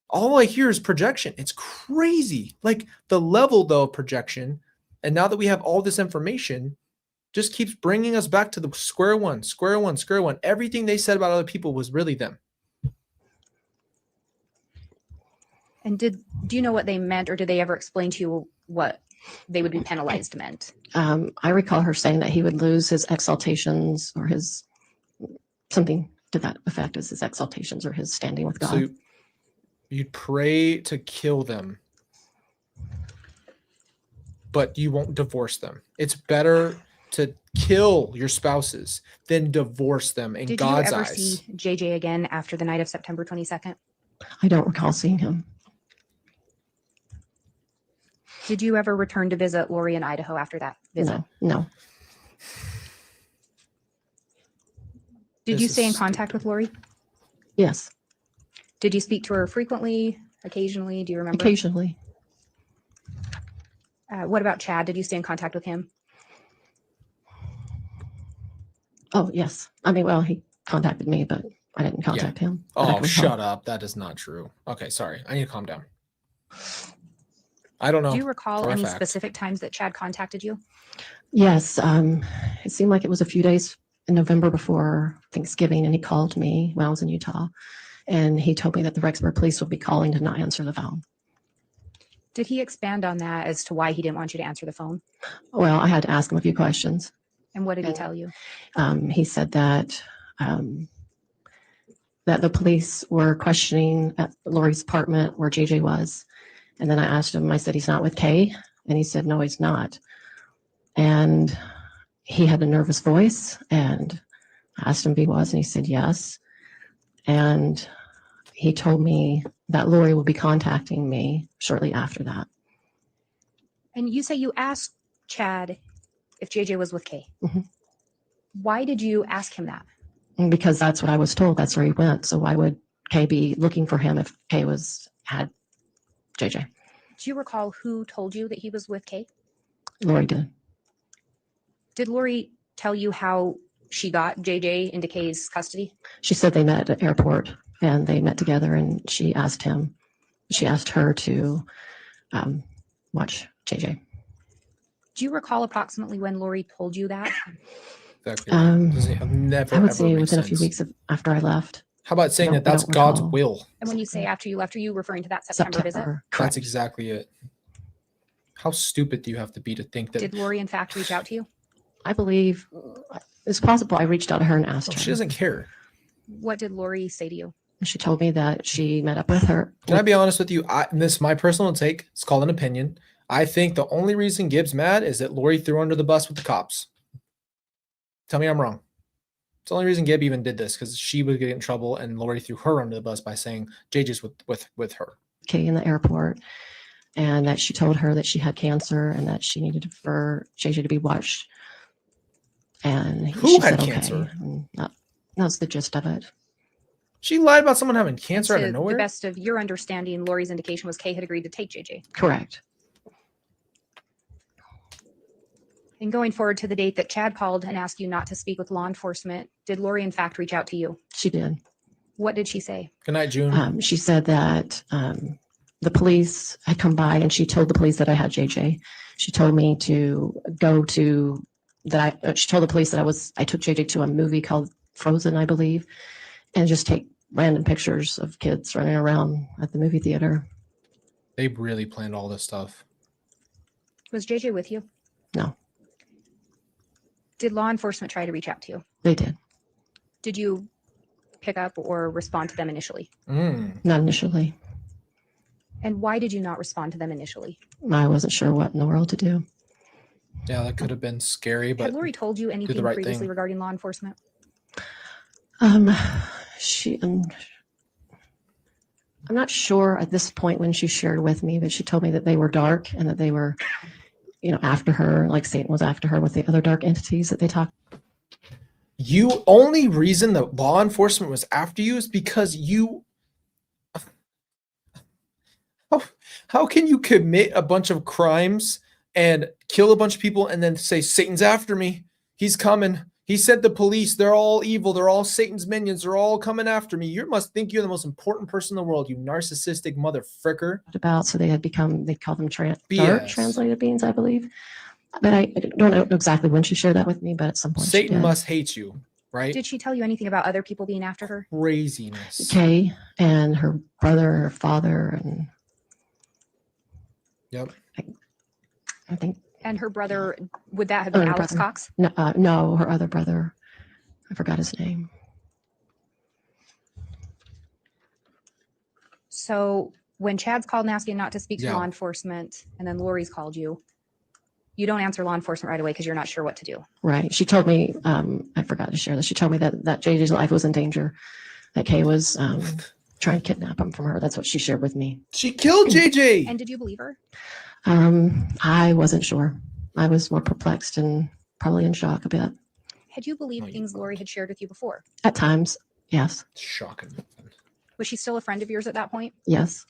Speaker 1: All I hear is projection. It's crazy. Like the level though of projection, and now that we have all this information, just keeps bringing us back to the square one, square one, square one. Everything they said about other people was really them.
Speaker 3: And do you know what they meant, or did they ever explain to you what they would be penalized meant?
Speaker 4: I recall her saying that he would lose his exaltations or his something to that effect as his exaltations or his standing with God.
Speaker 1: So you'd pray to kill them, but you won't divorce them. It's better to kill your spouses than divorce them in
Speaker 3: Did
Speaker 1: God's
Speaker 3: you ever
Speaker 1: eyes.
Speaker 3: see JJ again after the night of September 22nd?
Speaker 4: I don't recall seeing him.
Speaker 3: Did you ever return to visit Lori in Idaho after that visit?
Speaker 4: No.
Speaker 3: Did you
Speaker 1: This
Speaker 3: stay in
Speaker 1: is
Speaker 3: contact with Lori?
Speaker 4: Yes,
Speaker 3: Did you speak to her frequently, occasionally? Do you remember?
Speaker 4: occasionally.
Speaker 3: What about Chad? Did you stay in contact with him?
Speaker 4: Oh, yes. I mean, well, he contacted me, but I didn't contact him. that I
Speaker 1: Oh,
Speaker 4: can recall.
Speaker 1: shut up. That is not true. Okay, sorry. I need to calm down. I don't know.
Speaker 3: Do you recall
Speaker 1: for a
Speaker 3: any
Speaker 1: fact.
Speaker 3: specific times that Chad contacted you?
Speaker 4: Yes, it seemed like it was a few days in November before Thanksgiving, and he called me when I was in Utah, and he told me that the Rexburg police would be calling to not answer the phone.
Speaker 3: Did he expand on that as to why he didn't want you to answer the phone?
Speaker 4: Well, I had to ask him a few questions.
Speaker 3: And what did he
Speaker 4: Okay.
Speaker 3: tell you?
Speaker 4: He said that that the police were questioning at Lori's apartment where JJ was, and then I asked him. I said, "He's not with Kay," and he said, "No, he's not." And he had a nervous voice, and I asked him if he was, and he said yes. And he told me that Lori would be contacting me shortly after that.
Speaker 3: And you say you asked Chad if JJ was with Kay.
Speaker 4: Mhm.
Speaker 3: Why did you ask him that?
Speaker 4: Because that's what I was told. That's where he went. So why would Kay be looking for him if Kay had JJ?
Speaker 3: Do you recall who told you that he was with Kay?
Speaker 4: Lori did.
Speaker 3: Did Lori tell you how she got JJ into Kay's custody?
Speaker 4: She said they met at the airport and they met together, and she asked her to watch JJ.
Speaker 3: Do you recall approximately when Lori told you that?
Speaker 1: Exactly right. Doesn't have never
Speaker 4: I would
Speaker 1: ever
Speaker 4: say
Speaker 1: made
Speaker 4: within a few
Speaker 1: sense.
Speaker 4: weeks after I left.
Speaker 1: How about saying
Speaker 4: don't-
Speaker 1: that that's
Speaker 4: I don't
Speaker 1: God's
Speaker 4: recall.
Speaker 1: will?
Speaker 3: And when you say after you left, are you referring to that September visit?
Speaker 4: September.
Speaker 1: That's
Speaker 4: Correct.
Speaker 1: exactly it. How stupid do you have to be to think that
Speaker 3: Did Lori in fact reach out to you?
Speaker 4: I believe it's possible I reached out to her and asked
Speaker 1: oh,
Speaker 4: her.
Speaker 1: she doesn't care?
Speaker 3: What did Lori say to you?
Speaker 4: She told me that she met up with her.
Speaker 1: Can I be honest with you? And this is my personal take. It's called an opinion. I think the only reason Gibbs mad is that Lori threw under the bus with the cops. Tell me I'm wrong. It's the only reason Gibb even did this, because she would get in trouble and Lori threw her under the bus by saying JJ's with her.
Speaker 4: Kay in the airport, and that she told her that she had cancer and that she needed for JJ to be watched. And
Speaker 1: Who
Speaker 4: she
Speaker 1: had
Speaker 4: said,
Speaker 1: cancer?
Speaker 4: Okay. And that's the gist of it.
Speaker 1: She lied about someone having cancer out
Speaker 3: To
Speaker 1: of
Speaker 3: the
Speaker 1: nowhere.
Speaker 3: best of your understanding, Lori's indication was Kay had agreed to take JJ.
Speaker 4: Correct.
Speaker 3: And going forward to the date that Chad called and asked you not to speak with law enforcement, did Lori in fact reach out to you?
Speaker 4: She did.
Speaker 3: What did she say?
Speaker 1: Good night, June.
Speaker 4: She said that the police had come by, and she told the police that I had JJ. She told me to go to that. She told the police that I took JJ to a movie called Frozen, I believe, and just take random pictures of kids running around at the movie theater.
Speaker 1: They really planned all this stuff.
Speaker 3: Was JJ with you?
Speaker 4: No.
Speaker 3: Did law enforcement try to reach out to you?
Speaker 4: They did.
Speaker 3: Did you pick up or respond to them initially?
Speaker 4: Not initially.
Speaker 3: And why did you not respond to them initially?
Speaker 4: I wasn't sure what in the world to do.
Speaker 1: Yeah, that could have been scary, but
Speaker 3: Had Lori told you anything
Speaker 1: right
Speaker 3: previously
Speaker 1: thing.
Speaker 3: regarding law enforcement?
Speaker 4: She, I'm not sure at this point when she shared with me, but she told me that they were dark and that they were, after her, like Satan was after her with the other dark entities that they talked.
Speaker 1: you only reason that law enforcement was after you is because you. How can you commit a bunch of crimes and kill a bunch of people and then say, Satan's after me. He's coming. He said the police, they're all evil. They're all Satan's minions. They're all coming after me. You must think you're the most important person in the world, you narcissistic mother fricker.
Speaker 4: About, so they had become, they call them third
Speaker 1: BS.
Speaker 4: translated beings, I believe. But I don't know exactly when she shared that with me, but at some point she
Speaker 1: Satan
Speaker 4: did.
Speaker 1: must hate you, right?
Speaker 3: Did she tell you anything about other people being after her?
Speaker 1: Craziness.
Speaker 4: Kay and her brother, her father, and
Speaker 1: Yep.
Speaker 4: I think
Speaker 3: And her brother, would that have been
Speaker 4: her
Speaker 3: Alex
Speaker 4: brother.
Speaker 3: Cox?
Speaker 4: no, her other brother. I forgot his name.
Speaker 3: So when Chad's called and asking not to speak to
Speaker 1: Yeah.
Speaker 3: law enforcement, and then Lori's called you, you don't answer law enforcement right away because you're not sure what to do.
Speaker 4: Right. She told me, I forgot to share this. She told me that JJ's life was in danger, that Kay was trying to kidnap him from her. That's what she shared with me.
Speaker 1: She killed JJ.
Speaker 3: And did you believe her?
Speaker 4: I wasn't sure. I was more perplexed and probably in shock a bit.
Speaker 3: Had you believed
Speaker 1: No, you
Speaker 3: things Lori
Speaker 1: weren't.
Speaker 3: had shared with you before?
Speaker 4: At times, yes.
Speaker 1: Shocking.
Speaker 3: Was she still a friend of yours at that point?
Speaker 4: Yes.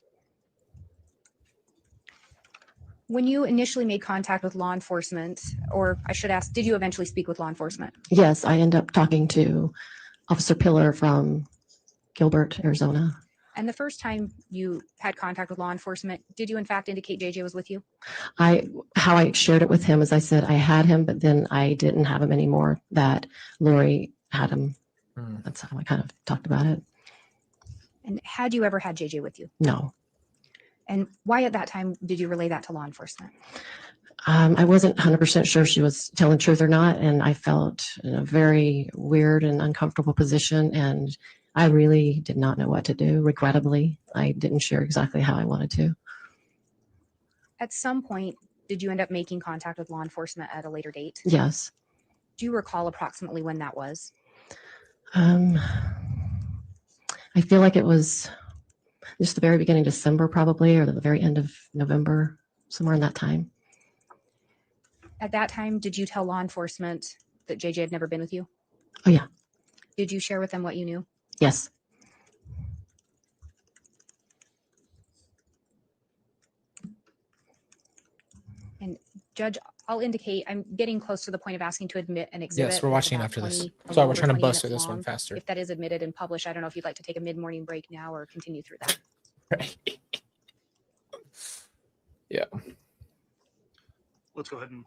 Speaker 3: When you initially made contact with law enforcement, or I should ask, did you eventually speak with law enforcement?
Speaker 4: Yes, I end up talking to Officer Pillar from Gilbert, Arizona.
Speaker 3: And the first time you had contact with law enforcement, did you in fact indicate JJ was with you?
Speaker 4: How I shared it with him is I said I had him, but then I didn't have him anymore, that Lori had him.
Speaker 1: Hmm.
Speaker 4: That's how I kind of talked about it.
Speaker 3: And had you ever had JJ with you?
Speaker 4: No.
Speaker 3: And why at that time did you relay that to law enforcement?
Speaker 4: I wasn't 100% sure if she was telling truth or not, and I felt in a very weird and uncomfortable position, and I really did not know what to do. Regrettably, I didn't share exactly how I wanted to.
Speaker 3: At some point, did you end up making contact with law enforcement at a later date?
Speaker 4: Yes.
Speaker 3: Do you recall approximately when that was?
Speaker 4: I feel like it was just the very beginning of December, probably, or the very end of November, somewhere in that time.
Speaker 3: At that time, did you tell law enforcement that JJ had never been with you?
Speaker 4: Oh, yeah.
Speaker 3: Did you share with them what you knew?
Speaker 4: Yes.
Speaker 3: And Judge, I'll indicate I'm getting close to the point of asking to admit an exhibit.
Speaker 1: Yes, we're
Speaker 3: that's
Speaker 1: watching
Speaker 3: about
Speaker 1: after this.
Speaker 3: 20 a
Speaker 1: Sorry,
Speaker 3: little
Speaker 1: we're
Speaker 3: over
Speaker 1: trying to
Speaker 3: 20
Speaker 1: bust through
Speaker 3: minutes
Speaker 1: this one
Speaker 3: long.
Speaker 1: faster.
Speaker 3: If that is admitted and published, I don't know if you'd like to take a mid-morning break now or continue through that.
Speaker 1: Right. Yeah.
Speaker 2: Let's go ahead and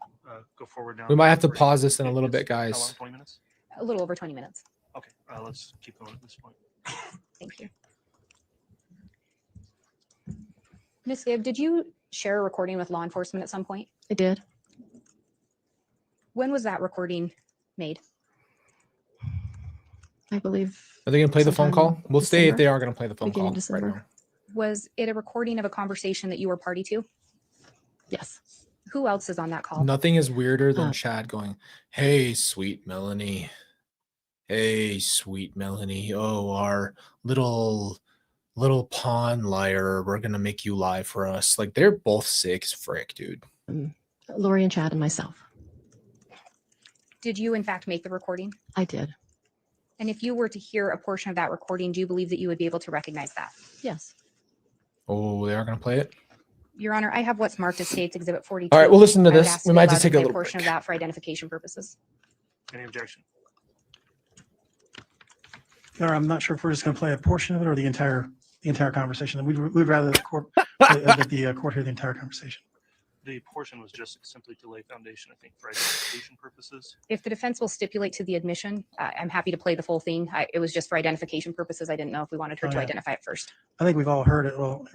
Speaker 2: go forward now.
Speaker 1: We might have to
Speaker 2: Break.
Speaker 1: pause this in a
Speaker 2: It-
Speaker 1: little
Speaker 2: it's-
Speaker 1: bit,
Speaker 2: How long?
Speaker 1: guys.
Speaker 2: 20 minutes?
Speaker 3: A little over 20 minutes.
Speaker 2: Okay, let's keep going at this point.
Speaker 3: Thank you. Ms. Gibb, did you share a recording with law enforcement at some point?
Speaker 4: I did.
Speaker 3: When was that recording made?
Speaker 4: I believe.
Speaker 1: Are they going to play the phone
Speaker 4: sometime
Speaker 1: call? We'll stay if
Speaker 4: December.
Speaker 1: they are going to play the phone
Speaker 4: Beginning
Speaker 1: call
Speaker 4: December.
Speaker 1: right now.
Speaker 3: Was it a recording of a conversation that you were party to?
Speaker 4: Yes.
Speaker 3: Who else is on that call?
Speaker 1: Nothing is weirder than
Speaker 4: Huh.
Speaker 1: Chad going, "Hey, sweet Melanie. Hey, sweet Melanie. Oh, our little pawn liar. We're gonna make you lie for us." Like they're both sick as frick, dude.
Speaker 4: Lori and Chad and myself.
Speaker 3: Did you in fact make the recording?
Speaker 4: I did.
Speaker 3: And if you were to hear a portion of that recording, do you believe that you would be able to recognize that?
Speaker 4: Yes.
Speaker 1: Oh, they are gonna play it.
Speaker 3: Your Honor, I have what's marked as State's Exhibit 42.
Speaker 1: All right, we'll listen to
Speaker 3: I would
Speaker 1: this.
Speaker 3: ask
Speaker 1: We
Speaker 3: to be
Speaker 1: might
Speaker 3: allowed
Speaker 1: just
Speaker 3: to
Speaker 1: take a
Speaker 3: play
Speaker 1: little
Speaker 3: portion
Speaker 1: break.
Speaker 3: of that for identification purposes.
Speaker 2: Any objection?
Speaker 5: Or I'm not sure if we're just going to play a portion of it or the entire conversation. We'd rather the court that the court hear the entire conversation.
Speaker 2: The portion was just simply to lay foundation, I think, for identification purposes.
Speaker 3: If the defense will stipulate to the admission, I'm happy to play the full thing. It was just for identification purposes. I didn't know if we wanted her
Speaker 5: Oh,
Speaker 3: to
Speaker 5: yeah.
Speaker 3: identify it first.
Speaker 5: I think we've all heard it. Well,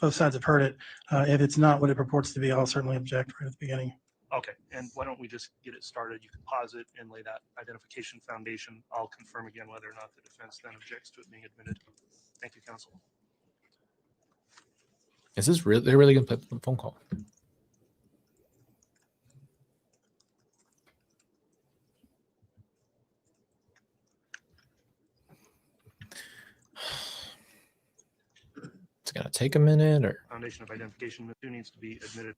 Speaker 5: both sides have heard it. If it's not what it purports to be, I'll certainly object right at the beginning.
Speaker 2: Okay, and why don't we just get it started? You can pause it and lay that identification foundation. I'll confirm again whether or not the defense then objects to it being admitted. Thank you, counsel.
Speaker 1: Is this real? They're really gonna play the phone call. It's gonna take a minute, or
Speaker 2: Foundation of identification needs to be admitted.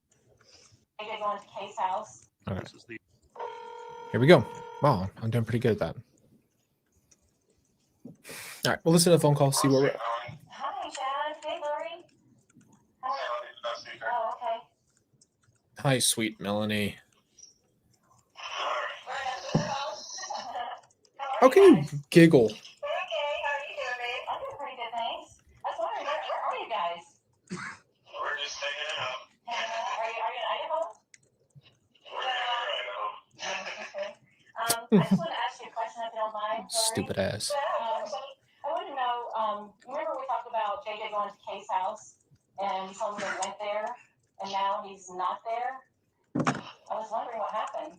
Speaker 6: I gotta go into Kay's house.
Speaker 1: okay.
Speaker 2: This is the
Speaker 1: Here we go. Wow, I'm doing pretty good at that. All right, we'll listen to the phone call. See where we're at.
Speaker 6: Hi, Chad. Hey, Lori. Hi. Oh, okay.
Speaker 1: Hi, sweet Melanie. How can you giggle?
Speaker 6: Okay, how are you doing, babe? I'm doing pretty good, thanks. I was wondering, where are you guys?
Speaker 7: We're just hanging out.
Speaker 6: Are you in Idaho?
Speaker 7: We're never at home.
Speaker 6: Okay. I just want to ask you a question if you don't mind. Larry.
Speaker 1: Stupid ass.
Speaker 6: I want to know, remember we talked about JJ going to Kay's house and you told me they went there and now he's not there? I was wondering what happened.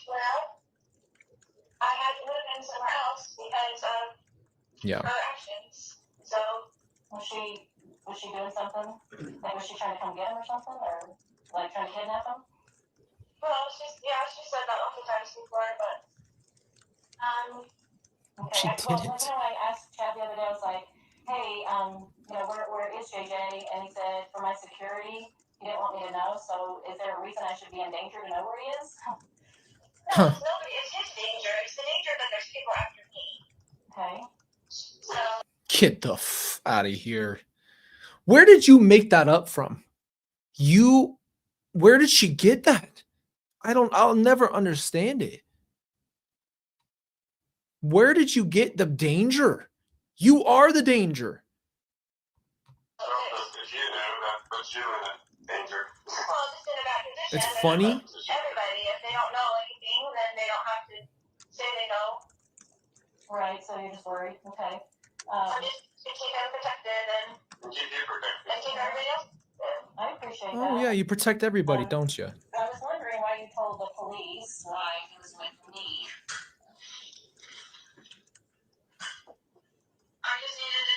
Speaker 6: Well, I had to move him somewhere else because of
Speaker 1: Yeah.
Speaker 6: her actions. So was she doing something? Like was she trying to come get him or something, or like trying to kidnap him? Well, she said that a couple times before, but okay.
Speaker 1: She
Speaker 6: Well,
Speaker 1: didn't.
Speaker 6: you know, I asked Chad the other day. I was like, hey, you know, where is JJ? And he said for my security, he didn't want me to know. So is there a reason I should be in danger to know where he is?
Speaker 1: Huh.
Speaker 6: No, nobody. It's his danger. It's the danger that there's people after me. Okay. So.
Speaker 1: Get the f out of here. Where did you make that up from? Where did she get that? I'll never understand it. Where did you get the danger? You are the danger.
Speaker 7: I don't know if you know that puts you in danger.
Speaker 6: Well, just in a bad position.
Speaker 1: It's funny.
Speaker 6: Everybody, if they don't know anything, then they don't have to say they know. Right, so you're just worried. Okay. So just to keep them protected and
Speaker 7: Keep you protected.
Speaker 6: keep everybody else. I appreciate that.
Speaker 1: Oh yeah, you protect everybody, don't you?
Speaker 6: I was wondering why you told the police why he was with me. I just needed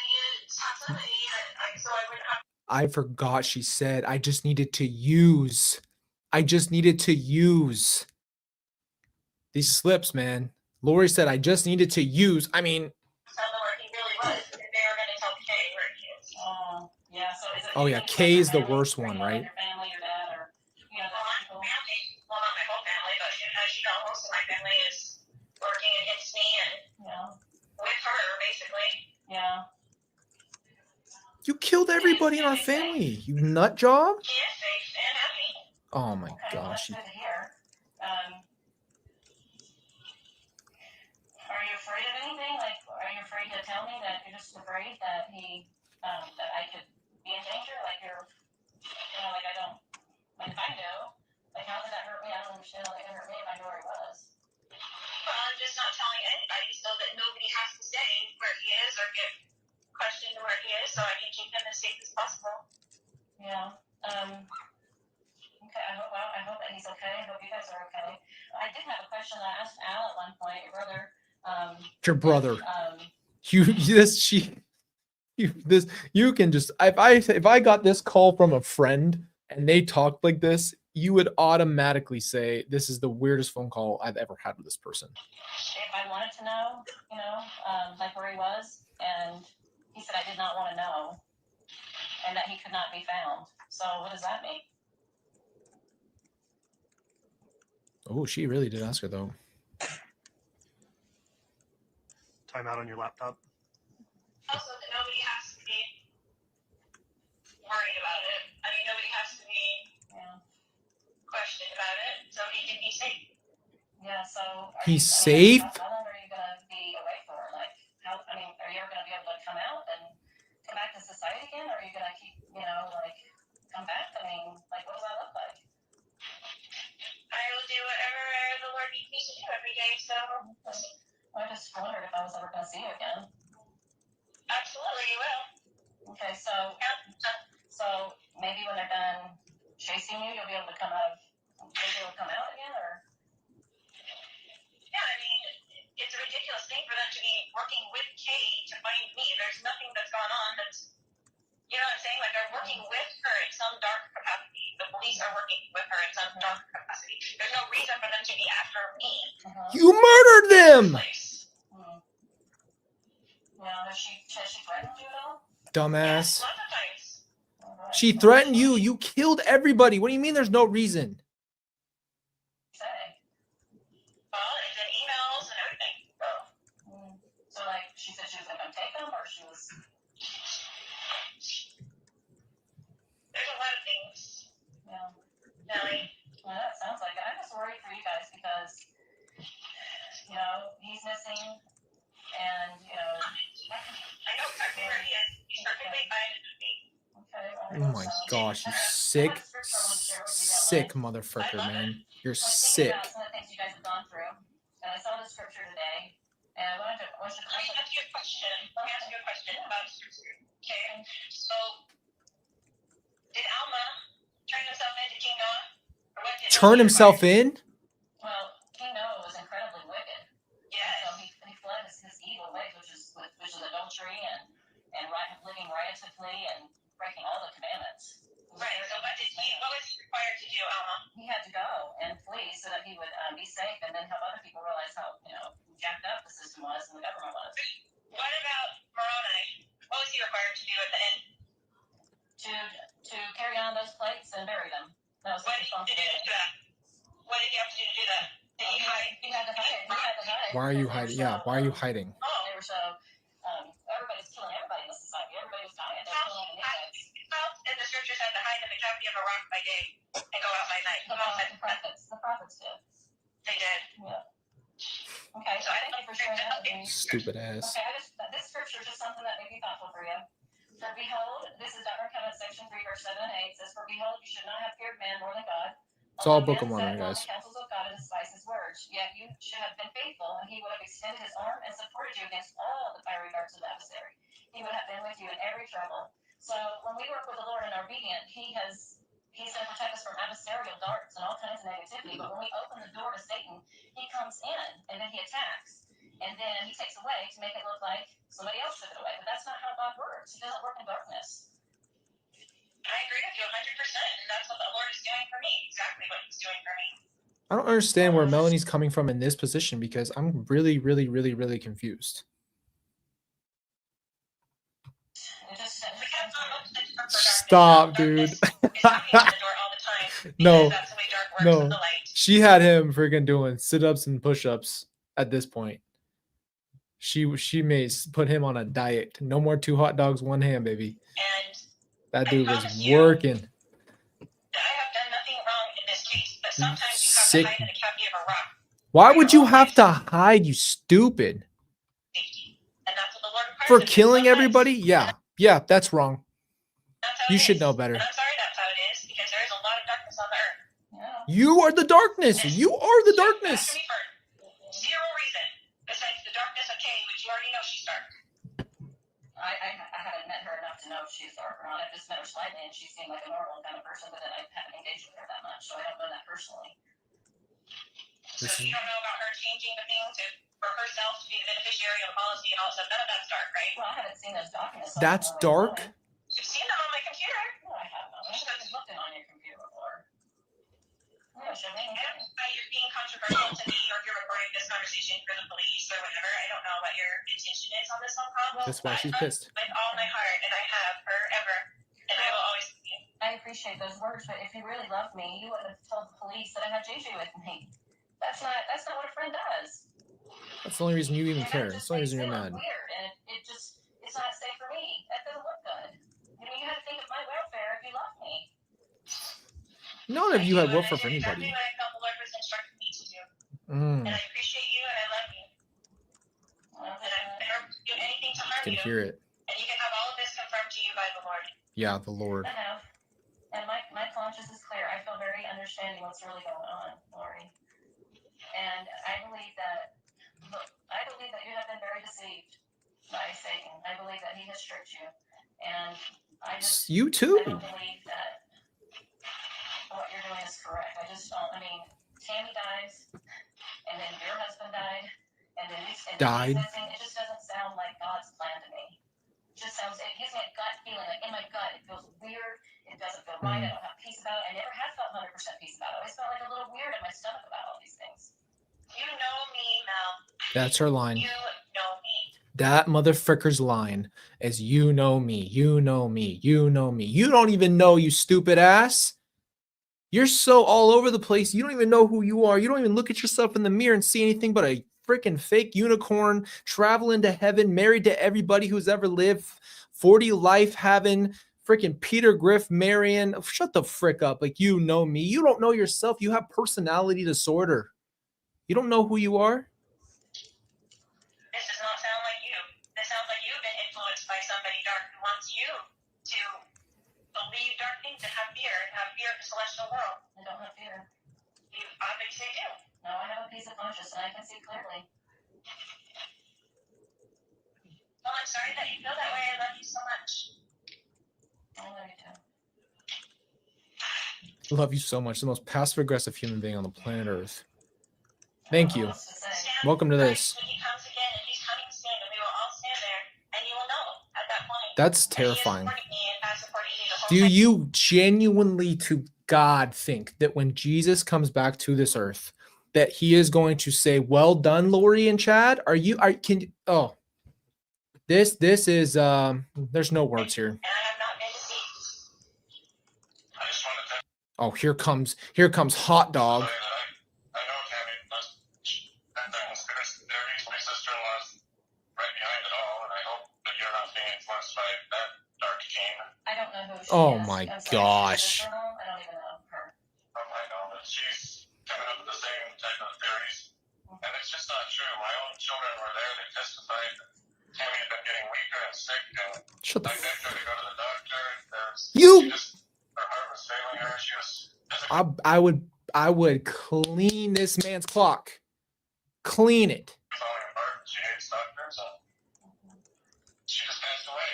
Speaker 6: somebody so I wouldn't have.
Speaker 1: I forgot she said I just needed to use. I just needed to use. These slips, man. Lori said I just needed to use. I mean,
Speaker 6: Tell them where he really was, because they were going to tell Kay where he is. Yeah. So is it?
Speaker 1: oh yeah, Kay is the worst one, right?
Speaker 6: Your family, your dad, or you know, my family. Well, not my whole family, but as you know, most of my family is working against me and with her, basically. Yeah.
Speaker 1: You killed everybody in our family. You nut job.
Speaker 6: She is safe and happy.
Speaker 1: Oh my
Speaker 6: Okay,
Speaker 1: gosh.
Speaker 6: well, that's good to hear. Are you afraid of anything? Like, are you afraid to tell me that you're just afraid that that I could be in danger? Like like I don't, like if I knew, like how did that hurt me? I don't understand how that could hurt me if I knew where he was. Well, I'm just not telling anybody so that nobody has to say where he is or get questioned where he is, so I can keep him as safe as possible. Yeah. Okay. I hope that he's okay. I hope you guys are okay. I did have a question. I asked Al at one point, your brother.
Speaker 1: Your brother. You can just if I got this call from a friend and they talked like this, you would automatically say this is the weirdest phone call I've ever had with this person.
Speaker 6: If I wanted to know, like where he was, and he said I did not want to know, and that he could not be found. So what does that mean?
Speaker 1: Oh, she really did ask her though.
Speaker 2: Time out on your laptop.
Speaker 6: Also, that nobody has to be worried about it. I mean, nobody has to be questioned about it, so he can be safe. Yeah. So
Speaker 1: He's safe.
Speaker 6: How long are you gonna be away for? Like, are you ever gonna be able to come out and come back to society again? Or are you gonna keep, come back? I mean, like, what does that look like? I will do whatever the Lord needs me to do every day. So I just wondered if I was ever gonna see you again. Absolutely, you will. Okay, so maybe when they're done chasing you, you'll be able to come out again, or? Yeah, I mean, it's a ridiculous thing for them to be working with Kay to find me. There's nothing that's gone on that's, you know what I'm saying? Like, they're working with her in some dark capacity. The police are working with her in some dark capacity. There's no reason for them to be after me.
Speaker 1: You murdered them.
Speaker 6: Yeah, has she threatened you at all?
Speaker 1: Dumbass.
Speaker 6: Yes, lots of times.
Speaker 1: She threatened you. You killed everybody. What do you mean there's no reason?
Speaker 6: Say. Well, it's in emails and everything. So, like, she said she was going to come take them, or she was... There's a lot of he's missing, and I know exactly where he is. He's perfectly fine with me. Okay.
Speaker 1: Oh my gosh, you sick, sick motherfucker, man. You're sick.
Speaker 6: Some of the things you guys have gone through, and I saw the scripture today, and I wanted to. Let me ask you a question. About scripture. Okay. So, did Alma turn himself into King Noah, or what did
Speaker 1: Turn himself in?
Speaker 6: Well, King Noah was incredibly wicked. Yes. So he fled his evil ways, which is adultery and living riotously and breaking all the commandments. Right. So what was he required to do, Alma? He had to go and flee so that he would be safe, and then help other people realize how jacked up the system was and the government was. What about Moroni? What was he required to do at the end? To carry on those plates and bury them. That was his responsibility. What did he have to do to do that? Did he hide? He had to hide.
Speaker 1: Why are you hiding? Yeah, why are you hiding?
Speaker 6: They were so everybody's killing everybody in the society. Everybody was dying. How did the scriptures had to hide in the cavity of a rock by day and go out by night? The prophets did. They did. Yeah. Okay, so thank you for sharing that with me.
Speaker 1: Stupid ass.
Speaker 6: Okay, this scripture is just something that may be thoughtful for you. For behold, this is Doctrine and Covenants, section 3, verse 7 and 8. It says, for behold, you should not have feared man more than God.
Speaker 1: It's all
Speaker 6: Although
Speaker 1: Book of
Speaker 6: men
Speaker 1: Mormon,
Speaker 6: set upon
Speaker 1: guys.
Speaker 6: the counsels of God and despise his words, yet you should have been faithful, and he would have extended his arm and supported you against all the fiery darts of the adversary. He would have been with you in every trouble. So when we work with the Lord and are obedient, he's going to protect us from adversarial darts and all kinds of negativity. But when we open the door to Satan, he comes in and then he attacks. And then he takes away to make it look like somebody else took it away. But that's not how God works. He doesn't work in darkness. I agree with you 100%. And that's what the Lord is doing for me. Exactly what he's doing for me.
Speaker 1: I don't understand where Melanie's coming from in this position because I'm really, really, really, really confused. Stop, dude. No, no. She had him freaking doing sit-ups and push-ups at this point. She may put him on a diet. No more 2 hot dogs, 1 ham, baby.
Speaker 6: And
Speaker 1: that dude was working.
Speaker 6: I have done nothing wrong in this case, but sometimes you have to hide in the cavity of a rock.
Speaker 1: Why would you have to hide, you stupid?
Speaker 6: And that's what the Lord requires
Speaker 1: For
Speaker 6: of you
Speaker 1: killing
Speaker 6: sometimes.
Speaker 1: everybody? Yeah, that's wrong.
Speaker 6: That's how
Speaker 1: You
Speaker 6: it
Speaker 1: should
Speaker 6: is.
Speaker 1: know better.
Speaker 6: And I'm sorry that's how it is, because there is a lot of darkness on the earth. Yeah.
Speaker 1: You are the darkness. You are the darkness.
Speaker 6: Ask me for zero reason besides the darkness of Kay, which you already know she's dark. I haven't met her enough to know if she's dark or not. I've just met her slightly, and she seemed like a normal kind of person, but then I haven't engaged with her that much, so I don't know that personally. So you don't know about her changing the thing for herself to be the beneficiary of the policy and all that stuff. None of that's dark, right? Well, I haven't seen those documents. So
Speaker 1: That's dark?
Speaker 6: You've seen them on my computer. No, I haven't. I haven't looked in on your computer before. Yeah, show me. I don't know why you're being controversial to me, or if you're recording this conversation for the police or whatever. I don't know what your intention is on this phone call.
Speaker 1: That's why she's pissed.
Speaker 6: With all my heart, and I have forever, and I will always be. I appreciate those words, but if you really loved me, you wouldn't have told the police that I had JJ with me. That's not what a friend does.
Speaker 1: That's the only reason you even care. That's the only reason you're mad.
Speaker 6: Weird, and it's not safe for me. That doesn't look good. You had to think of my welfare if you love me.
Speaker 1: None of you have welfare for anybody.
Speaker 6: Exactly what I felt the Lord was instructing me to do. And I appreciate you, and I love you. And I've never do anything to harm
Speaker 1: I can
Speaker 6: you.
Speaker 1: hear it.
Speaker 6: And you can have all of this confirmed to you by the Lord.
Speaker 1: Yeah, the Lord.
Speaker 6: I have. And my conscience is clear. I feel very understanding what's really going on, Lori. And I believe that you have been very deceived by Satan. I believe that he has tricked you. And
Speaker 1: You too.
Speaker 6: I don't believe that what you're doing is correct. I just don't. I mean, Tammy dies, and then your husband died, and then
Speaker 1: Died.
Speaker 6: It just doesn't sound like God's plan to me. It just sounds. It gives me a gut feeling. Like in my gut, it feels weird. It doesn't feel right. I don't have peace about it. I never had felt 100% peace about it. I always felt like a little weird in my stomach about all these things. You know me, Mel.
Speaker 1: That's her line.
Speaker 6: You know me.
Speaker 1: That motherfucker's line is you know me, you know me, you know me. You don't even know, you stupid ass. You're so all over the place. You don't even know who you are. You don't even look at yourself in the mirror and see anything but a freaking fake unicorn traveling to heaven, married to everybody who's ever lived, 40 life having freaking Peter Griff marrying. Shut the frick up. Like, you know me. You don't know yourself. You have personality disorder. You don't know who you are.
Speaker 6: I'm sorry that you feel that way. I love you so much. I love you too.
Speaker 1: Love you so much. The most passive aggressive human being on the planet Earth. Thank you. Welcome to this.
Speaker 6: When he comes again, and he's coming soon, and we will all stand there, and you will know at that point.
Speaker 1: That's
Speaker 6: that he is
Speaker 1: terrifying.
Speaker 6: supporting me and I'm supporting you the whole
Speaker 1: Do
Speaker 6: time.
Speaker 1: you genuinely to God think that when Jesus comes back to this earth, that he is going to say, well done, Lori and Chad? This is, there's no words here.
Speaker 6: And I have not been deceived.
Speaker 7: I just wanted to
Speaker 1: Oh, here comes hot dog.
Speaker 7: say that I know Tammy, but that conspiracy theories, my sister-in-law's right behind it all, and I hope that you're not being influenced by that dark gene.
Speaker 6: I don't know who she
Speaker 1: Oh
Speaker 6: is.
Speaker 1: my
Speaker 6: I'm sorry,
Speaker 1: gosh.
Speaker 6: she's a girl. I don't even know her.
Speaker 7: I know that she's coming up with the same type of theories, and it's just not true. My own children were there. They testified that Tammy had been getting weaker and sick, and
Speaker 1: Shut the
Speaker 7: I begged her to go to the doctor. Her heart was failing her. She was physically
Speaker 1: I would clean this man's clock. Clean it.
Speaker 7: falling apart. She hates doctors, and she just passed away.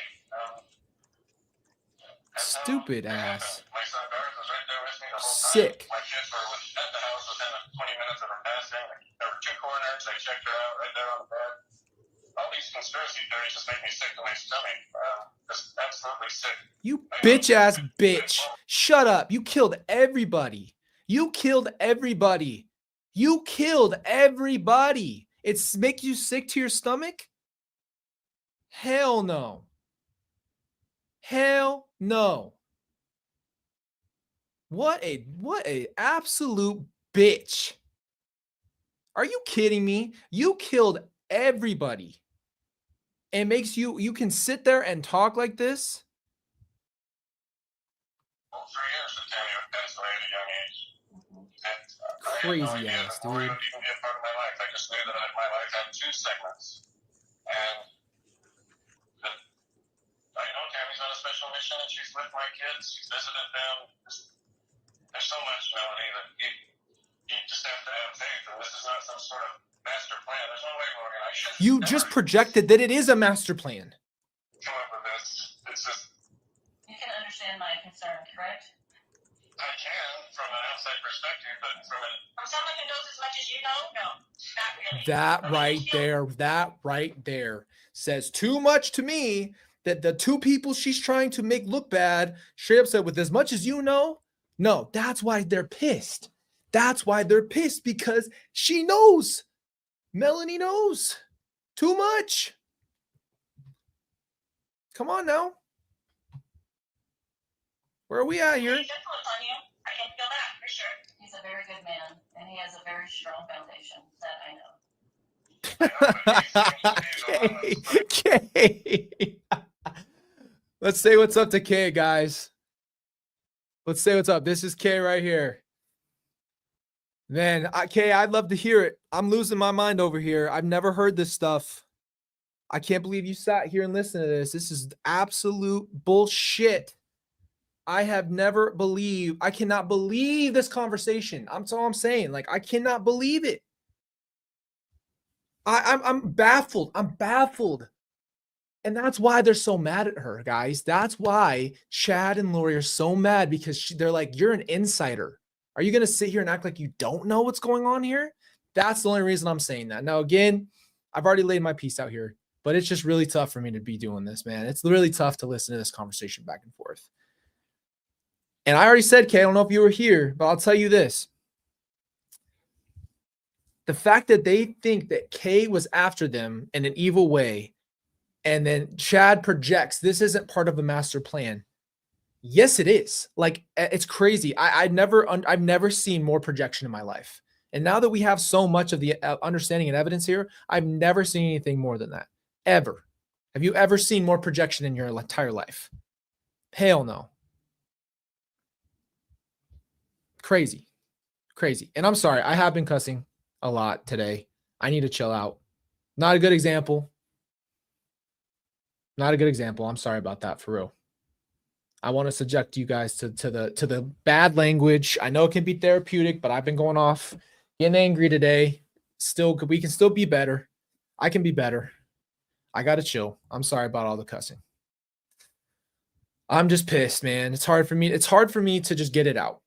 Speaker 7: That's how
Speaker 1: Stupid
Speaker 7: it happened.
Speaker 1: ass.
Speaker 7: My son Garth was right there with me the whole time.
Speaker 1: Sick.
Speaker 7: My kids were at the house within 20 minutes of her passing. There were 2 coroners. They checked her out right there on the bed. All these conspiracy theories just make me sick to my stomach. Just absolutely sick.
Speaker 1: You bitch ass bitch. Shut up. You killed everybody. You killed everybody. You killed everybody. It's make you sick to your stomach? Hell no. Hell no. What a absolute bitch. Are you kidding me? You killed everybody. It makes you can sit there and talk like this?
Speaker 7: Well, 3 years that Tammy passed away at a young age. And
Speaker 1: Crazy
Speaker 7: I had no idea
Speaker 1: ass,
Speaker 7: that Lori
Speaker 1: dude.
Speaker 7: would even be a part of my life. I just knew that my life had 2 segments. And that I know Tammy's on a special mission, and she's with my kids. She's visited them. There's so much, Melanie, that you just have to have faith. And this is not some sort of master plan. There's no way, Lori, and I should
Speaker 1: You just projected that it is a master plan.
Speaker 7: come up with this. It's just,
Speaker 6: You can understand my concern, correct?
Speaker 7: I can from an outside perspective, but from someone who knows as much as you know, no, not really.
Speaker 1: That right there says too much to me that the 2 people she's trying to make look bad straight up said, with as much as you know. No, that's why they're pissed. That's why they're pissed, because she knows. Melanie knows too much. Come on now. Where are we at here?
Speaker 6: He's influence on you. I can feel that for sure. He's a very good man, and he has a very strong foundation. That I know.
Speaker 1: Kay. Let's say what's up to Kay, guys. Let's say what's up. This is Kay right here. Man, Kay, I'd love to hear it. I'm losing my mind over here. I've never heard this stuff. I can't believe you sat here and listened to this. This is absolute bullshit. I cannot believe this conversation. That's all I'm saying. Like, I cannot believe it. I'm baffled. I'm baffled. And that's why they're so mad at her, guys. That's why Chad and Lori are so mad, because they're like, you're an insider. Are you going to sit here and act like you don't know what's going on here? That's the only reason I'm saying that. Now, again, I've already laid my piece out here, but it's just really tough for me to be doing this, man. It's really tough to listen to this conversation back and forth. And I already said, Kay, I don't know if you were here, but I'll tell you this. The fact that they think that Kay was after them in an evil way, and then Chad projects this isn't part of a master plan. Yes, it is. Like, it's crazy. I've never seen more projection in my life. And now that we have so much of the understanding and evidence here, I've never seen anything more than that. Ever. Have you ever seen more projection in your entire life? Hell no. Crazy. Crazy. And I'm sorry, I have been cussing a lot today. I need to chill out. Not a good example. Not a good example. I'm sorry about that, for real. I want to subject you guys to the bad language. I know it can be therapeutic, but I've been going off, getting angry today. We can still be better. I can be better. I gotta chill. I'm sorry about all the cussing. I'm just pissed, man. It's hard for me. It's hard for me to just get it out.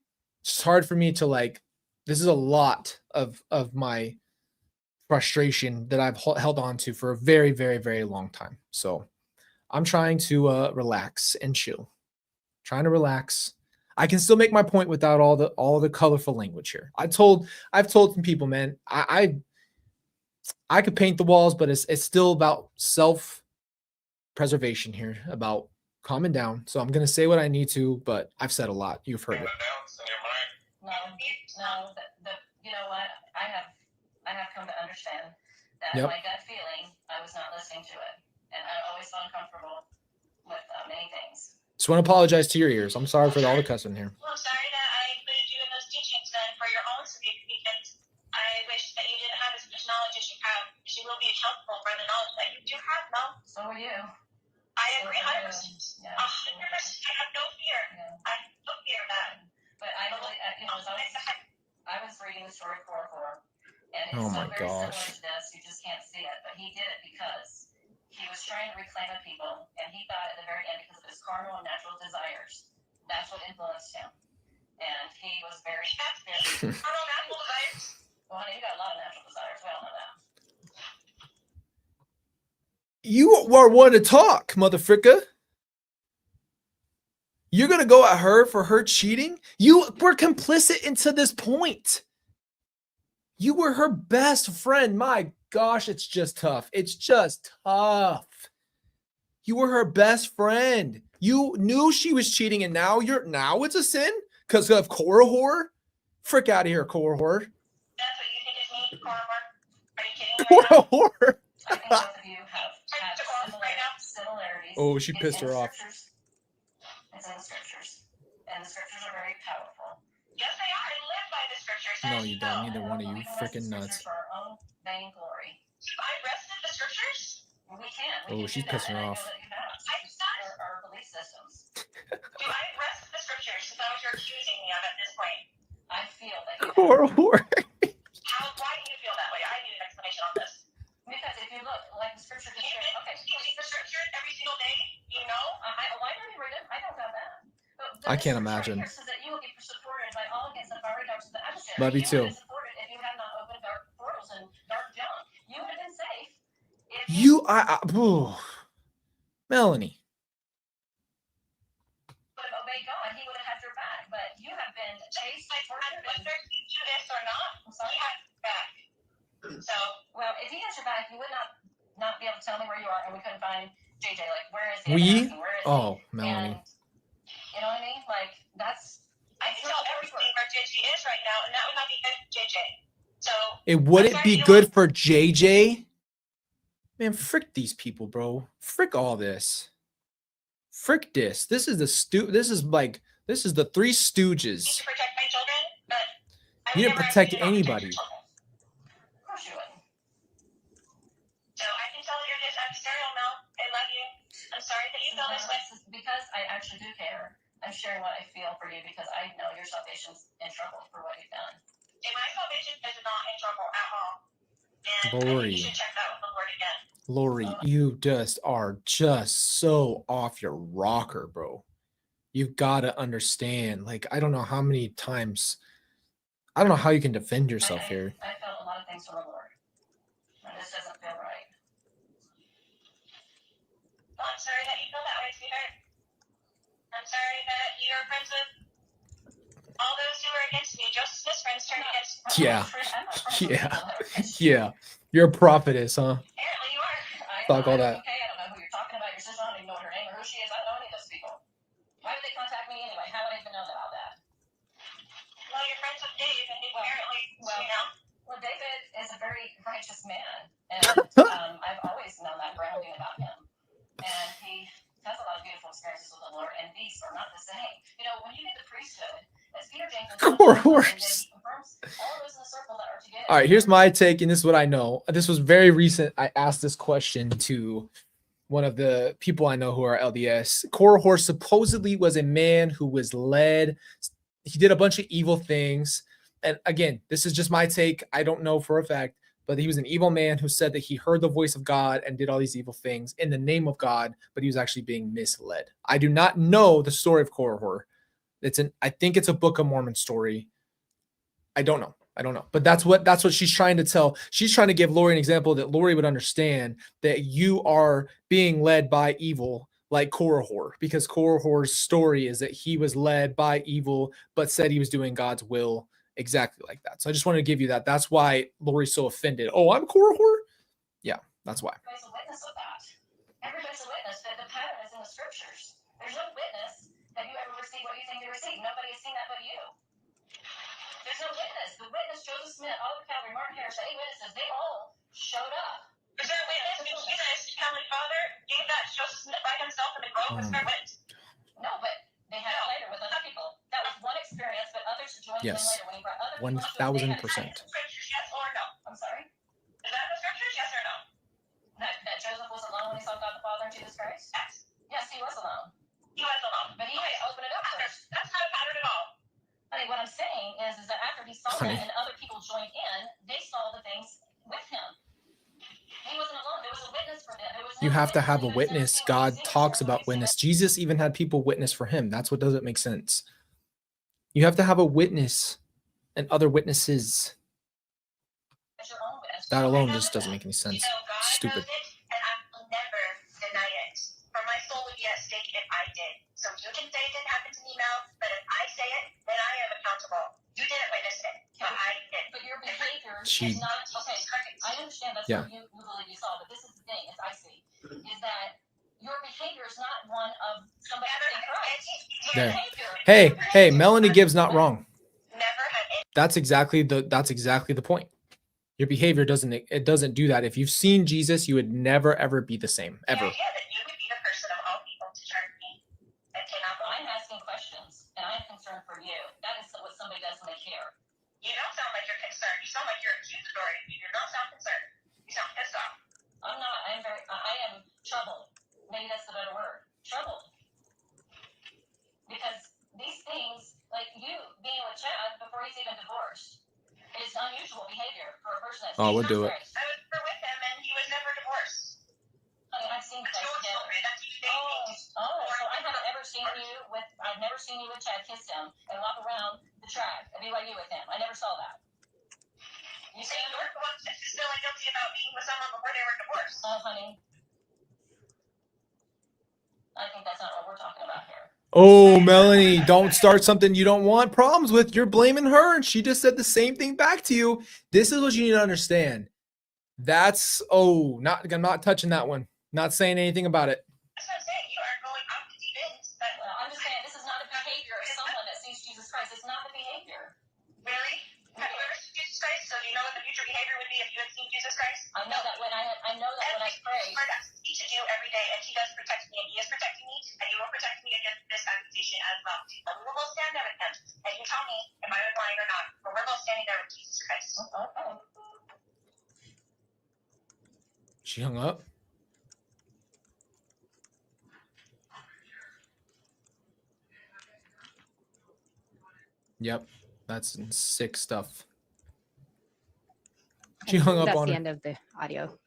Speaker 1: It's hard for me to like. This is a lot of my frustration that I've held on to for a very, very, very long time. So I'm trying to relax and chill. Trying to relax. I can still make my point without all the colorful language here. I've told some people, man, I could paint the walls, but it's still about self-preservation here, about calming down. So I'm gonna say what I need to, but I've said a lot. You've heard it.
Speaker 7: Doubts in your mind.
Speaker 6: No, you know what? I have come to understand that
Speaker 1: Yep.
Speaker 6: my gut feeling, I was not listening to it. And I always felt uncomfortable with many things.
Speaker 1: Just want to apologize to your ears. I'm sorry for all the cussing here.
Speaker 6: Well, I'm sorry that I included you in those teachings then for your own sake, because I wish that you didn't have as much knowledge as you have, because you will be accountable for the knowledge that you do have, Mel. So are you. I agree 100%. Yeah. 100%. I have no fear. Yeah. I have no fear of that. But I really, you know, I was reading the story 4-4, and it's
Speaker 1: Oh
Speaker 6: so
Speaker 1: my
Speaker 6: very
Speaker 1: gosh.
Speaker 6: similar to this. You just can't see it, but he did it because he was trying to reclaim a people, and he thought at the very end, because of his carnal and natural desires, that's what influenced him. And he was very carnal natural desires. Well, honey, you got a lot of natural desires. We all know that.
Speaker 1: You are one to talk, motherfucker. You're gonna go at her for her cheating? You were complicit into this point. You were her best friend. My gosh, it's just tough. It's just tough. You were her best friend. You knew she was cheating, and now it's a sin because of Cora whore. Frick out of here, Cora whore.
Speaker 6: That's what you think is me, Cora whore? Are you kidding me right
Speaker 1: Cora
Speaker 6: now?
Speaker 1: whore.
Speaker 6: I think both of you have similarities.
Speaker 1: Oh, she
Speaker 6: It's
Speaker 1: pissed
Speaker 6: in
Speaker 1: her
Speaker 6: the
Speaker 1: off.
Speaker 6: scriptures. It's in the scriptures. And the scriptures are very powerful. Yes, they are. I live by the scriptures.
Speaker 1: No,
Speaker 6: as
Speaker 1: you
Speaker 6: know.
Speaker 1: don't. Neither
Speaker 6: I
Speaker 1: one of
Speaker 6: know,
Speaker 1: you
Speaker 6: but we can wrest the
Speaker 1: freaking
Speaker 6: scriptures
Speaker 1: nuts.
Speaker 6: For our own vain glory. I rested the scriptures? We can. We
Speaker 1: Oh,
Speaker 6: can
Speaker 1: she's
Speaker 6: do that,
Speaker 1: pissing her
Speaker 6: and I know
Speaker 1: off.
Speaker 6: that you have. Our belief systems. Do I rest the scriptures? Is that what you're accusing me of at this point? I feel that you
Speaker 1: Cora
Speaker 6: have.
Speaker 1: whore.
Speaker 6: Why do you feel that way? I need an explanation on this. Because if you look, like the scripture just said, okay, you read the scripture every single day, you know? I know you read it. I don't know that. But
Speaker 1: I
Speaker 6: the
Speaker 1: can't
Speaker 6: scripture right
Speaker 1: imagine.
Speaker 6: here says that you will be supported by all against the fiery darts of the adversary.
Speaker 1: Love you
Speaker 6: You
Speaker 1: too.
Speaker 6: would have supported if you had not opened dark portals and dark junk. You would have been safe. If
Speaker 1: Melanie.
Speaker 6: would have obeyed God, he would have had your back. But you have been chased, tortured, whether you do this or not, he has your back. So, well, if he has your back, you would not be able to tell me where you are, and we couldn't find JJ. Like, where is he? I've been asking, where is he?
Speaker 1: Oh, Melanie.
Speaker 6: And you know what I mean? Like, that's. I can tell everything where JJ is right now, and that would not be good for JJ. So
Speaker 1: It wouldn't be good for JJ. Man, frick these people, bro. Frick all this. Frick this. This is the This is the Three Stooges.
Speaker 6: To protect my children, but
Speaker 1: You didn't protect anybody.
Speaker 6: Of course you wouldn't. So I can tell you're just adversarial, Mel. I love you. I'm sorry that you feel this way. Because I actually do care. I'm sharing what I feel for you because I know your salvation's in trouble for what you've done. And my salvation is not in trouble at all. And I think you should check that with the Lord again.
Speaker 1: Lori, you are just so off your rocker, bro. You've got to understand. Like, I don't know how many times. I don't know how you can defend yourself here.
Speaker 6: I felt a lot of things from the Lord. And this doesn't feel right. Well, I'm sorry that you feel that way, sweetheart. I'm sorry that you're friends with all those who are against me. Joseph's best friends turned against me.
Speaker 1: Yeah. You're a prophetess, huh?
Speaker 6: Apparently you are.
Speaker 1: Talk all that.
Speaker 6: Okay, I don't know who you're talking about. Your sister, I don't even know what her name or who she is. I don't know any of those people. Why would they contact me anyway? How would I even know about that? Well, you're friends with Dave, and apparently, you know. Well, David is a very righteous man, and I've always known that grounding about him. And he has a lot of beautiful experiences with the Lord, and these are not the same. You know, when you get the priesthood, as Peter James and he confirms all of those in the circle that are together.
Speaker 1: All right, here's my take, and this is what I know. This was very recent. I asked this question to one of the people I know who are LDS. Korihor supposedly was a man who was led. He did a bunch of evil things. And again, this is just my take. I don't know for a fact. but he was an evil man who said that he heard the voice of God and did all these evil things in the name of God, but he was actually being misled. I do not know the story of Korihor. I think it's a Book of Mormon story. I don't know. But that's what she's trying to tell. She's trying to give Lori an example that Lori would understand that you are being led by evil like Korihor, because Korihor's story is that he was led by evil, but said he was doing God's will exactly like that. So I just wanted to give you that. That's why Lori's so offended. Oh, I'm Korihor? Yeah, that's why.
Speaker 6: Everybody's a witness of that. Everybody's a witness that the pattern is in the scriptures. There's no witness. Have you ever received what you think you received? Nobody has seen that but you. There's no witness. The witness, Joseph Smith, Oliver Calvary, Mark Harris, any witnesses, they all showed up. Is there a witness? Did Jesus, Heavenly Father, gave that Joseph Smith by himself in the grove? Was there a witness? No, but they had it later with other people. That was one experience, but others joined in
Speaker 1: Yes.
Speaker 6: later when he brought other people.
Speaker 1: 1000%.
Speaker 6: Scriptures, yes or no? I'm sorry? Is that in the scriptures, yes or no? That Joseph was alone when he saw God the Father and Jesus Christ? Yes. Yes, he was alone. He was alone. But he had to open it up first. That's not a pattern at all. Honey, what I'm saying is that after he saw that and other people joined in, they saw the things with him. He wasn't alone. There was a witness for them.
Speaker 1: You have to have a witness. God talks about witness. Jesus even had people witness for him. That's what doesn't make sense. You have to have a witness and other witnesses. That alone just doesn't make any sense. Stupid.
Speaker 6: And I will never deny it. For my soul would be at stake if I did. So you can say it didn't happen to me, Mel, but if I say it, then I am accountable. You didn't witness it, but I did. But your behavior is not okay. I understand that's what you believe you saw, but this is the thing, as I see, is that your behavior is not one of somebody in Christ.
Speaker 1: Hey, Melanie Gibb's not wrong.
Speaker 6: Never had any.
Speaker 1: That's exactly the point. Your behavior doesn't do that. If you've seen Jesus, you would never ever be the same ever.
Speaker 6: The idea that you would be the person of all people to turn me and cannot. I'm asking questions, and I'm concerned for you. That is what somebody does when they care. You don't sound like you're concerned. You sound like you're accusatory. You do not sound concerned. You sound pissed off. I'm not. I am troubled. Maybe that's the better word. Troubled. Because these things, like you being with Chad before he's even divorced, is unusual behavior for a person that's
Speaker 1: we'll do it.
Speaker 6: I was with him and he was never divorced. Honey, I've seen you guys together. So I've never seen you with Chad kiss him and walk around the track at BYU with him. I never saw that. You say you were the one that's feeling guilty about being with someone before they were divorced. Oh, honey. I think that's not what we're talking about here.
Speaker 1: Oh, Melanie, don't start something you don't want problems with. You're blaming her, and she just said the same thing back to you. This is what you need to understand. I'm not touching that one. Not saying anything about it.
Speaker 6: That's what I'm saying. You are going off the deep end. I'm just saying this is not the behavior of someone that sees Jesus Christ. It's not the behavior. Really? Have you ever seen Jesus Christ? So do you know what the future behavior would be if you had seen Jesus Christ? I know that when I pray. He should do every day, and he does protect me, and he is protecting me, and he will protect me against this accusation as well. And we will both stand there with him, and you tell me if I was lying or not, but we're both standing there with Jesus Christ. Okay.
Speaker 1: She hung up. Yep, that's sick stuff. She hung up
Speaker 3: That's
Speaker 1: on
Speaker 3: the
Speaker 1: her.
Speaker 3: end of the audio.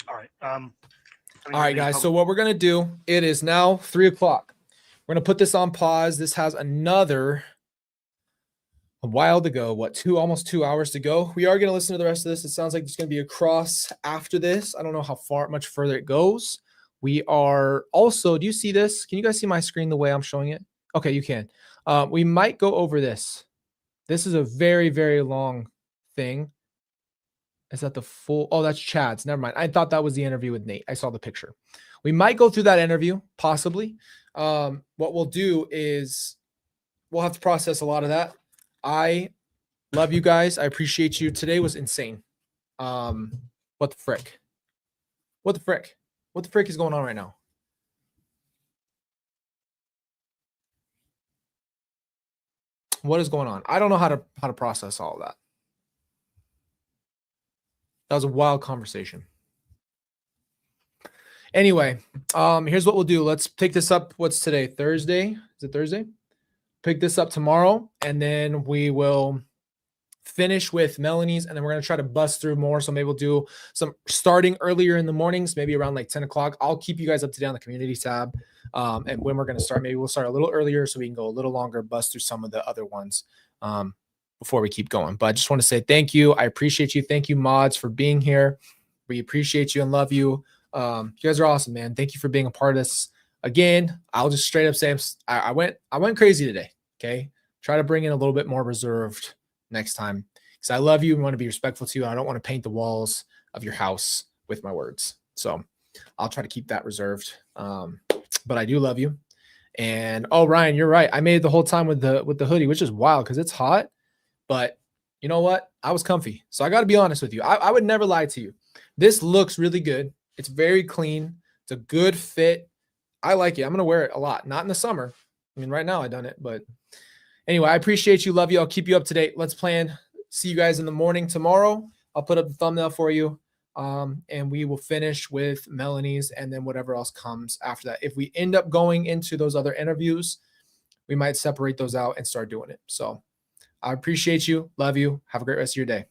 Speaker 2: All right.
Speaker 1: All right, guys. So what we're going to do, it is now 3:00. We're going to put this on pause. This has a while to go. Almost 2 hours to go. We are going to listen to the rest of this. It sounds like there's going to be a cross after this. I don't know how much further it goes. We are also, do you see this? Can you guys see my screen the way I'm showing it? Okay, you can. We might go over this. This is a very, very long thing. Is that the full? Oh, that's Chad's. Never mind. I thought that was the interview with Nate. I saw the picture. We might go through that interview, possibly. What we'll do is we'll have to process a lot of that. I love you guys. I appreciate you. Today was insane. What the frick? What the frick? What the frick is going on right now? What is going on? I don't know how to process all of that. That was a wild conversation. Anyway, here's what we'll do. Let's pick this up. What's today? Thursday? Is it Thursday? Pick this up tomorrow, and then we will finish with Melanie's, and then we're going to try to bust through more. So maybe we'll do some starting earlier in the mornings, maybe around like 10 o'clock. I'll keep you guys up to date on the community tab. And when we're going to start, maybe we'll start a little earlier so we can go a little longer, bust through some of the other ones before we keep going. But I just want to say thank you. I appreciate you. Thank you, mods, for being here. We appreciate you and love you. You guys are awesome, man. Thank you for being a part of this. Again, I'll just straight up say I went crazy today. Okay. Try to bring in a little bit more reserved next time, because I love you and want to be respectful to you. I don't want to paint the walls of your house with my words. So I'll try to keep that reserved. But I do love you. And oh, Ryan, you're right. I made it the whole time with the hoodie, which is wild because it's hot. But you know what? I was comfy. So I got to be honest with you. I would never lie to you. This looks really good. It's very clean. It's a good fit. I like it. I'm going to wear it a lot. Not in the summer. I mean, right now I've done it, but anyway, I appreciate you. Love you. I'll keep you up to date. Let's plan. See you guys in the morning tomorrow. I'll put up the thumbnail for you. And we will finish with Melanie's and then whatever else comes after that. If we end up going into those other interviews, we might separate those out and start doing it. So I appreciate you. Love you. Have a great rest of your day.